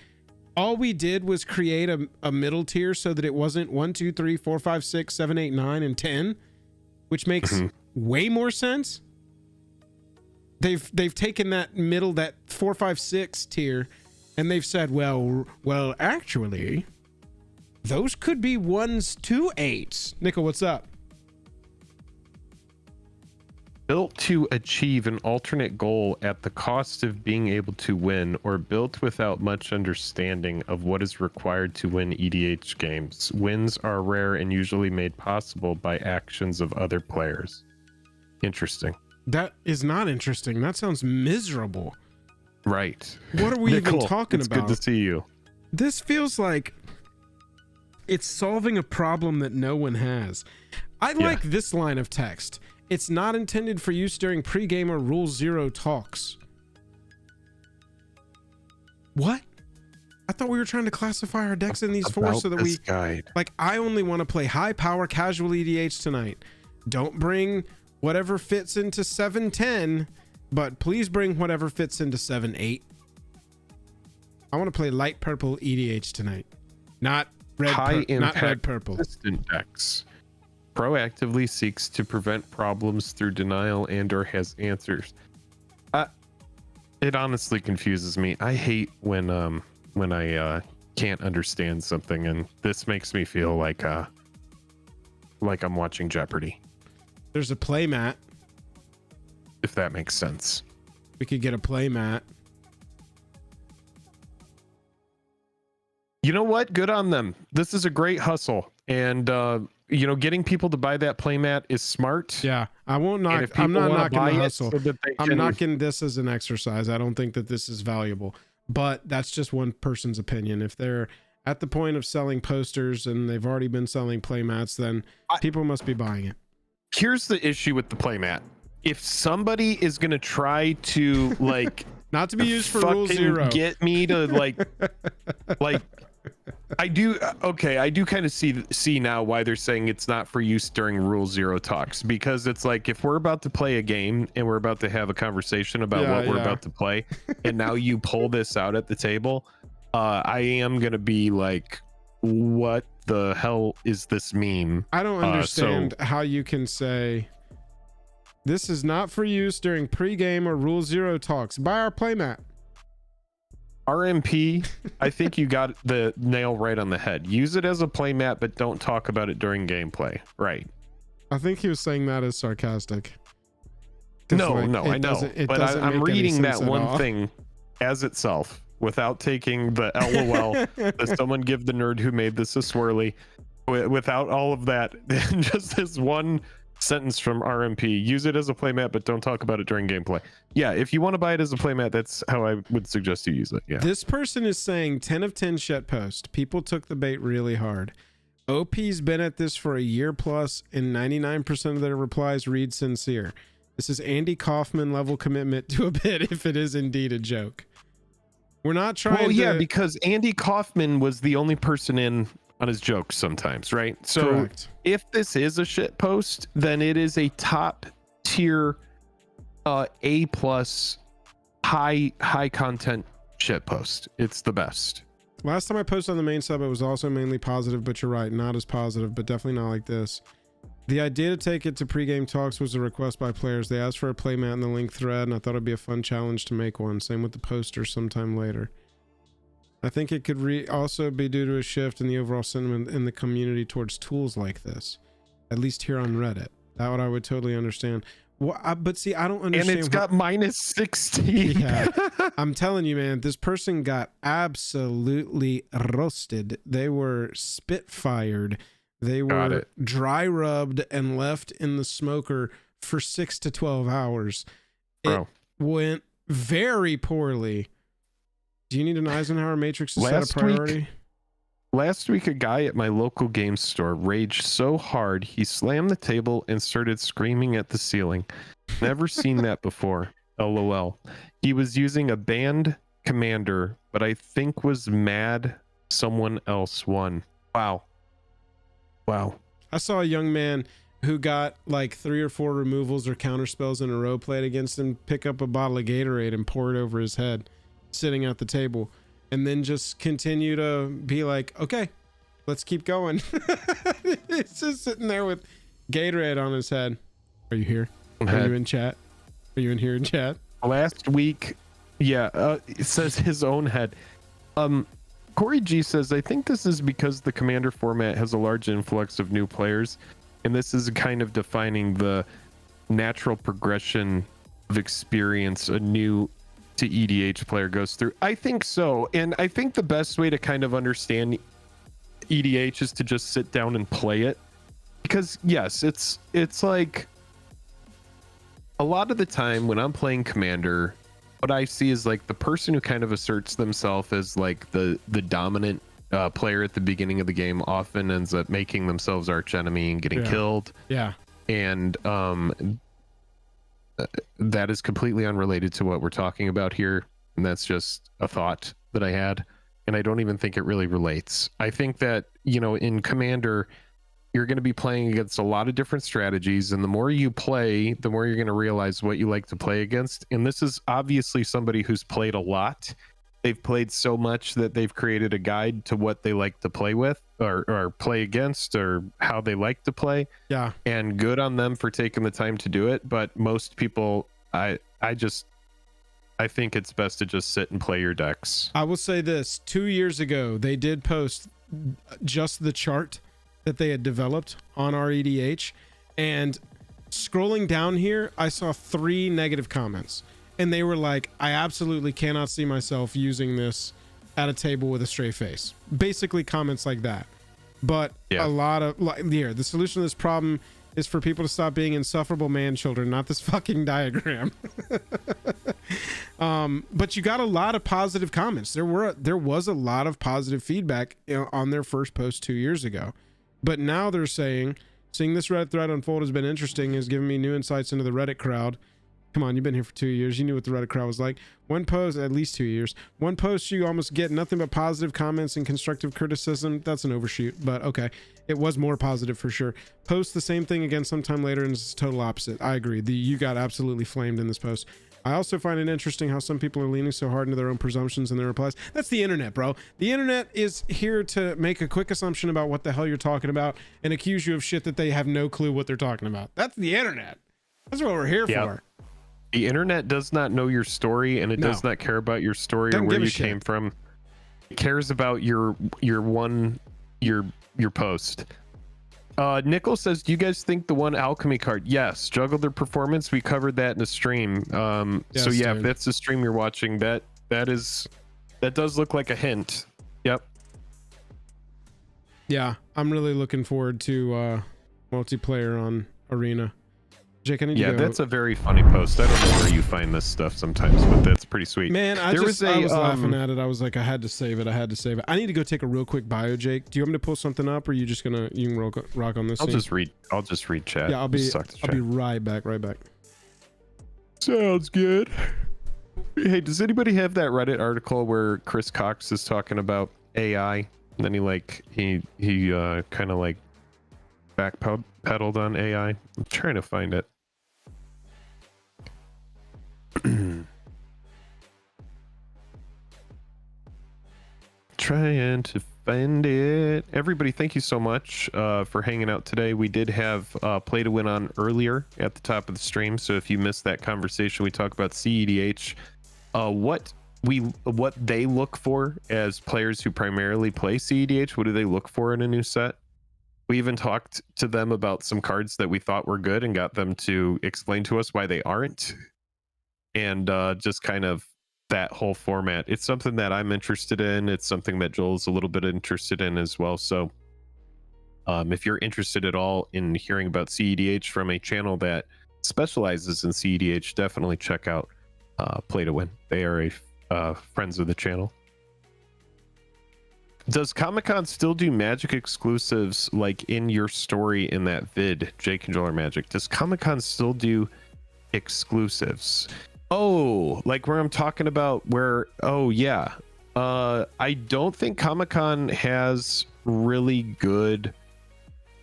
all we did was create a middle tier so that it wasn't 1, 2, 3, 4, 5, 6, 7, 8, 9, and 10, which makes way more sense. They've taken that middle, that 4, 5, 6 tier, and they've said, well, actually, those could be 1s to 8s. Nickel, what's up? Built to achieve an alternate goal at the cost of being able to win, or built without much understanding of what is required to win EDH games. Wins are rare and usually made possible by actions of other players. Interesting. That is not interesting. That sounds miserable. Right. What are we even talking it's about? Good to see you. This feels like it's solving a problem that no one has. I like this line of text. It's not intended for use during pregame or Rule Zero talks. What? I thought we were trying to classify our decks in these four so that we guide. like. I only want to play high power casual EDH tonight. Don't bring whatever fits into 7-10, but please bring whatever fits into 7-8. I want to play light purple EDH tonight, not red. Not red purple. Consistent decks. Proactively seeks to prevent problems through denial and/or has answers. It honestly confuses me. I hate when I can't understand something, and this makes me feel like I'm watching Jeopardy. There's a play mat. If that makes sense. We could get a play mat. You know what? Good on them. This is a great hustle, and getting people to buy that playmat is smart. Yeah, I won't knock. I'm not knocking the hustle. I'm knocking this as an exercise. I don't think that this is valuable, but that's just one person's opinion. If they're at the point of selling posters and they've already been selling playmats, then people must be buying it. Here's the issue with the playmat. If somebody is going to try to not to be used for Rule Zero, get me to I do kind of see now why they're saying it's not for use during Rule Zero talks, because it's like, if we're about to play a game and we're about to have a conversation about what we're about to play, and now you pull this out at the table, I am gonna be like, what the hell is this meme? I don't understand how you can say this is not for use during pregame or Rule Zero talks. Buy our playmat. RMP, I think you got the nail right on the head. Use it as a playmat, but don't talk about it during gameplay. Right. I think he was saying that as sarcastic. No, I know. But I'm reading that one thing as itself without taking the LOL, the someone give the nerd who made this a swirly, without all of that. Just this one sentence from RMP. Use it as a playmat, but don't talk about it during gameplay. Yeah, if you want to buy it as a playmat, that's how I would suggest you use it. Yeah. This person is saying 10 of 10 shit post. People took the bait really hard. OP's been at this for a year plus, and 99% of their replies read sincere. This is Andy Kaufman level commitment to a bit if it is indeed a joke. We're not trying because Andy Kaufman was the only person in on his jokes sometimes, right? So correct. If this is a shit post, then it is a top tier A plus high content shit post. It's the best. Last time I posted on the main sub, it was also mainly positive, but you're right, not as positive, but definitely not like this. The idea to take it to pregame talks was a request by players. They asked for a playmat in the link thread, and I thought it'd be a fun challenge to make one. Same with the poster sometime later. I think it could also be due to a shift in the overall sentiment in the community towards tools like this, at least here on Reddit. That would I would totally understand. Well, but see, I don't understand. And it's got minus 16. Yeah, I'm telling you, man, this person got absolutely roasted. They were spitfired. They were dry rubbed and left in the smoker for 6 to 12 hours. It went very poorly. Do you need an Eisenhower matrix to set a priority? Last week, a guy at my local game store raged so hard he slammed the table and started screaming at the ceiling. Never seen that before. LOL. He was using a banned commander, but I think was mad someone else won. Wow. I saw a young man who got like 3 or 4 removals or counter spells in a row played against him pick up a bottle of Gatorade and pour it over his head sitting at the table, and then just continue to be like, okay, let's keep going. It's just sitting there with Gatorade on his head. Are you here? Are you in chat? Are you in here in chat? Last week, it says his own head. Corey G says, I think this is because the commander format has a large influx of new players, and this is kind of defining the natural progression of experience a new to EDH player goes through? I think so. And I think the best way to kind of understand EDH is to just sit down and play it. Because yes, it's like a lot of the time when I'm playing Commander, what I see is like the person who kind of asserts themselves as like the dominant player at the beginning of the game often ends up making themselves arch enemy and getting killed. Yeah. And that is completely unrelated to what we're talking about here. And that's just a thought that I had. And I don't even think it really relates. I think that, you know, in Commander, you're going to be playing against a lot of different strategies. And the more you play, the more you're going to realize what you like to play against. And this is obviously somebody who's played a lot. They've played so much that they've created a guide to what they like to play with or play against or how they like to play. Yeah. And good on them for taking the time to do it. But most people, I think it's best to just sit and play your decks. I will say this, 2 years ago, they did post just the chart that they had developed on our EDH. And scrolling down here, I saw 3 negative comments. And they were like, I absolutely cannot see myself using this at a table with a straight face. Basically comments like that. But a lot of, like, here, the solution to this problem is for people to stop being insufferable man children, not this fucking diagram. But you got a lot of positive comments. There was a lot of positive feedback, you know, on their first post 2 years ago. But now they're saying, seeing this Reddit thread unfold has been interesting, has given me new insights into the Reddit crowd. Come on, you've been here for 2 years. You knew what the Reddit crowd was like. One post, at least 2 years. One post, you almost get nothing but positive comments and constructive criticism. That's an overshoot, but okay. It was more positive for sure. Post the same thing again sometime later and it's total opposite. I agree. You got absolutely flamed in this post. I also find it interesting how some people are leaning so hard into their own presumptions in their replies. That's the internet, bro. The internet is here to make a quick assumption about what the hell you're talking about and accuse you of shit that they have no clue what they're talking about. That's the internet. That's what we're here for. The internet does not know your story, and it does not care about your story or where you came from. It cares about your post. Nickel says, do you guys think the one alchemy card? Yes. Juggle their performance. We covered that in the stream. So yeah, if that's the stream you're watching, that does look like a hint. Yep. Yeah, I'm really looking forward to multiplayer on Arena. Jake, I need to go. That's a very funny post. I don't know where you find this stuff sometimes, but that's pretty sweet. Man, I was laughing at it. I was like, I had to save it. I need to go take a real quick bio, Jake. Do you want me to pull something up, or are you just gonna rock on this? I'll just read chat. Yeah, I'll be right back. Sounds good. Hey, does anybody have that Reddit article where Chris Cox is talking about AI? And then he kind of like backpedaled on AI. I'm trying to find it. Trying to find it. Everybody, thank you so much for hanging out today. We did have Play to Win on earlier at the top of the stream, so if you missed that conversation, we talk about cEDH, what they look for as players who primarily play cEDH. What do they look for in a new set? We even talked to them about some cards that we thought were good and got them to explain to us why they aren't. And just kind of that whole format. It's something that I'm interested in. It's something that Joel's a little bit interested in as well. So if you're interested at all in hearing about cEDH from a channel that specializes in cEDH, definitely check out Play to Win. They are friends of the channel. Does Comic-Con still do Magic exclusives like in your story in that vid, Jake and Joel are Magic? Does Comic-Con still do exclusives? Oh, like where I'm talking about where, oh yeah. I don't think Comic-Con has really good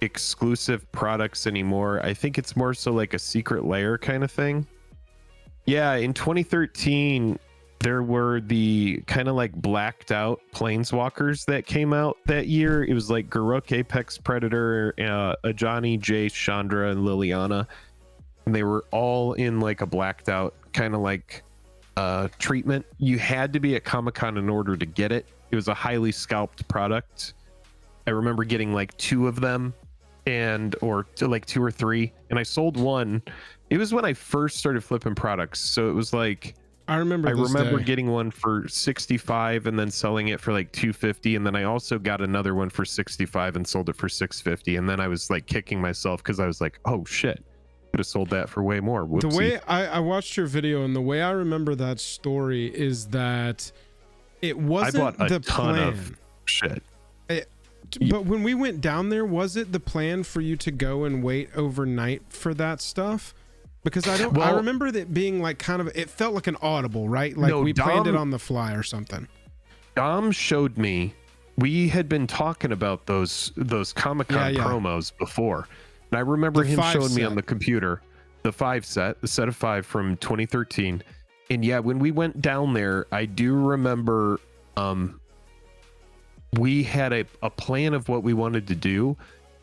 exclusive products anymore. I think it's more so like a secret lair kind of thing. Yeah, in 2013, there were the kind of like blacked out planeswalkers that came out that year. It was like Garruk, Apex Predator, Ajani, Jace, Chandra, and Liliana. And they were all in like a blacked out kind of like treatment. You had to be at Comic-Con in order to get it. It was a highly scalped product. I remember getting like 2 of them or like 2 or 3. And I sold one It was when I first started flipping products. So it was like, I remember day. getting one for 65 and then selling it for like 250, and then I also got another one for 65 and sold it for 650, and then I was like kicking myself because I was like, oh shit, could have sold that for way more. Whoopsie. The way I watched your video, and the way I remember that story is that it wasn't I bought a the ton plan. of shit. But when we went down there, was it the plan for you to go and wait overnight for that stuff? Because I remember that being like kind of, it felt like an audible, right? Like we planned it on the fly or something. Dom showed me, we had been talking about those Comic-Con promos before. And I remember him showing me on the computer, the set of 5 from 2013. And yeah, when we went down there, I do remember we had a plan of what we wanted to do.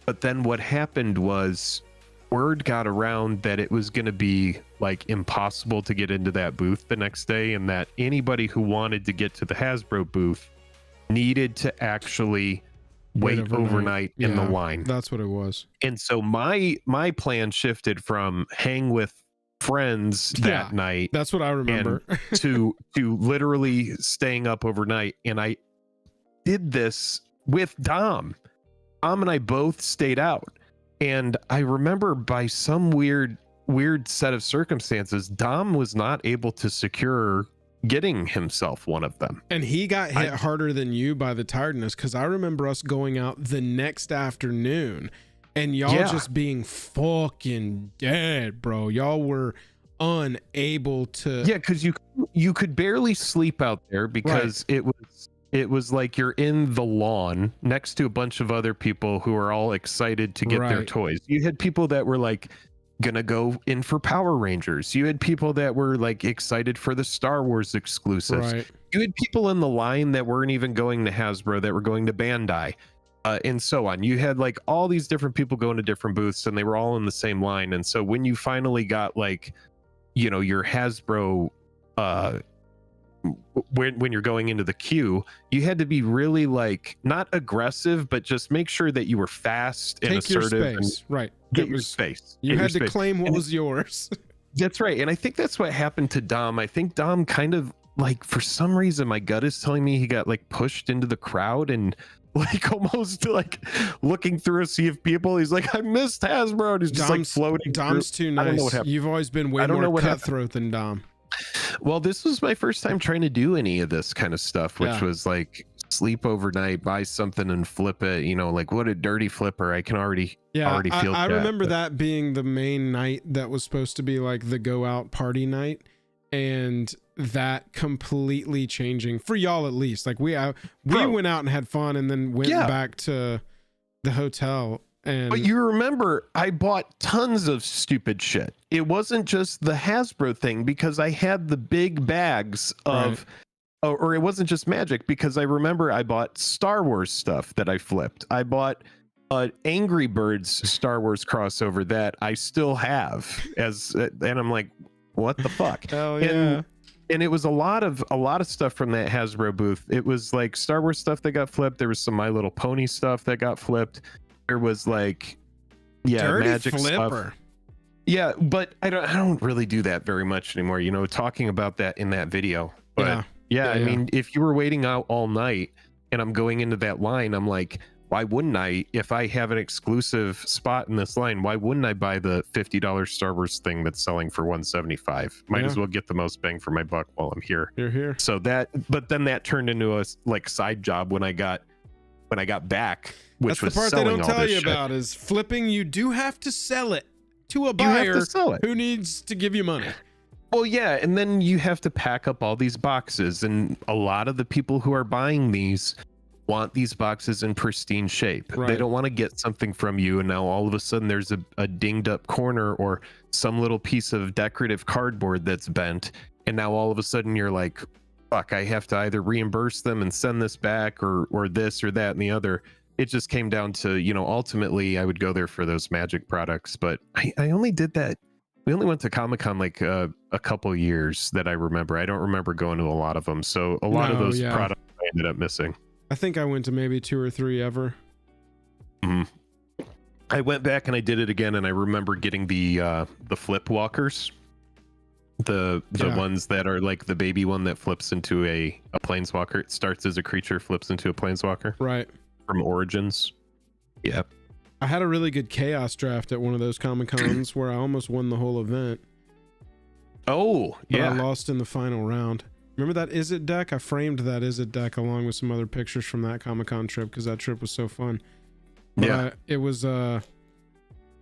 But then what happened was, word got around that it was going to be like impossible to get into that booth the next day, and that anybody who wanted to get to the Hasbro booth needed to actually wait overnight in the line. That's what it was. And so my plan shifted from hang with friends that night. That's what I remember. to literally staying up overnight. And I did this with Dom. Dom and I both stayed out. And I remember by some weird set of circumstances, Dom was not able to secure getting himself one of them. And he got hit harder than you by the tiredness, because I remember us going out the next afternoon and y'all just being fucking dead, bro. Y'all were unable to. Yeah, because you could barely sleep out there because it was like you're in the lawn next to a bunch of other people who are all excited to get their toys. You had people that were like gonna go in for Power Rangers. You had people that were like excited for the Star Wars exclusives. You had people in the line that weren't even going to Hasbro, that were going to Bandai, and so on. You had like all these different people going to different booths, and they were all in the same line. And so when you finally got like, you know, your Hasbro when you're going into the queue, you had to be really like not aggressive, but just make sure that you were fast and assertive. Your space. Get your space. You had to claim what was yours. That's right. And I think that's what happened to Dom. I think Dom kind of like, for some reason, my gut is telling me he got like pushed into the crowd and like almost like looking through a sea of people. He's like, I missed Hasbro. And he's just like floating. Dom's too nice. You've always been way more cutthroat than Dom. Well, this was my first time trying to do any of this kind of stuff, which was like sleep overnight, buy something and flip it. You know, like what a dirty flipper. I can already feel I remember that being the main night that was supposed to be like the go out party night, and that completely changing for y'all, at least. Like we went out and had fun and then went back to the hotel. But you remember, I bought tons of stupid shit. It wasn't just the Hasbro thing, because I had the big bags of, or it wasn't just Magic, because I remember I bought Star Wars stuff that I flipped. I bought Angry Birds Star Wars crossover that I still have and I'm like, what the fuck? Hell yeah. And it was a lot of stuff from that Hasbro booth. It was like Star Wars stuff that got flipped. There was some My Little Pony stuff that got flipped. There was like, dirty Magic flipper stuff. Yeah, but I don't really do that very much anymore, you know, talking about that in that video. But I mean, if you were waiting out all night and I'm going into that line, I'm like, why wouldn't I? If I have an exclusive spot in this line, why wouldn't I buy the $50 Star Wars thing that's selling for $175? Might as well get the most bang for my buck while I'm here. You're here. So but then that turned into a like side job when I got back, which was the part they don't tell you about is flipping. You do have to sell it to a buyer who needs to give you money. Well, yeah, and then you have to pack up all these boxes, and a lot of the people who are buying these want these boxes in pristine shape. They don't want to get something from you, and now all of a sudden there's a dinged up corner or some little piece of decorative cardboard that's bent, and now all of a sudden you're like, fuck, I have to either reimburse them and send this back or this or that and the other. It just came down to, you know, ultimately I would go there for those Magic products, but I only did that. We only went to Comic-Con like a couple years that I remember. I don't remember going to a lot of them. So a lot of those products I ended up missing. I think I went to maybe 2 or 3 ever. I went back and I did it again, and I remember getting the flip walkers, the ones that are like the baby one that flips into a planeswalker. It starts as a creature, flips into a planeswalker. Right. From Origins. Yeah. I had a really good chaos draft at one of those Comic-Cons where I almost won the whole event. Oh, but yeah. I lost in the final round. Remember that Is It deck? I framed that Is It deck along with some other pictures from that Comic-Con trip because that trip was so fun. But Yeah. it was a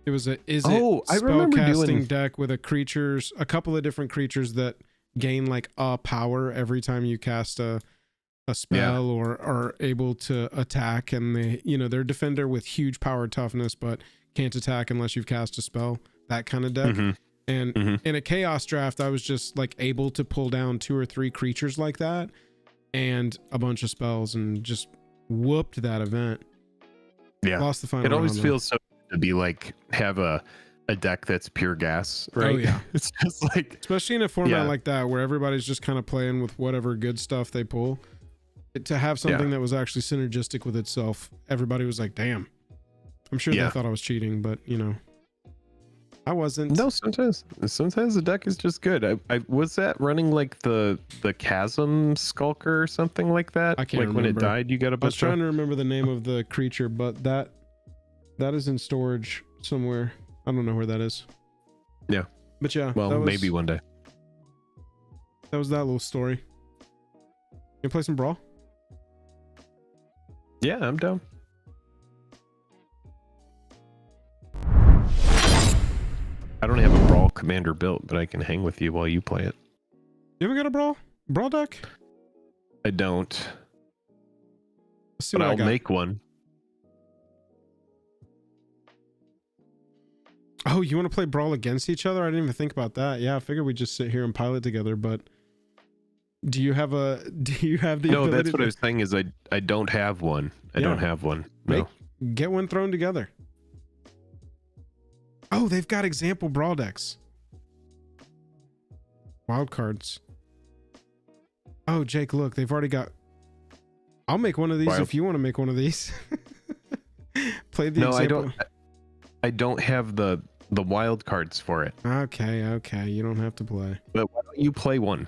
Is It I remember spellcasting deck with a couple of different creatures that gain like a power every time you cast a spell or are able to attack, and they're defender with huge power toughness but can't attack unless you've cast a spell. That kind of deck. And in a chaos draft, I was just like able to pull down 2 or 3 creatures like that and a bunch of spells and just whooped that event. Yeah. Lost the final It always round, feels so good to be like, have a deck that's pure gas, right? Oh, yeah. It's just like, especially in a format like that where everybody's just kind of playing with whatever good stuff they pull. To have something that was actually synergistic with itself, everybody was like, damn. I'm sure they thought I was cheating, but I wasn't. No, sometimes the deck is just good. I was that running like the Chasm Skulker or something like that. I can't like remember. When it died, you got a bunch. I was trying to remember the name of the creature, but that is in storage somewhere. I don't know where that is. Yeah. But yeah. Well, maybe one day. That was that little story. You play some Brawl? Yeah, I'm down. I don't have a Brawl commander built, but I can hang with you while you play it. You haven't got a Brawl deck? I don't. Let's see but what I'll make one. Oh, you want to play Brawl against each other? I didn't even think about that. Yeah, I figured we'd just sit here and pilot together, but do you have the No, that's what I was saying is I don't have one. I don't have one. No. Get one thrown together. Oh, they've got example Brawl decks. Wild cards. Oh, Jake, look, they've already got. I'll make one of these if you want to make one of these. Play the example. I don't have the wild cards for it. Okay, you don't have to play. But why don't you play one?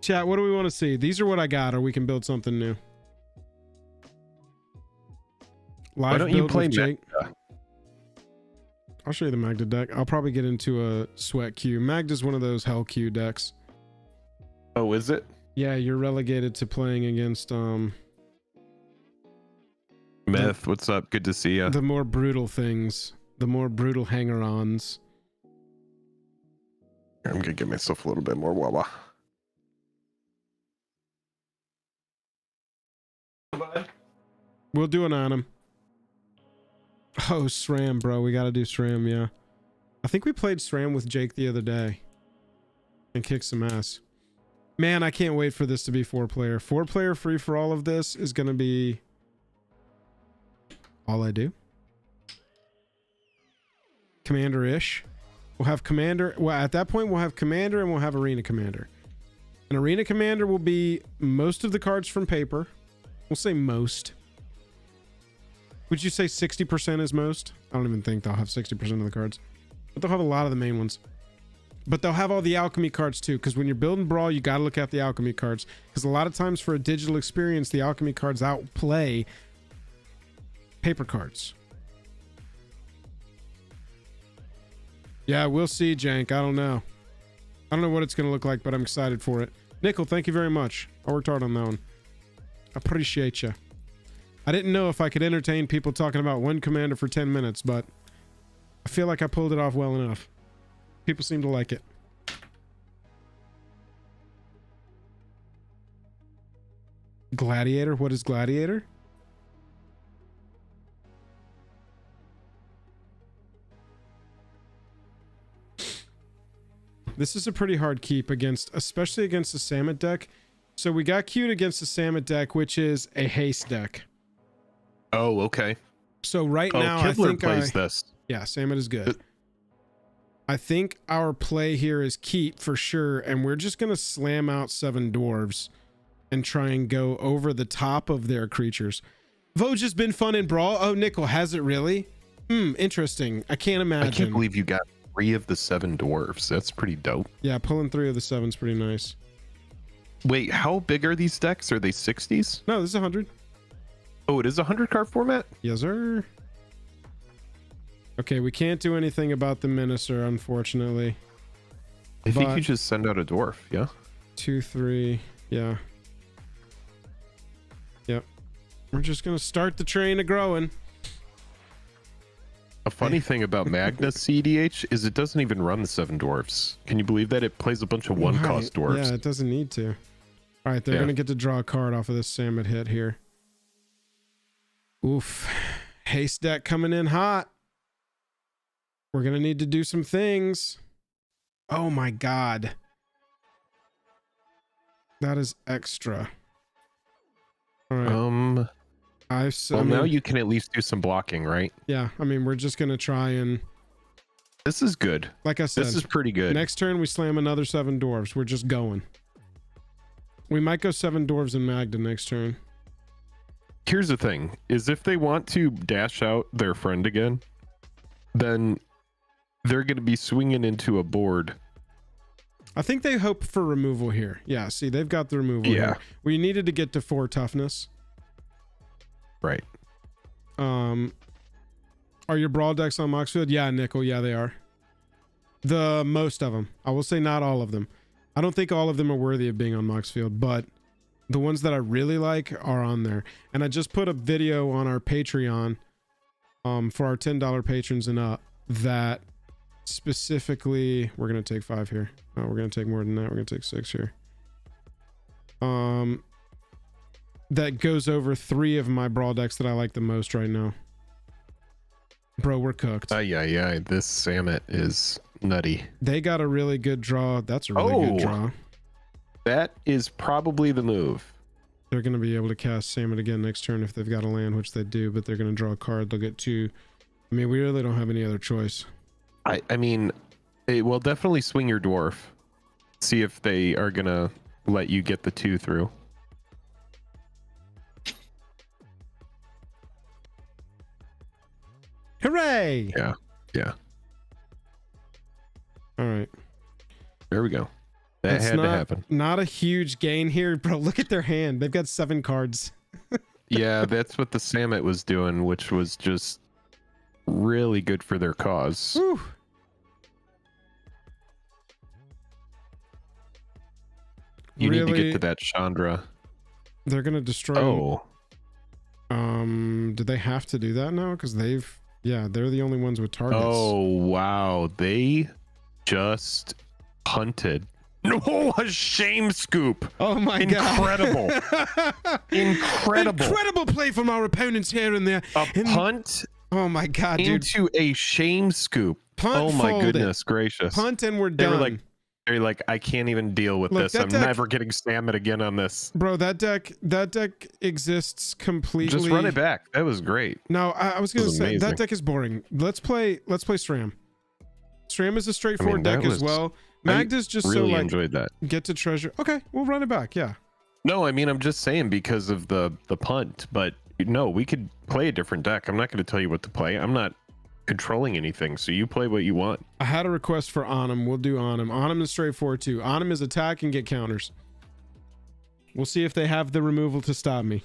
Chat, what do we want to see? These are what I got, or we can build something new. Live why don't you build play with Jake. Magda? I'll show you the Magda deck. I'll probably get into a sweat queue. Magda's one of those hell queue decks. Oh, is it? Yeah, you're relegated to playing against Myth, what's up? Good to see you. the more brutal things, the more brutal hanger-ons. I'm gonna give myself a little bit more wawa. We'll do an on him. Oh, SRAM, bro. We gotta do SRAM, yeah. I think we played SRAM with Jake the other day and kicked some ass. Man, I can't wait for this to be 4-player. 4-player free for all of this is gonna be all I do. Commander-ish. We'll have Commander. Well, at that point, we'll have Commander and we'll have Arena Commander. An Arena Commander will be most of the cards from paper. We'll say most. Would you say 60% is most? I don't even think they'll have 60% of the cards. But they'll have a lot of the main ones. But they'll have all the alchemy cards too, because when you're building Brawl, you got to look at the alchemy cards. Because a lot of times for a digital experience, the alchemy cards outplay paper cards. Yeah, we'll see, Jank. I don't know. I don't know what it's going to look like, but I'm excited for it. Nickel, thank you very much. I worked hard on that one. Appreciate you. I didn't know if I could entertain people talking about one commander for 10 minutes, but I feel like I pulled it off well enough. People seem to like it. Gladiator? What is Gladiator? This is a pretty hard keep against, especially against the Samet deck. So we got queued against the Samet deck, which is a haste deck. Oh, okay. So right now, Kibler I think plays this. Yeah, Samet is good. I think our play here is keep for sure, and we're just gonna slam out 7 dwarves and try and go over the top of their creatures. Voj has been fun in Brawl. Oh, Nickel, has it really? Interesting. I can't imagine. I can't believe you got 3 of the 7 dwarves. That's pretty dope. Yeah, pulling 3 of the 7's pretty nice. Wait, how big are these decks? Are they 60s? No, this is 100. Oh, it is a 100 card format? Yes, sir. Okay, we can't do anything about the Minister, unfortunately. I think you just send out a dwarf, yeah? 2, 3, yeah. Yep. We're just gonna start the train of growing. A funny thing about Magnus cEDH is it doesn't even run the 7 dwarfs. Can you believe that? It plays a bunch of 1-cost dwarves. Yeah, it doesn't need to. All right, they're gonna get to draw a card off of this Samet hit here. Oof. Haste deck coming in hot. We're gonna need to do some things. Oh my god. That is extra. All right. Now you can at least do some blocking, right? Yeah, I mean, we're just gonna try and... This is good. Like I said, this is pretty good. Next turn, we slam another 7 dwarves. We're just going. We might go 7 dwarves and Magda next turn. Here's the thing, is if they want to dash out their friend again, then they're going to be swinging into a board. I think they hope for removal here. Yeah, see, they've got the removal here. We needed to get to 4 toughness. Right. Are your Brawl decks on Moxfield? Yeah, Nickel. Yeah, they are. The most of them. I will say not all of them. I don't think all of them are worthy of being on Moxfield, but the ones that I really like are on there. And I just put a video on our Patreon for our $10 patrons and up that specifically... We're going to take 5 here. Oh, we're going to take more than that. We're going to take 6 here. That goes over 3 of my Brawl decks that I like the most right now. Bro, we're cooked. Yeah. This Samet is nutty. They got a really good draw. That's a really good draw. That is probably the move. They're going to be able to cast Samet again next turn if they've got a land, which they do, but they're going to draw a card. They'll get 2. I mean, we really don't have any other choice. I mean, it will definitely swing your dwarf. See if they are going to let you get the 2 through. Hooray! Yeah. All right. There we go. That had to happen. Not a huge gain here, bro. Look at their hand. They've got 7 cards. Yeah, that's what the Samet was doing, which was just really good for their cause. Whew. You need to get to that Chandra. They're gonna destroy. Do they have to do that now? Because they've... Yeah, they're the only ones with targets. Oh, wow. They just punted. No, a shame scoop. Oh my Incredible. God. Incredible. Incredible play from our opponents here and there. Punt. Oh my God, dude. Into a shame scoop. Punt oh my folded. Goodness gracious. Punt and we're done. They're like, I can't even deal with this. I'm never getting Samet again on this. Bro, that deck exists completely. Just run it back. That was great. No, I was gonna say that deck is boring. Let's play SRAM. SRAM is a straightforward deck as well. Magda's just really so like enjoyed that. Get to treasure. Okay, we'll run it back. Yeah. No, I mean I'm just saying because of the punt, but no, we could play a different deck. I'm not going to tell you what to play. I'm not controlling anything, so you play what you want. I had a request for Anam. We'll do Anam. Anam is straightforward too. Anam is attack and get counters. We'll see if they have the removal to stop me.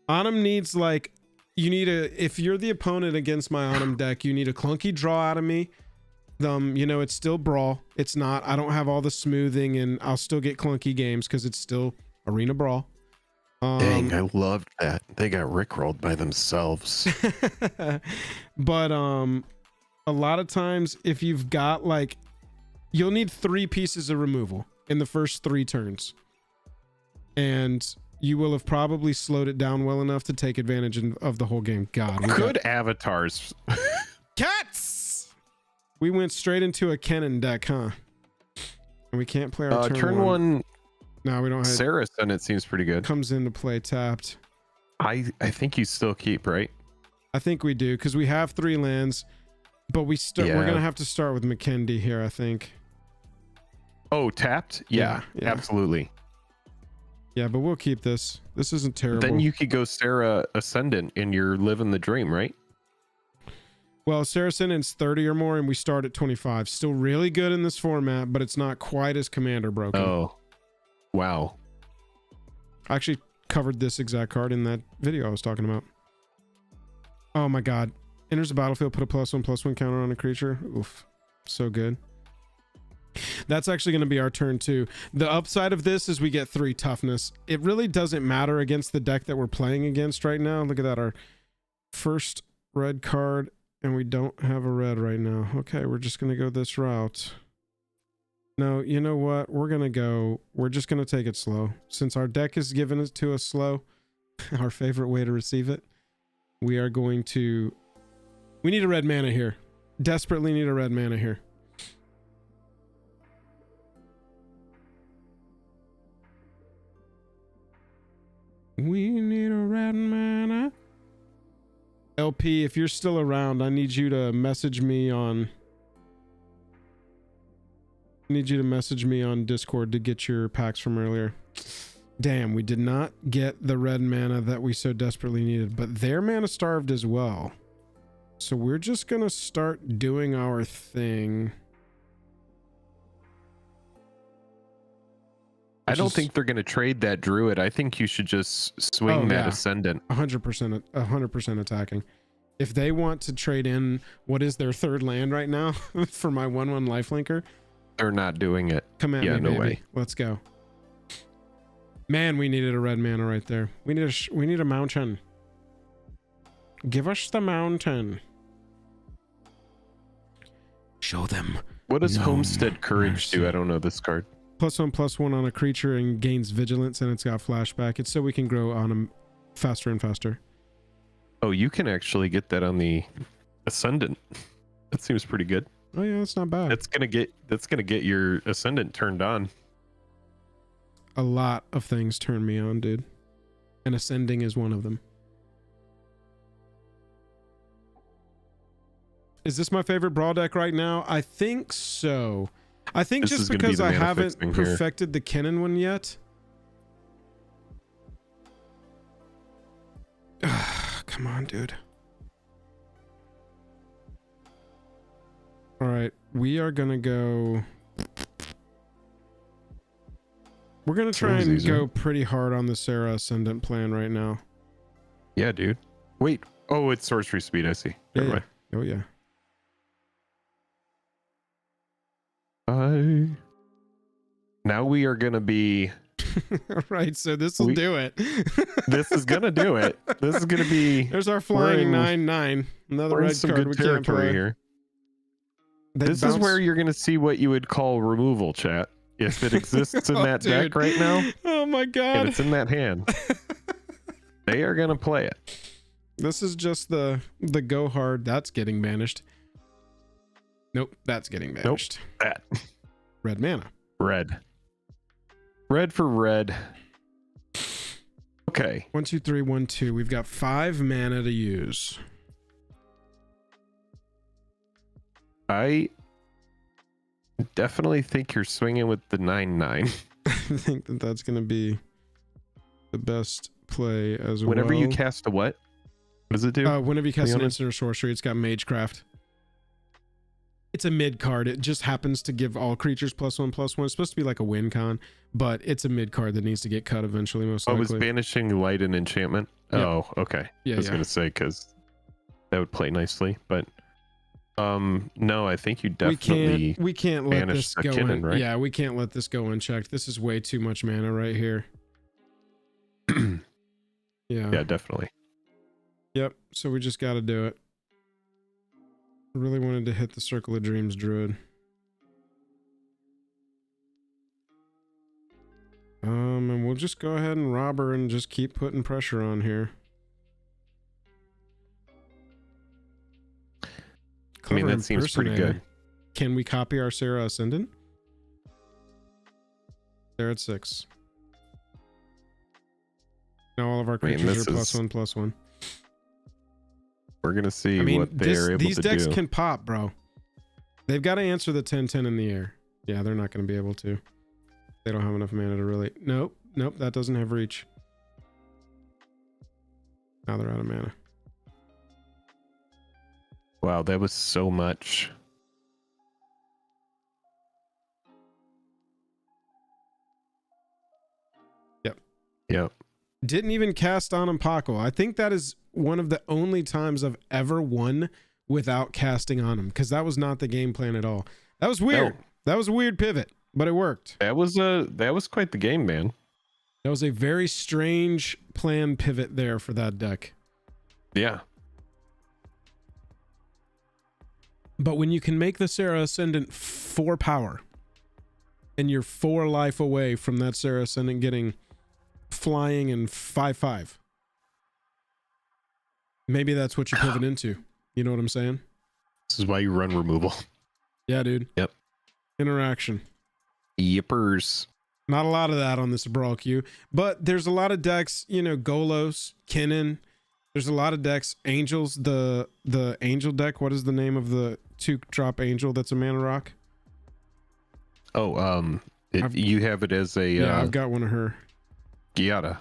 Anam needs like, you need if you're the opponent against my Anam deck, you need a clunky draw out of me. You know, it's still Brawl. It's not, I don't have all the smoothing and I'll still get clunky games because it's still Arena Brawl. Dang, I loved that. They got rickrolled by themselves. But a lot of times if you've got like, you'll need 3 pieces of removal in the first 3 turns. And you will have probably slowed it down well enough to take advantage of the whole game. God. Good avatars. Cats! We went straight into a Kennen deck, huh? And we can't play our turn one. No, we don't have Saracen. It seems pretty good. Comes into play tapped. I think you still keep, right? I think we do because we have 3 lands, but we're gonna have to start with McKendy here, I think. Oh, tapped? Yeah, absolutely. Yeah, but we'll keep this. This isn't terrible. Then you could go Sarah Ascendant and you're living the dream, right? Well, Saracen's 30 or more, and we start at 25. Still really good in this format, but it's not quite as commander broken. Oh, wow. I actually covered this exact card in that video I was talking about. Oh my god. Enters the battlefield, put a +1/+1 counter on a creature. Oof. So good. That's actually going to be our turn too. The upside of this is we get 3 toughness. It really doesn't matter against the deck that we're playing against right now. Look at that. Our first red card, and we don't have a red right now. Okay, we're just going to go this route. No, you know what? We're just going to take it slow. Since our deck is giving it to us slow, our favorite way to receive it, we are going to... We need a red mana here. Desperately need a red mana here. We need a red mana. LP, if you're still around, I need you to message me on... I need you to message me on Discord to get your packs from earlier. Damn, we did not get the red mana that we so desperately needed, but they're mana starved as well. So we're just gonna start doing our thing. I don't think they're going to trade that druid. I think you should just swing that ascendant. 100% attacking. If they want to trade in what is their 3rd land right now for my 1/1 lifelinker, they're not doing it. come at me, no baby. way. Let's go. Man, we needed a red mana right there. We need a mountain. Give us the mountain. Show them. What does no Homestead Courage mercy. do? I don't know this card. +1/+1 on a creature and gains vigilance, and it's got flashback. It's so we can grow on them faster and faster. Oh, you can actually get that on the Ascendant. That seems pretty good. Oh yeah, that's not bad. That's gonna get your Ascendant turned on. A lot of things turn me on, dude. And Ascending is one of them. Is this my favorite Brawl deck right now? I think so. I think This just is gonna be because the I mana haven't fixing here. perfected the Kennen one yet. Come on, dude. All right, we are gonna go. We're gonna try Seems and easier. go pretty hard on the Sarah Ascendant plan right now. Yeah, dude. Wait. Oh, it's sorcery speed. I see. Yeah, Never yeah. mind. Oh yeah. Now we are gonna be. All right, so this will do it. This is gonna do it. This is gonna be. There's our We're flying in- 9/9. Another We're in red some card good we can't territory play. here. They This is bounce- where you're gonna see what you would call removal, chat. If it exists in Oh, that deck dude. right now, Oh my and god. it's in that hand, they are gonna play it. This is just the go hard. That's getting banished. Nope, that's getting banished. That Red mana. red. Red for red. Okay. 1, 2, 3, 1, 2. We've got 5 mana to use. I definitely think you're swinging with the 9/9. I think that that's going to be the best play as well. Whenever you cast a what? What does it do? Whenever you cast an Leona? instant or sorcery, it's got Magecraft. It's a mid card. It just happens to give all creatures +1/+1. It's supposed to be like a win con, but it's a mid card that needs to get cut eventually, most Oh, likely. was banishing light and enchantment? Yeah. Oh, okay. Yeah, I was yeah. gonna say because that would play nicely, but no, I think you definitely we can't let banish this the go Kinnan, in. right? Yeah, we can't let this go unchecked. This is way too much mana right here. Yeah. yeah, definitely. Yep. So we just got to do it. I really wanted to hit the Circle of Dreams Druid. And we'll just go ahead and rob her and just keep putting pressure on here. I mean, Clever that seems pretty impersonator. good. Can we copy our Sarah Ascendant? They're at 6. Now all of our I mean, creatures are this is- +1/+1. We're gonna see I mean, what they are able these to decks do. can pop, bro. They've got to answer the 10/10 in the air. Yeah, they're not going to be able to. They don't have enough mana to really... Nope. Nope, that doesn't have reach. Now they're out of mana. Wow, that was so much. Yep. Didn't even cast on him Paco. I think that is one of the only times I've ever won without casting on him, because that was not the game plan at all. That was weird. No. That was a weird pivot, but it worked. That was quite the game, man. That was a very strange plan pivot there for that deck. Yeah. But when you can make the Serra Ascendant 4 power and you're 4 life away from that Serra Ascendant getting flying and 5/5, maybe that's what you pivot into. You know what I'm saying? This is why you run removal. Yeah, dude. Yep. Interaction. Yippers. Not a lot of that on this Brawl queue, but there's a lot of decks, you know, Golos, Kinnan. There's a lot of decks. Angels, the Angel deck. What is the name of the 2-drop Angel that's a mana rock? Oh, you have it as a... Yeah, I've got one of her. Giada.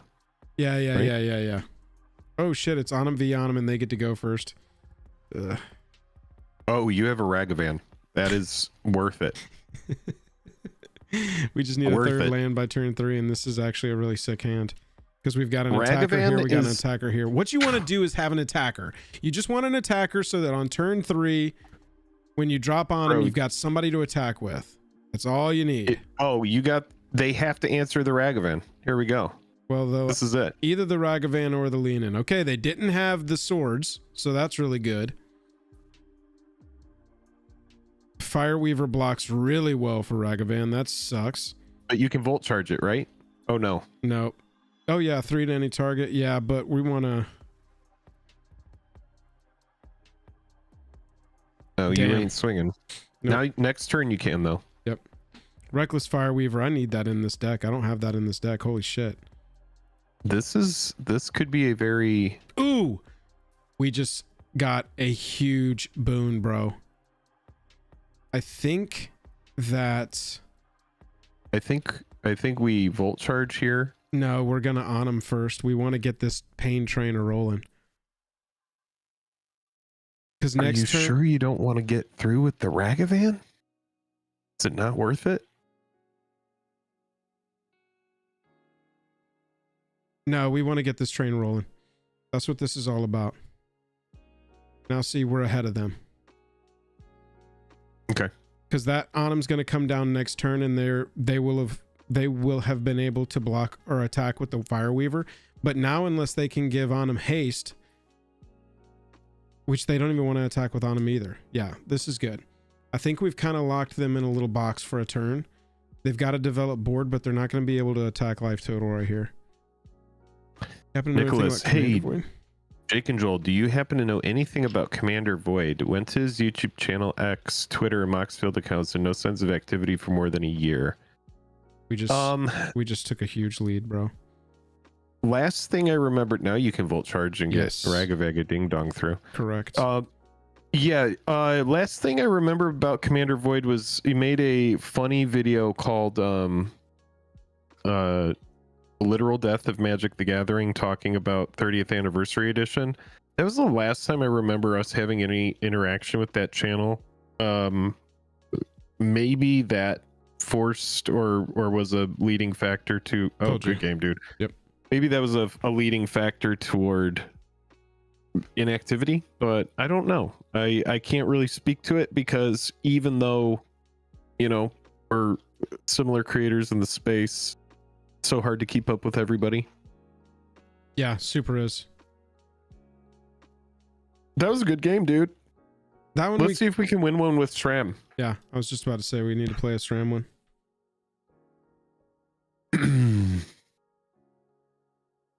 Yeah, right? yeah. Oh, shit, it's Onum v Onum, and they get to go first. Ugh. Oh, you have a Ragavan. That is worth it. We just need a third land by turn 3, and this is actually a really sick hand. Because we've got an attacker Ragavan here, we got an attacker here. What you want to do is have an attacker. You just want an attacker so that on turn 3, when you drop on him, you've got somebody to attack with. That's all you need. They have to answer the Ragavan. Here we go. Well, this is it. Either the Ragavan or the Leanin. Okay, they didn't have the swords, so that's really good. Fireweaver blocks really well for Ragavan. That sucks. But you can Volt Charge it, right? Oh, no. No. Oh, yeah, 3 to any target. Yeah, but we want to... No, you ain't swinging. Nope. Now, next turn you can, though. Yep. Reckless Fireweaver. I need that in this deck. I don't have that in this deck. Holy shit. This could be a very... Ooh! We just got a huge boon, bro. I think that... I think we Volt Charge here. No, we're gonna on him first. We want to get this Pain Trainer rolling. Because next turn... Are you sure you don't want to get through with the Ragavan? Is it not worth it? No, we want to get this train rolling. That's what this is all about. Now see, we're ahead of them. Okay. Because that Onum's going to come down next turn, and they will have been able to block or attack with the Fireweaver. But now, unless they can give Onum haste, which they don't even want to attack with Onum either. Yeah, this is good. I think we've kind of locked them in a little box for a turn. They've got to develop board, but they're not going to be able to attack life total right here. Nicholas, hey, Jake and Joel, do you happen to know anything about Commander Void? Went to his YouTube channel, X, Twitter, and Moxfield accounts, and no sense of activity for more than a year. We just took a huge lead, bro. Last thing I remembered, now you can Volt Charge and get Ragavaga Ding Dong through. Correct. Last thing I remember about Commander Void was he made a funny video called Literal Death of Magic the Gathering, talking about 30th Anniversary Edition. That was the last time I remember us having any interaction with that channel. Maybe that forced or was a leading factor to... Oh, good game, dude. Yep. Maybe that was a leading factor toward inactivity, but I don't know. I can't really speak to it because even though, you know, we're similar creators in the space, it's so hard to keep up with everybody. Yeah, super is. That was a good game, dude. That one. Let's see if we can win one with SRAM. Yeah, I was just about to say we need to play a SRAM one.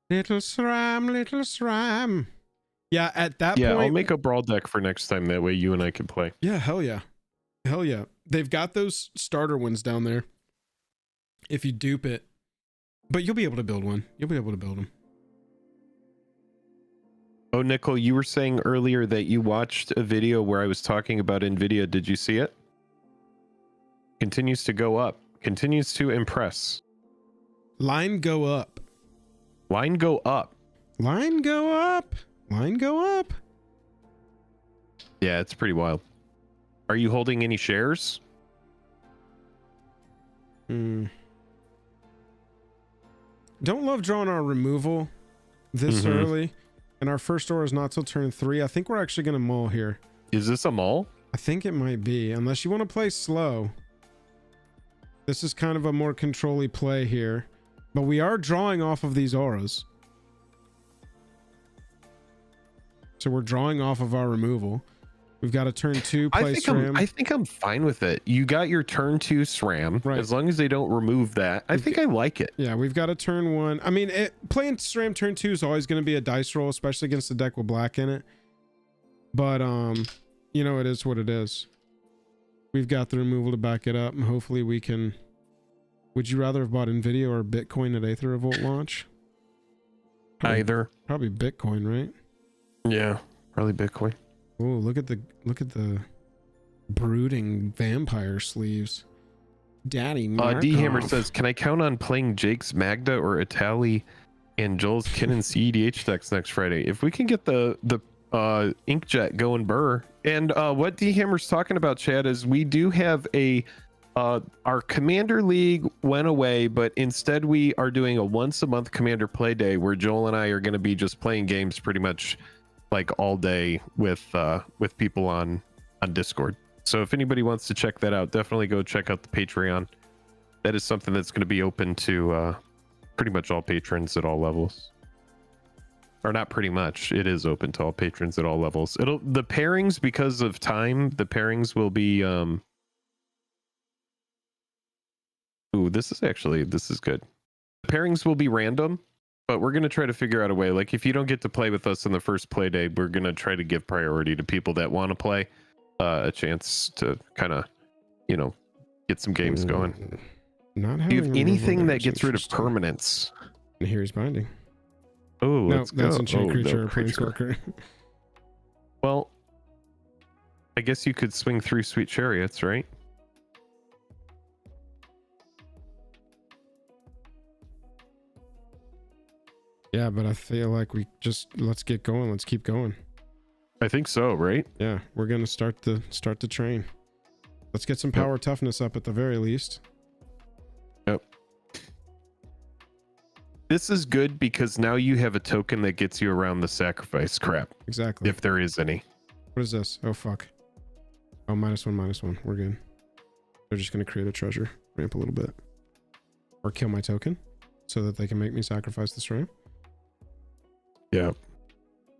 Little SRAM, little SRAM. Yeah, at that point. Yeah, I'll make a Brawl deck for next time. That way you and I can play. Yeah, hell yeah. Hell yeah. They've got those starter ones down there. If you dupe it. But you'll be able to build one. You'll be able to build them. Oh, Nicole, you were saying earlier that you watched a video where I was talking about NVIDIA. Did you see it? Continues to go up. Continues to impress. Line go up. Line go up. Line go up. Line go up. Yeah, it's pretty wild. Are you holding any shares? Don't love drawing our removal this early, and our first aura is not till turn 3. I think we're actually going to mull here. Is this a mull? I think it might be, unless you want to play slow. This is kind of a more control-y play here, but we are drawing off of these auras. So we're drawing off of our removal. We've got a turn 2 play SRAM. I think I'm fine with it. You got your turn 2 SRAM. Right. As long as they don't remove that, I think I like it. Yeah, we've got a turn 1. I mean, playing SRAM turn 2 is always going to be a dice roll, especially against a deck with black in it. But, you know, it is what it is. We've got the removal to back it up, and hopefully we can... Would you rather have bought NVIDIA or Bitcoin at Aether Revolt launch? Either. Probably Bitcoin, right? Yeah, probably Bitcoin. Oh, look at the brooding vampire sleeves. Daddy Markov. D Hammer says, "Can I count on playing Jake's Magda or Itali and Joel's Kin and cEDH decks next Friday? If we can get the Inkjet going burr." And what D Hammer's talking about, Chad, is we do have a our Commander League went away, but instead we are doing a once a month Commander play day where Joel and I are going to be just playing games pretty much like all day with people on Discord. So if anybody wants to check that out, definitely go check out the Patreon. That is something that's going to be open to pretty much all patrons at all levels. Or not pretty much, it is open to all patrons at all levels. The pairings, because of time, the pairings will be this is good. The pairings will be random, but we're going to try to figure out a way. Like, if you don't get to play with us on the first play day, we're going to try to give priority to people that want to play, a chance to kind of, you know, get some games going. Not Do you have anything that gets rid of permanence? And here's binding. Oh, No, let's that's go. enchant creature or creature. planeswalker. Well, I guess you could swing through Sweet Chariots, right? Yeah, but I feel like let's get going. Let's keep going. I think so, right? Yeah, we're gonna start the train. Let's get some power toughness up at the very least. Yep. This is good because now you have a token that gets you around the sacrifice crap. Exactly. If there is any. What is this? Oh fuck. Oh, -1/-1. We're good. They're just gonna create a treasure, ramp a little bit, or kill my token, so that they can make me sacrifice this ramp. Yeah.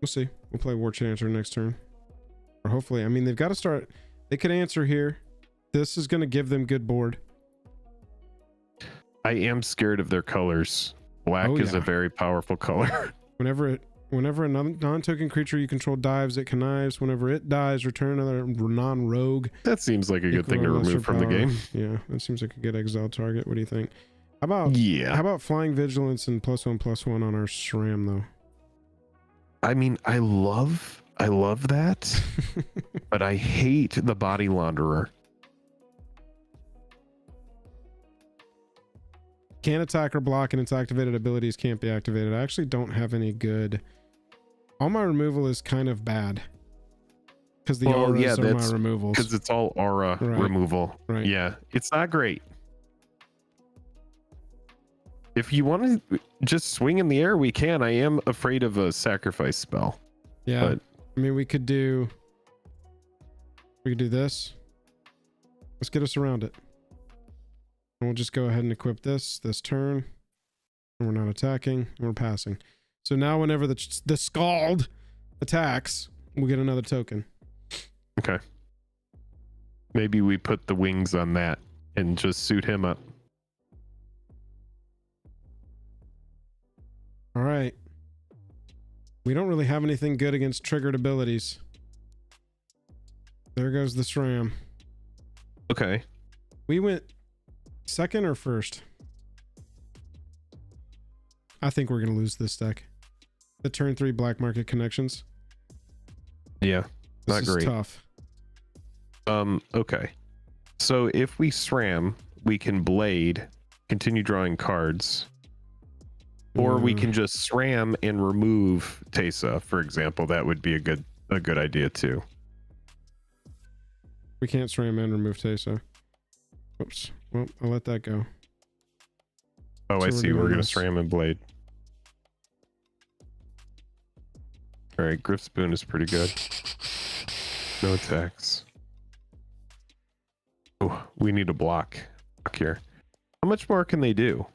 We'll see. We'll play War Chancer next turn. Or hopefully, I mean, they've got to start. They could answer here. This is going to give them good board. I am scared of their colors. Black is a very powerful color. Whenever a non-token creature you control dives, it connives. Whenever it dies, return another non-rogue. That seems like a good thing to remove from the game. Yeah, that seems like a good exile target. What do you think? How about Flying Vigilance and +1/+1 on our SRAM, though? I mean, I love that, but I hate the Body Launderer. Can't attack or block, and its activated abilities can't be activated. I actually don't have any good. All my removal is kind of bad because the auras are my removals. Because it's all aura removal. Right. Yeah, it's not great. If you want to just swing in the air, we can. I am afraid of a sacrifice spell. Yeah, but I mean, we could do this. Let's get us around it. And we'll just go ahead and equip this turn. And we're not attacking, and we're passing. So now whenever the Scald attacks, we'll get another token. Okay. Maybe we put the wings on that and just suit him up. All right. We don't really have anything good against triggered abilities. There goes the SRAM. Okay. We went second or first? I think we're going to lose this deck. The turn 3 black market connections. Yeah. Not This is great. tough. Okay. So if we SRAM, we can blade, continue drawing cards. Or we can just SRAM and remove Teysa, for example. That would be a good idea too. We can't SRAM and remove Tesa. Oops. Well, I'll let that go. Oh, So I see. We're going to this. SRAM and Blade. All right, Griff Spoon is pretty good. No attacks. Oh, we need a block here. How much more can they do?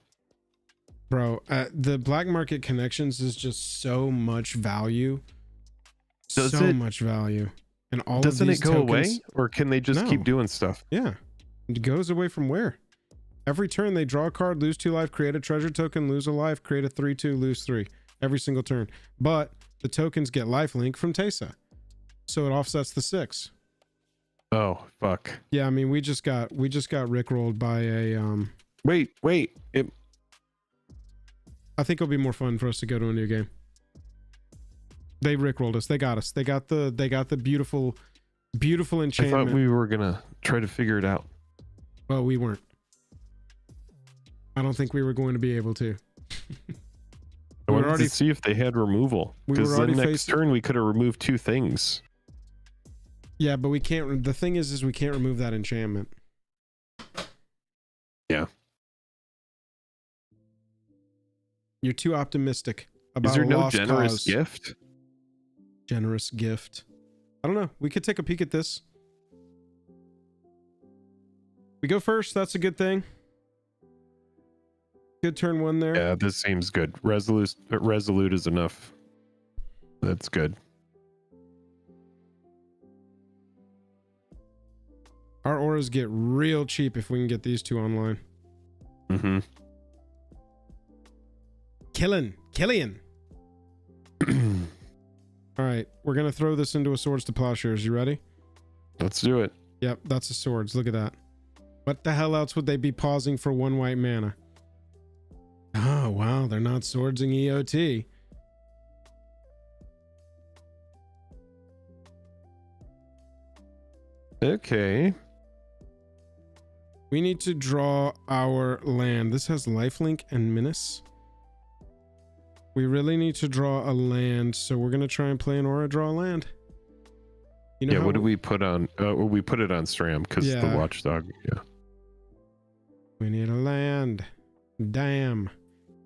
Bro, the black market connections is just so much value. Much value. And all Doesn't of these it go tokens, away? Or can they just keep doing stuff? Yeah. It goes away from where? Every turn they draw a card, lose 2 life, create a treasure token, lose a life, create a 3/2, lose 3. Every single turn. But the tokens get lifelink from Tesa. So it offsets the 6. Oh, fuck. Yeah, I mean we just got rickrolled by a Wait. I think it'll be more fun for us to go to a new game. They rickrolled us. They got us. They got the beautiful enchantment. I thought we were gonna try to figure it out. Well, we weren't. I don't think we were going to be able to. I wanted to see if they had removal. Because then next turn we could have removed 2 things. Yeah, but we can't. The thing is we can't remove that enchantment. Yeah. You're too optimistic about. Is there a no lost generous cause. gift? Generous gift. I don't know. We could take a peek at this. We go first. That's a good thing. Good turn 1 there. Yeah, this seems good. Resolute is enough. That's good. Our auras get real cheap if we can get these 2 online. Mm-hmm. Killian. All right, we're gonna throw this into a Swords to Plowshares. You ready? Let's do it. Yep, that's a Swords. Look at that. What the hell else would they be pausing for 1 white mana? Oh wow, they're not swordsing EOT. Okay. We need to draw our land. This has lifelink and menace. We really need to draw a land, so we're gonna try and play an aura draw land. You know Yeah, what do we put on? We put it on SRAM because the Watchdog. Yeah. We need a land. Damn.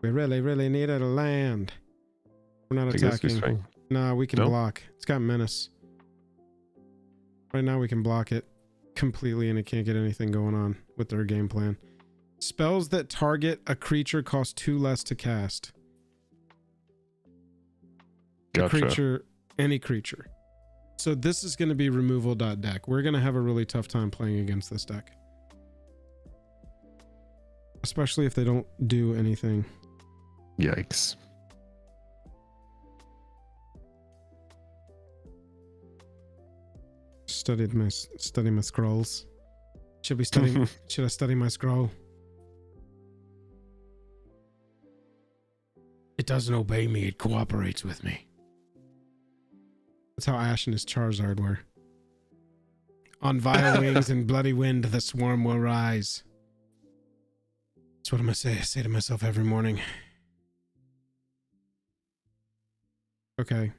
We really needed a land. We're not attacking. No, we can block. It's got menace. Right now we can block it completely and it can't get anything going on with their game plan. Spells that target a creature cost 2 less to cast. Gotcha. Any creature. So this is going to be removal.deck. We're going to have a really tough time playing against this deck. Especially if they don't do anything. Yikes. Study my scrolls. Should I study my scroll? It doesn't obey me, it cooperates with me. That's how Ash and his Charizard were. On vile wings and bloody wind, the swarm will rise. That's what I say to myself every morning. Okay.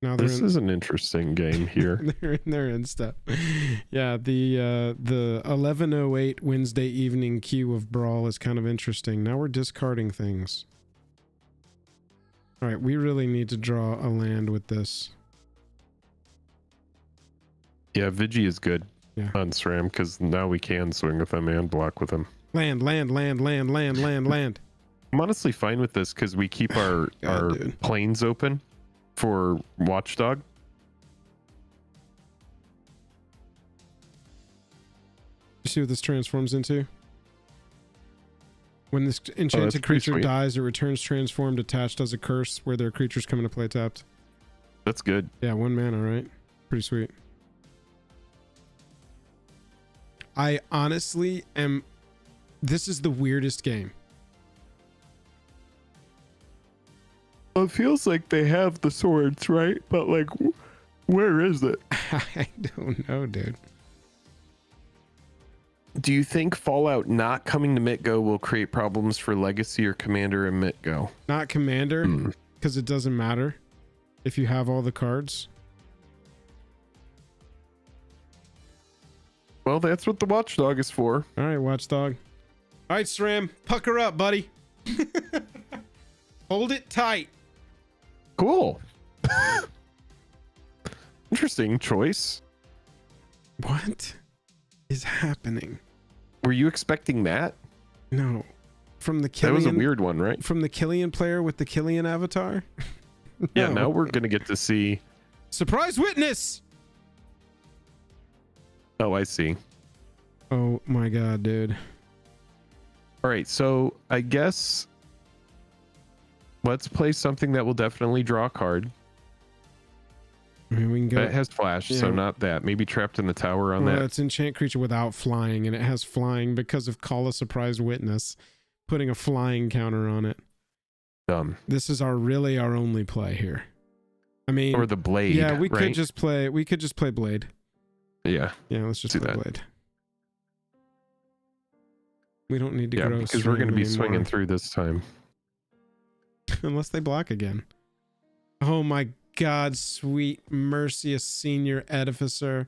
Now this is an interesting game here. they're in step. Yeah, the 11:08 Wednesday evening queue of Brawl is kind of interesting. Now we're discarding things. All right, we really need to draw a land with this. Yeah, Vigi is good on SRAM because now we can swing with him and block with him. Land. I'm honestly fine with this because we keep our planes open for Watchdog. You see what this transforms into? When this enchanted creature dies, it returns transformed attached as a curse where their creatures come into play tapped. That's good. Yeah, 1 mana, right? Pretty sweet. I honestly am... This is the weirdest game. Well, it feels like they have the swords, right? But like, where is it? I don't know, dude. Do you think Fallout not coming to MitGo will create problems for Legacy or Commander and MitGo? Not Commander, because it doesn't matter if you have all the cards. Well, that's what the watchdog is for. All right, watchdog. All right, SRAM, pucker up, buddy. Hold it tight. Cool. Interesting choice. What is happening? Were you expecting that? No. From the Killian, That was a weird one, right? From the Killian player with the Killian avatar? Yeah, No. now we're going to get to see... Surprise witness! Oh, I see. Oh my god, dude. All right, so I guess let's play something that will definitely draw a card. I mean, we can go. That has flash, so Yeah. not that. Maybe trapped in the tower on Well, that. it's enchant creature without flying, and it has flying because of call a surprise witness, putting a flying counter on it. Dumb. This is our only play here. I mean, Or the blade. yeah, we right? could just play blade. Yeah, Yeah, let's just Do play that. blade. We don't need to yeah, grow because we're going to be SRAM swinging anymore. through this time. Unless they block again. Oh my god, sweet mercious senior edificer.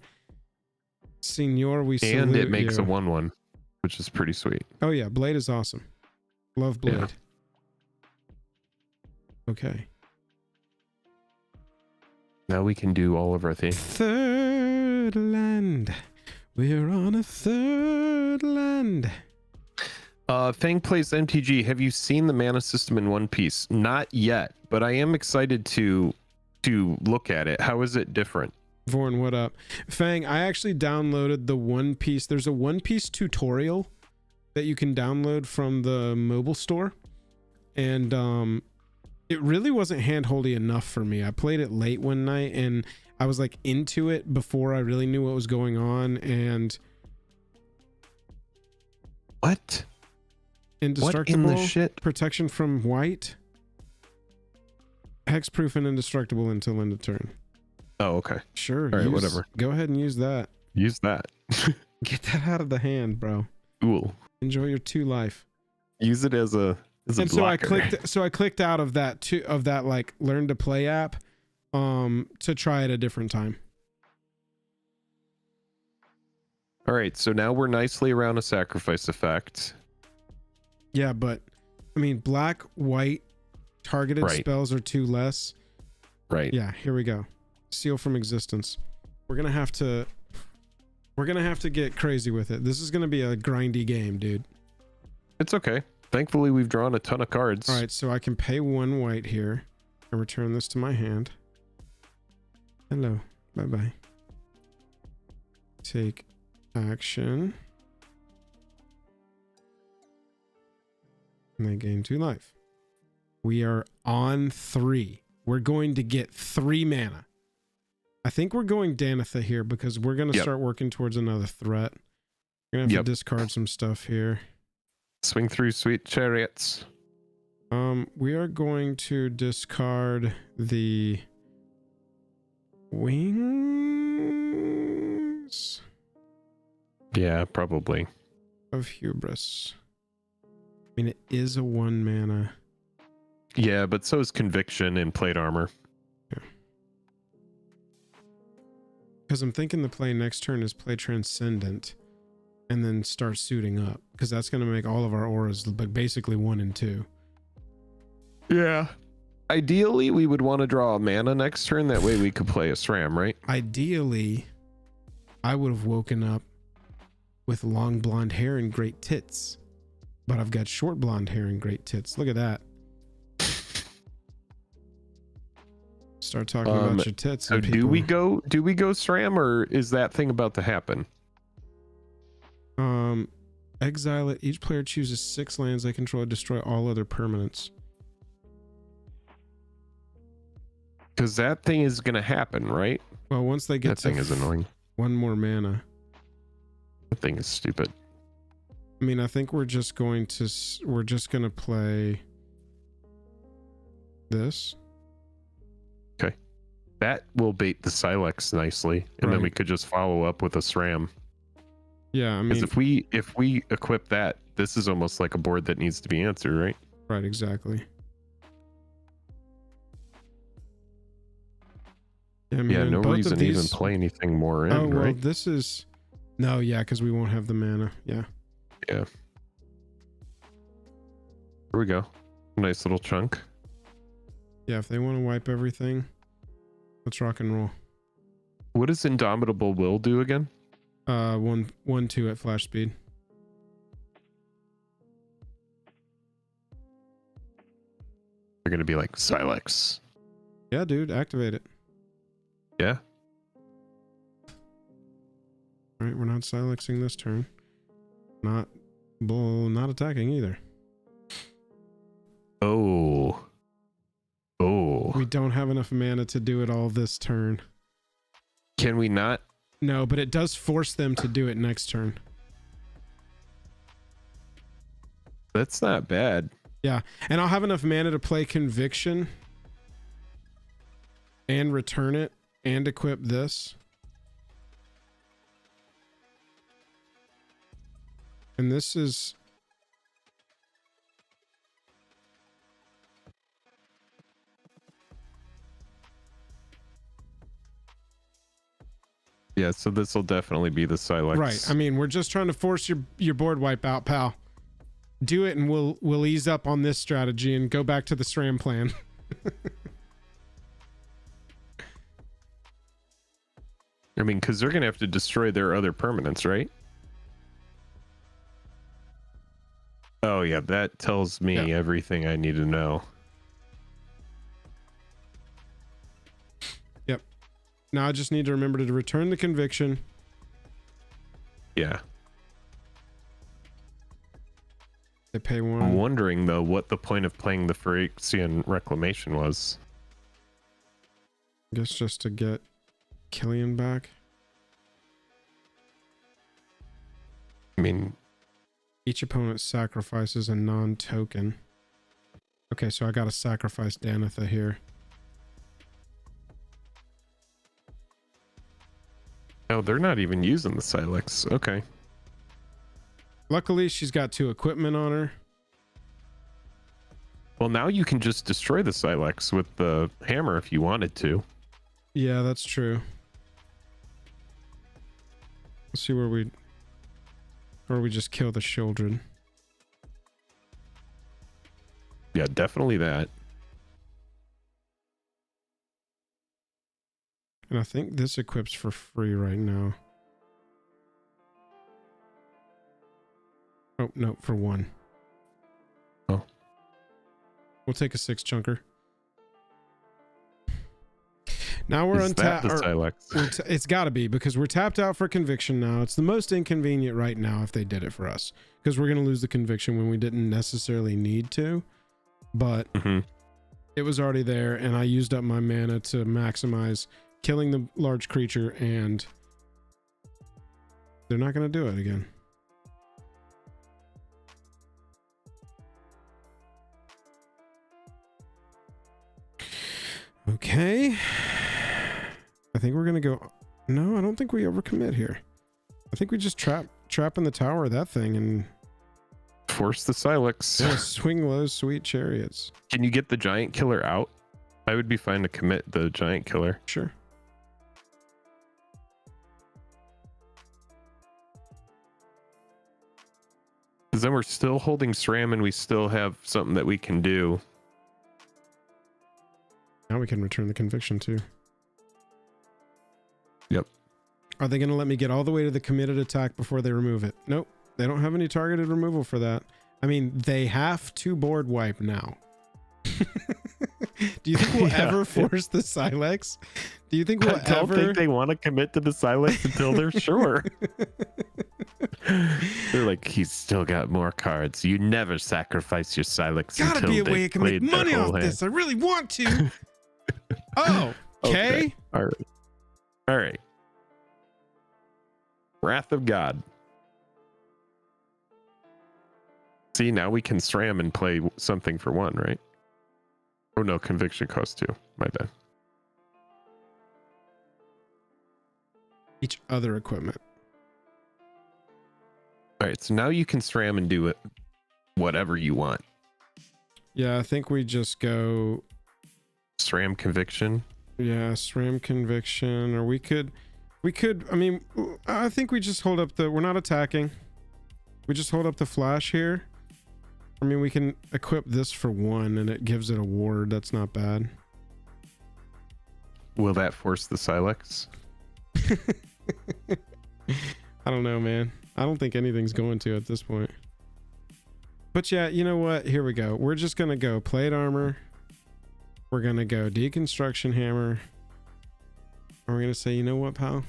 Senior, we salute And it makes you. a 1/1, which is pretty sweet. Oh yeah, blade is awesome. Love blade. Yeah. Okay. Now we can do all of our things. Third land. We're on a third land. Fang plays MTG. Have you seen the mana system in One Piece? Not yet, but I am excited to look at it. How is it different? Vorn, what up? Fang, I actually downloaded the One Piece. There's a One Piece tutorial that you can download from the mobile store. And it really wasn't handholdy enough for me. I played it late one night and I was like into it before I really knew what was going on. And What? indestructible What in the shit? protection from white, hexproof and indestructible until end of turn. Oh, okay. Sure. All right, whatever. Go ahead and use that. Use that. Get that out of the hand, bro. Cool. Enjoy your 2 life. Use it as a And blocker. so I clicked out of that like learn to play app to try it a different time. All right, so now we're nicely around a sacrifice effect. Yeah, but I mean black, white targeted Right. spells are 2 less. Right. Yeah, here we go. Seal from existence. We're gonna have to get crazy with it. This is gonna be a grindy game, dude. It's okay. Thankfully, we've drawn a ton of cards. All right, so I can pay 1 white here and return this to my hand. Hello. Bye-bye. Take action. And they gain 2 life. We are on 3. We're going to get 3 mana. I think we're going Danitha here because we're going to Yep. start working towards another threat. We're going to have to Yep. discard some stuff here. Swing through sweet chariots. We are going to discard the wings Yeah, probably. of hubris. I mean, it is a 1 mana. Yeah, but so is conviction and plate armor. Because I'm thinking the play next turn is play Transcendent and then start suiting up. Because that's going to make all of our auras basically 1 and 2. Yeah. Ideally, we would want to draw a mana next turn. That way we could play a SRAM, right? Ideally, I would have woken up with long blonde hair and great tits. But I've got short blonde hair and great tits. Look at that. Start talking about your tits. So and do people- we go SRAM, or is that thing about to happen? Exile it. Each player chooses 6 lands they control to destroy all other permanents. Because that thing is going to happen, right? Well, once they get That thing to is annoying. 1 more mana. That thing is stupid. I mean, I think we're just going to play this. Okay. That will bait the Silex nicely, and then we Right. could just follow up with a SRAM. Yeah, I Because mean, if we equip that, this is almost like a board that needs to be answered, right? right, exactly. Yeah, I mean, Yeah, and no both of reason to even these- play anything more in, Oh well, right? this is No, yeah, because we won't have the mana. Yeah. Yeah. Here we go. Nice little chunk. Yeah, if they want to wipe everything, let's rock and roll. What does Indomitable Will do again? 1/2 at flash speed. They're gonna be like Silex. Yeah, dude, activate it. Yeah. All right, we're not silexing this turn. Not attacking either. Oh. Oh. We don't have enough mana to do it all this turn. Can we not? No, but it does force them to do it next turn. That's not bad. Yeah, and I'll have enough mana to play Conviction and return it and equip this. And this is... Yeah, so this will definitely be the Silex. Right. I mean, we're just trying to force your board wipe out, pal. Do it and we'll ease up on this strategy and go back to the SRAM plan. I mean, because they're going to have to destroy their other permanents, right? Oh, yeah, that tells me everything I need to know. Yep. Now I just need to remember to return the Conviction. Yeah. They pay one. I'm wondering, though, what the point of playing the Phyrexian Reclamation was. I guess just to get Killian back. I mean... Each opponent sacrifices a non-token. Okay, so I gotta sacrifice Danitha here. Oh, they're not even using the Silex. Okay. Luckily, she's got 2 equipment on her. Well, now you can just destroy the Silex with the hammer if you wanted to. Yeah, that's true. Let's see where we... Or we just kill the children. Yeah, definitely that. And I think this equips for free right now. Oh, no, for 1. Oh. We'll take a 6 chunker. Now we're untapped. It's got to be, because we're tapped out for Conviction now. It's the most inconvenient right now if they did it for us, because we're going to lose the Conviction when we didn't necessarily need to, but it was already there, and I used up my mana to maximize killing the large creature, and they're not going to do it again. Okay. I think we're gonna go. No, I don't think we overcommit here. I think we just trap in the tower of that thing and force the Silex. Yeah, swing those sweet chariots. Can you get the giant killer out? I would be fine to commit the giant killer. Sure. Because then we're still holding SRAM and we still have something that we can do. Now we can return the Conviction too. Yep. Are they going to let me get all the way to the committed attack before they remove it? Nope. They don't have any targeted removal for that. I mean, they have to board wipe now. Do you think we'll ever force the Silex? Do you think we'll I don't think they want to commit to the Silex until they're sure. They're like, he's still got more cards. You never sacrifice your Silex. Gotta be a way I can make money off this. I really want to. Oh, okay. All right. All right. Wrath of God. See, now we can SRAM and play something for 1, right? Oh no, Conviction costs 2. My bad. Each other equipment. All right, so now you can SRAM and do it whatever you want. Yeah, I think we just go SRAM Conviction. Yeah, SRAM Conviction, or we could We could, I mean, I think we just hold up the, we're not attacking. We just hold up the flash here. I mean, we can equip this for 1 and it gives it a ward. That's not bad. Will that force the Silex? I don't know, man. I don't think anything's going to at this point. But yeah, you know what? Here we go. We're just going to go plate armor. We're going to go deconstruction hammer. And we're going to say, you know what, pal?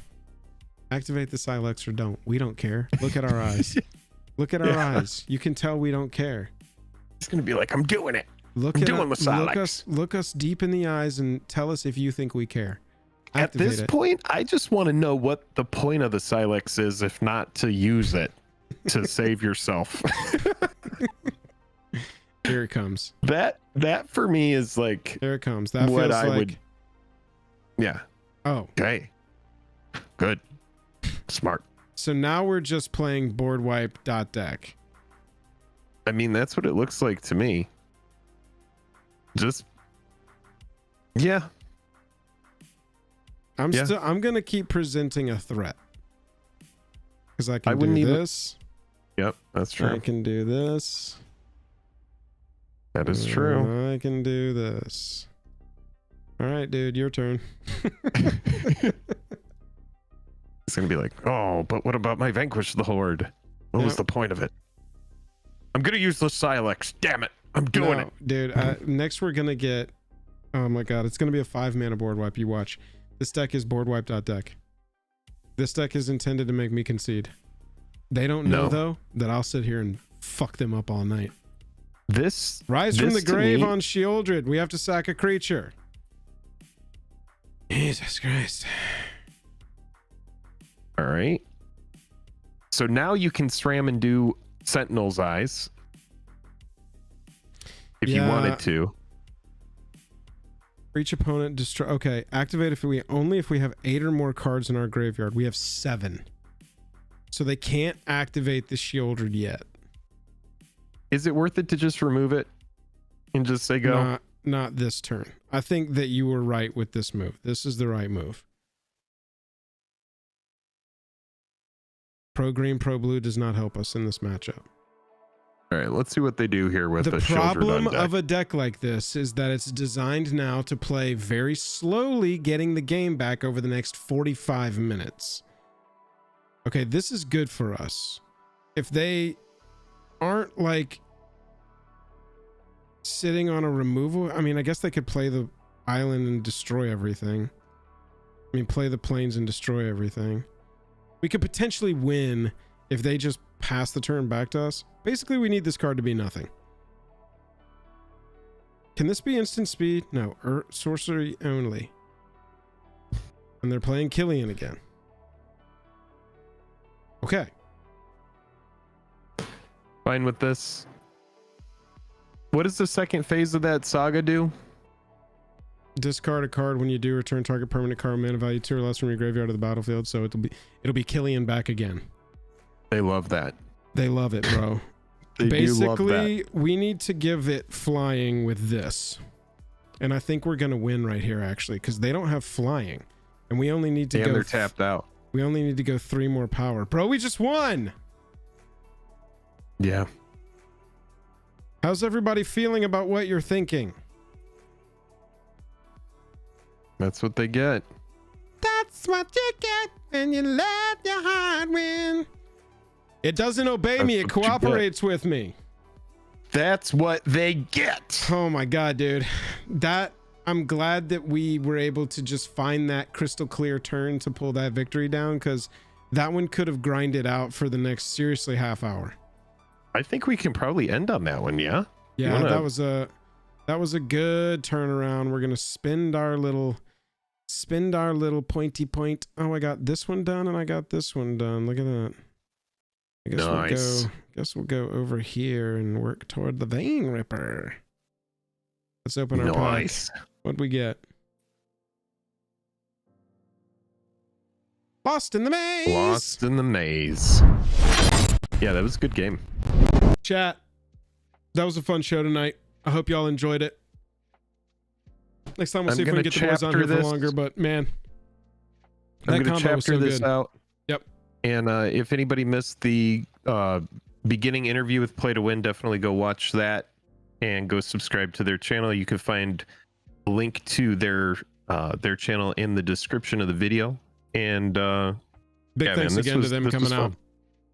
Activate the Silex or don't. We don't care. Look at our eyes. Look at our eyes. You can tell we don't care. It's going to be like, I'm doing it. Look us deep in the eyes and tell us if you think we care. At this point, I just want to know what the point of the Silex is, if not to use it to save yourself. Here it comes. That for me is like, here it comes. That what feels I like... would. Yeah. Oh. Okay. Good. Smart. So now we're just playing board wipe .deck. I mean, that's what it looks like to me. Just. Yeah. I'm gonna keep presenting a threat. Because I can do this. Yep, that's true. I can do this. That is true. I can do this. All right, dude, your turn. It's gonna be like, oh, but what about my Vanquish the Horde? What was the point of it? I'm gonna use the Silex. Damn it! I'm doing it, dude. Next, we're gonna get. Oh my god, it's gonna be a 5-mana board wipe. You watch. This deck is board wipe.deck. This deck is intended to make me concede. They don't know though that I'll sit here and fuck them up all night. Rise from the grave on Sheoldred. We have to sack a creature. Jesus Christ. All right. So now you can SRAM and do Sentinel's Eyes. If you wanted to. For each opponent, destroy. Okay, activate if we have 8 or more cards in our graveyard. We have 7. So they can't activate the Sheoldred yet. Is it worth it to just remove it and just say go? Not this turn. I think that you were right with this move. This is the right move. Pro green, pro blue does not help us in this matchup. All right, let's see what they do here with the problem of a deck like this is that it's designed now to play very slowly, getting the game back over the next 45 minutes. Okay, this is good for us. If they aren't like sitting on a removal, I mean, I guess they could play the island and destroy everything. I mean, play the plains and destroy everything. We could potentially win if they just pass the turn back to us. Basically, we need this card to be nothing. Can this be instant speed? No, sorcery only. And they're playing Killian again. Okay. Fine with this. What does the second phase of that saga do? Discard a card. When you do, return target permanent card mana value 2 or less from your graveyard to the battlefield. So it'll be Killian back again. They love that. They love it, bro. Basically, we need to give it flying with this. And I think we're going to win right here, actually, because they don't have flying. And we only need to go... And they're tapped out. We only need to go 3 more power. Bro, we just won! Yeah. How's everybody feeling about what you're thinking? That's what they get. That's what you get when you let your heart win. It doesn't obey me. It cooperates with me. That's what they get. Oh my god, dude. I'm glad that we were able to just find that crystal clear turn to pull that victory down, because that one could have grinded out for the next seriously half hour. I think we can probably end on that one, yeah? Yeah, that was a good turnaround. We're gonna spend our little pointy point. Oh, I got this one done and I got this one done. Look at that. I guess we'll go over here and work toward the Vein Ripper. Let's open our pack. What'd we get? Lost in the Maze. Lost in the Maze. Yeah, that was a good game. Chat, that was a fun show tonight. I hope y'all enjoyed it. Next time we'll see if we can get the boys on here for longer, but man. I'm going to combo was chapter so this good. out. Yep. And if anybody missed the beginning interview with Play to Win, definitely go watch that and go subscribe to their channel. You can find a link to their channel in the description of the video. And Big yeah, thanks man, again to them coming out.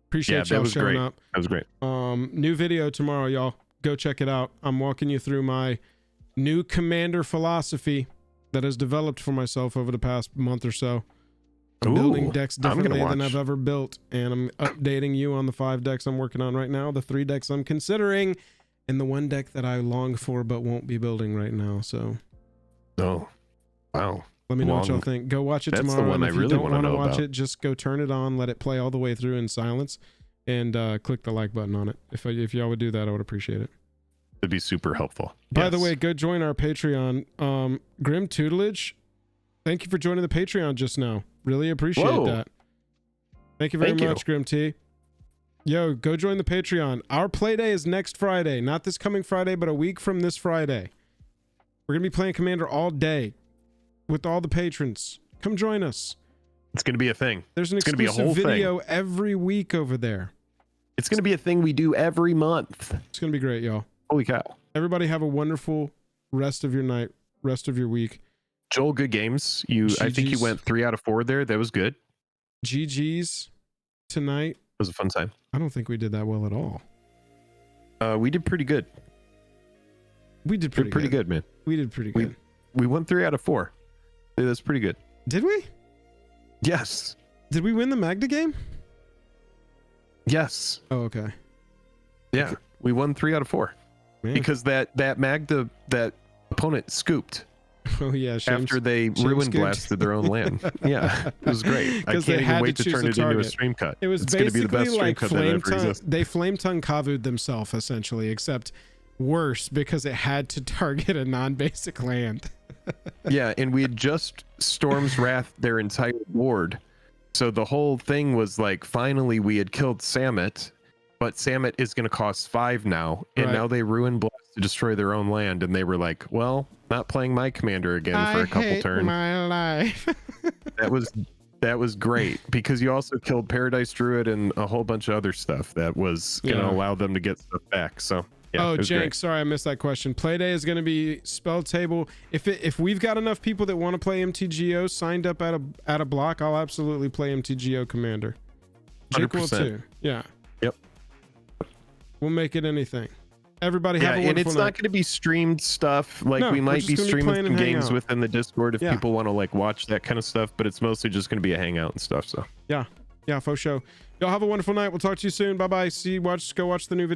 Appreciate y'all showing great. up. That was great. New video tomorrow, y'all. Go check it out. I'm walking you through my new commander philosophy that has developed for myself over the past month or so. I'm building decks differently than I've ever built, and I'm updating you on the 5 decks I'm working on right now, the 3 decks I'm considering, and the 1 deck that I long for but won't be building right now. So, oh, wow. Let me know what y'all think. Go watch it That's tomorrow. the one And I if you really don't wanna want to know watch about. it, just go turn it on, let it play all the way through in silence, and click the like button on it. If y'all would do that, I would appreciate it. It'd be super helpful. By the way, go join our Patreon. Grim Tutelage, thank you for joining the Patreon just now. Really appreciate that. Thank you very much, Grim T. Yo, go join the Patreon. Our play day is next Friday, not this coming Friday, but a week from this Friday. We're gonna be playing Commander all day with all the patrons. Come join us. It's gonna be a thing. There's an exclusive video every week over there. It's gonna be a thing we do every month. It's gonna be great, y'all. Holy cow. Everybody have a wonderful rest of your night, rest of your week. Joel, good games. I think you went 3 out of 4 there. That was good. GG's tonight. It was a fun time. I don't think we did that well at all. We did pretty good. We did pretty good, man. We did pretty good. We won 3 out of 4. That's pretty good. Did we? Yes. Did we win the Magda game? Yes. Oh, okay. Yeah, we won 3 out of 4. Man. Because that Magda, that opponent scooped. Oh yeah, after they ruin blasted their own land. Yeah, it was great. I can't even wait to turn it into a stream cut. It was basically like they flame tongue kavu'd themselves essentially, except worse because it had to target a non-basic land. Yeah, and we had just Storm's Wrath their entire board, so the whole thing was like, finally we had killed Samut, but Samut is going to cost 5 now, and now they ruin blast to destroy their own land, and they were like, well, not playing my commander again for a couple turns. My life. that was great, because you also killed Paradise Druid and a whole bunch of other stuff that was going to allow them to get stuff back. So yeah, oh, Jank, sorry I missed that question. Playday is going to be spell table. If we've got enough people that want to play MTGO signed up at a block, I'll absolutely play MTGO Commander. Jake will too. Yeah. Yep. We'll make it anything. Everybody have a wonderful and it's night. not going to be streamed stuff. Like, we might be streaming some games within the Discord if people want to like watch that kind of stuff, but it's mostly just going to be a hangout and stuff. So yeah, for sure. Y'all have a wonderful night. We'll talk to you soon. Bye bye. Go watch the new video.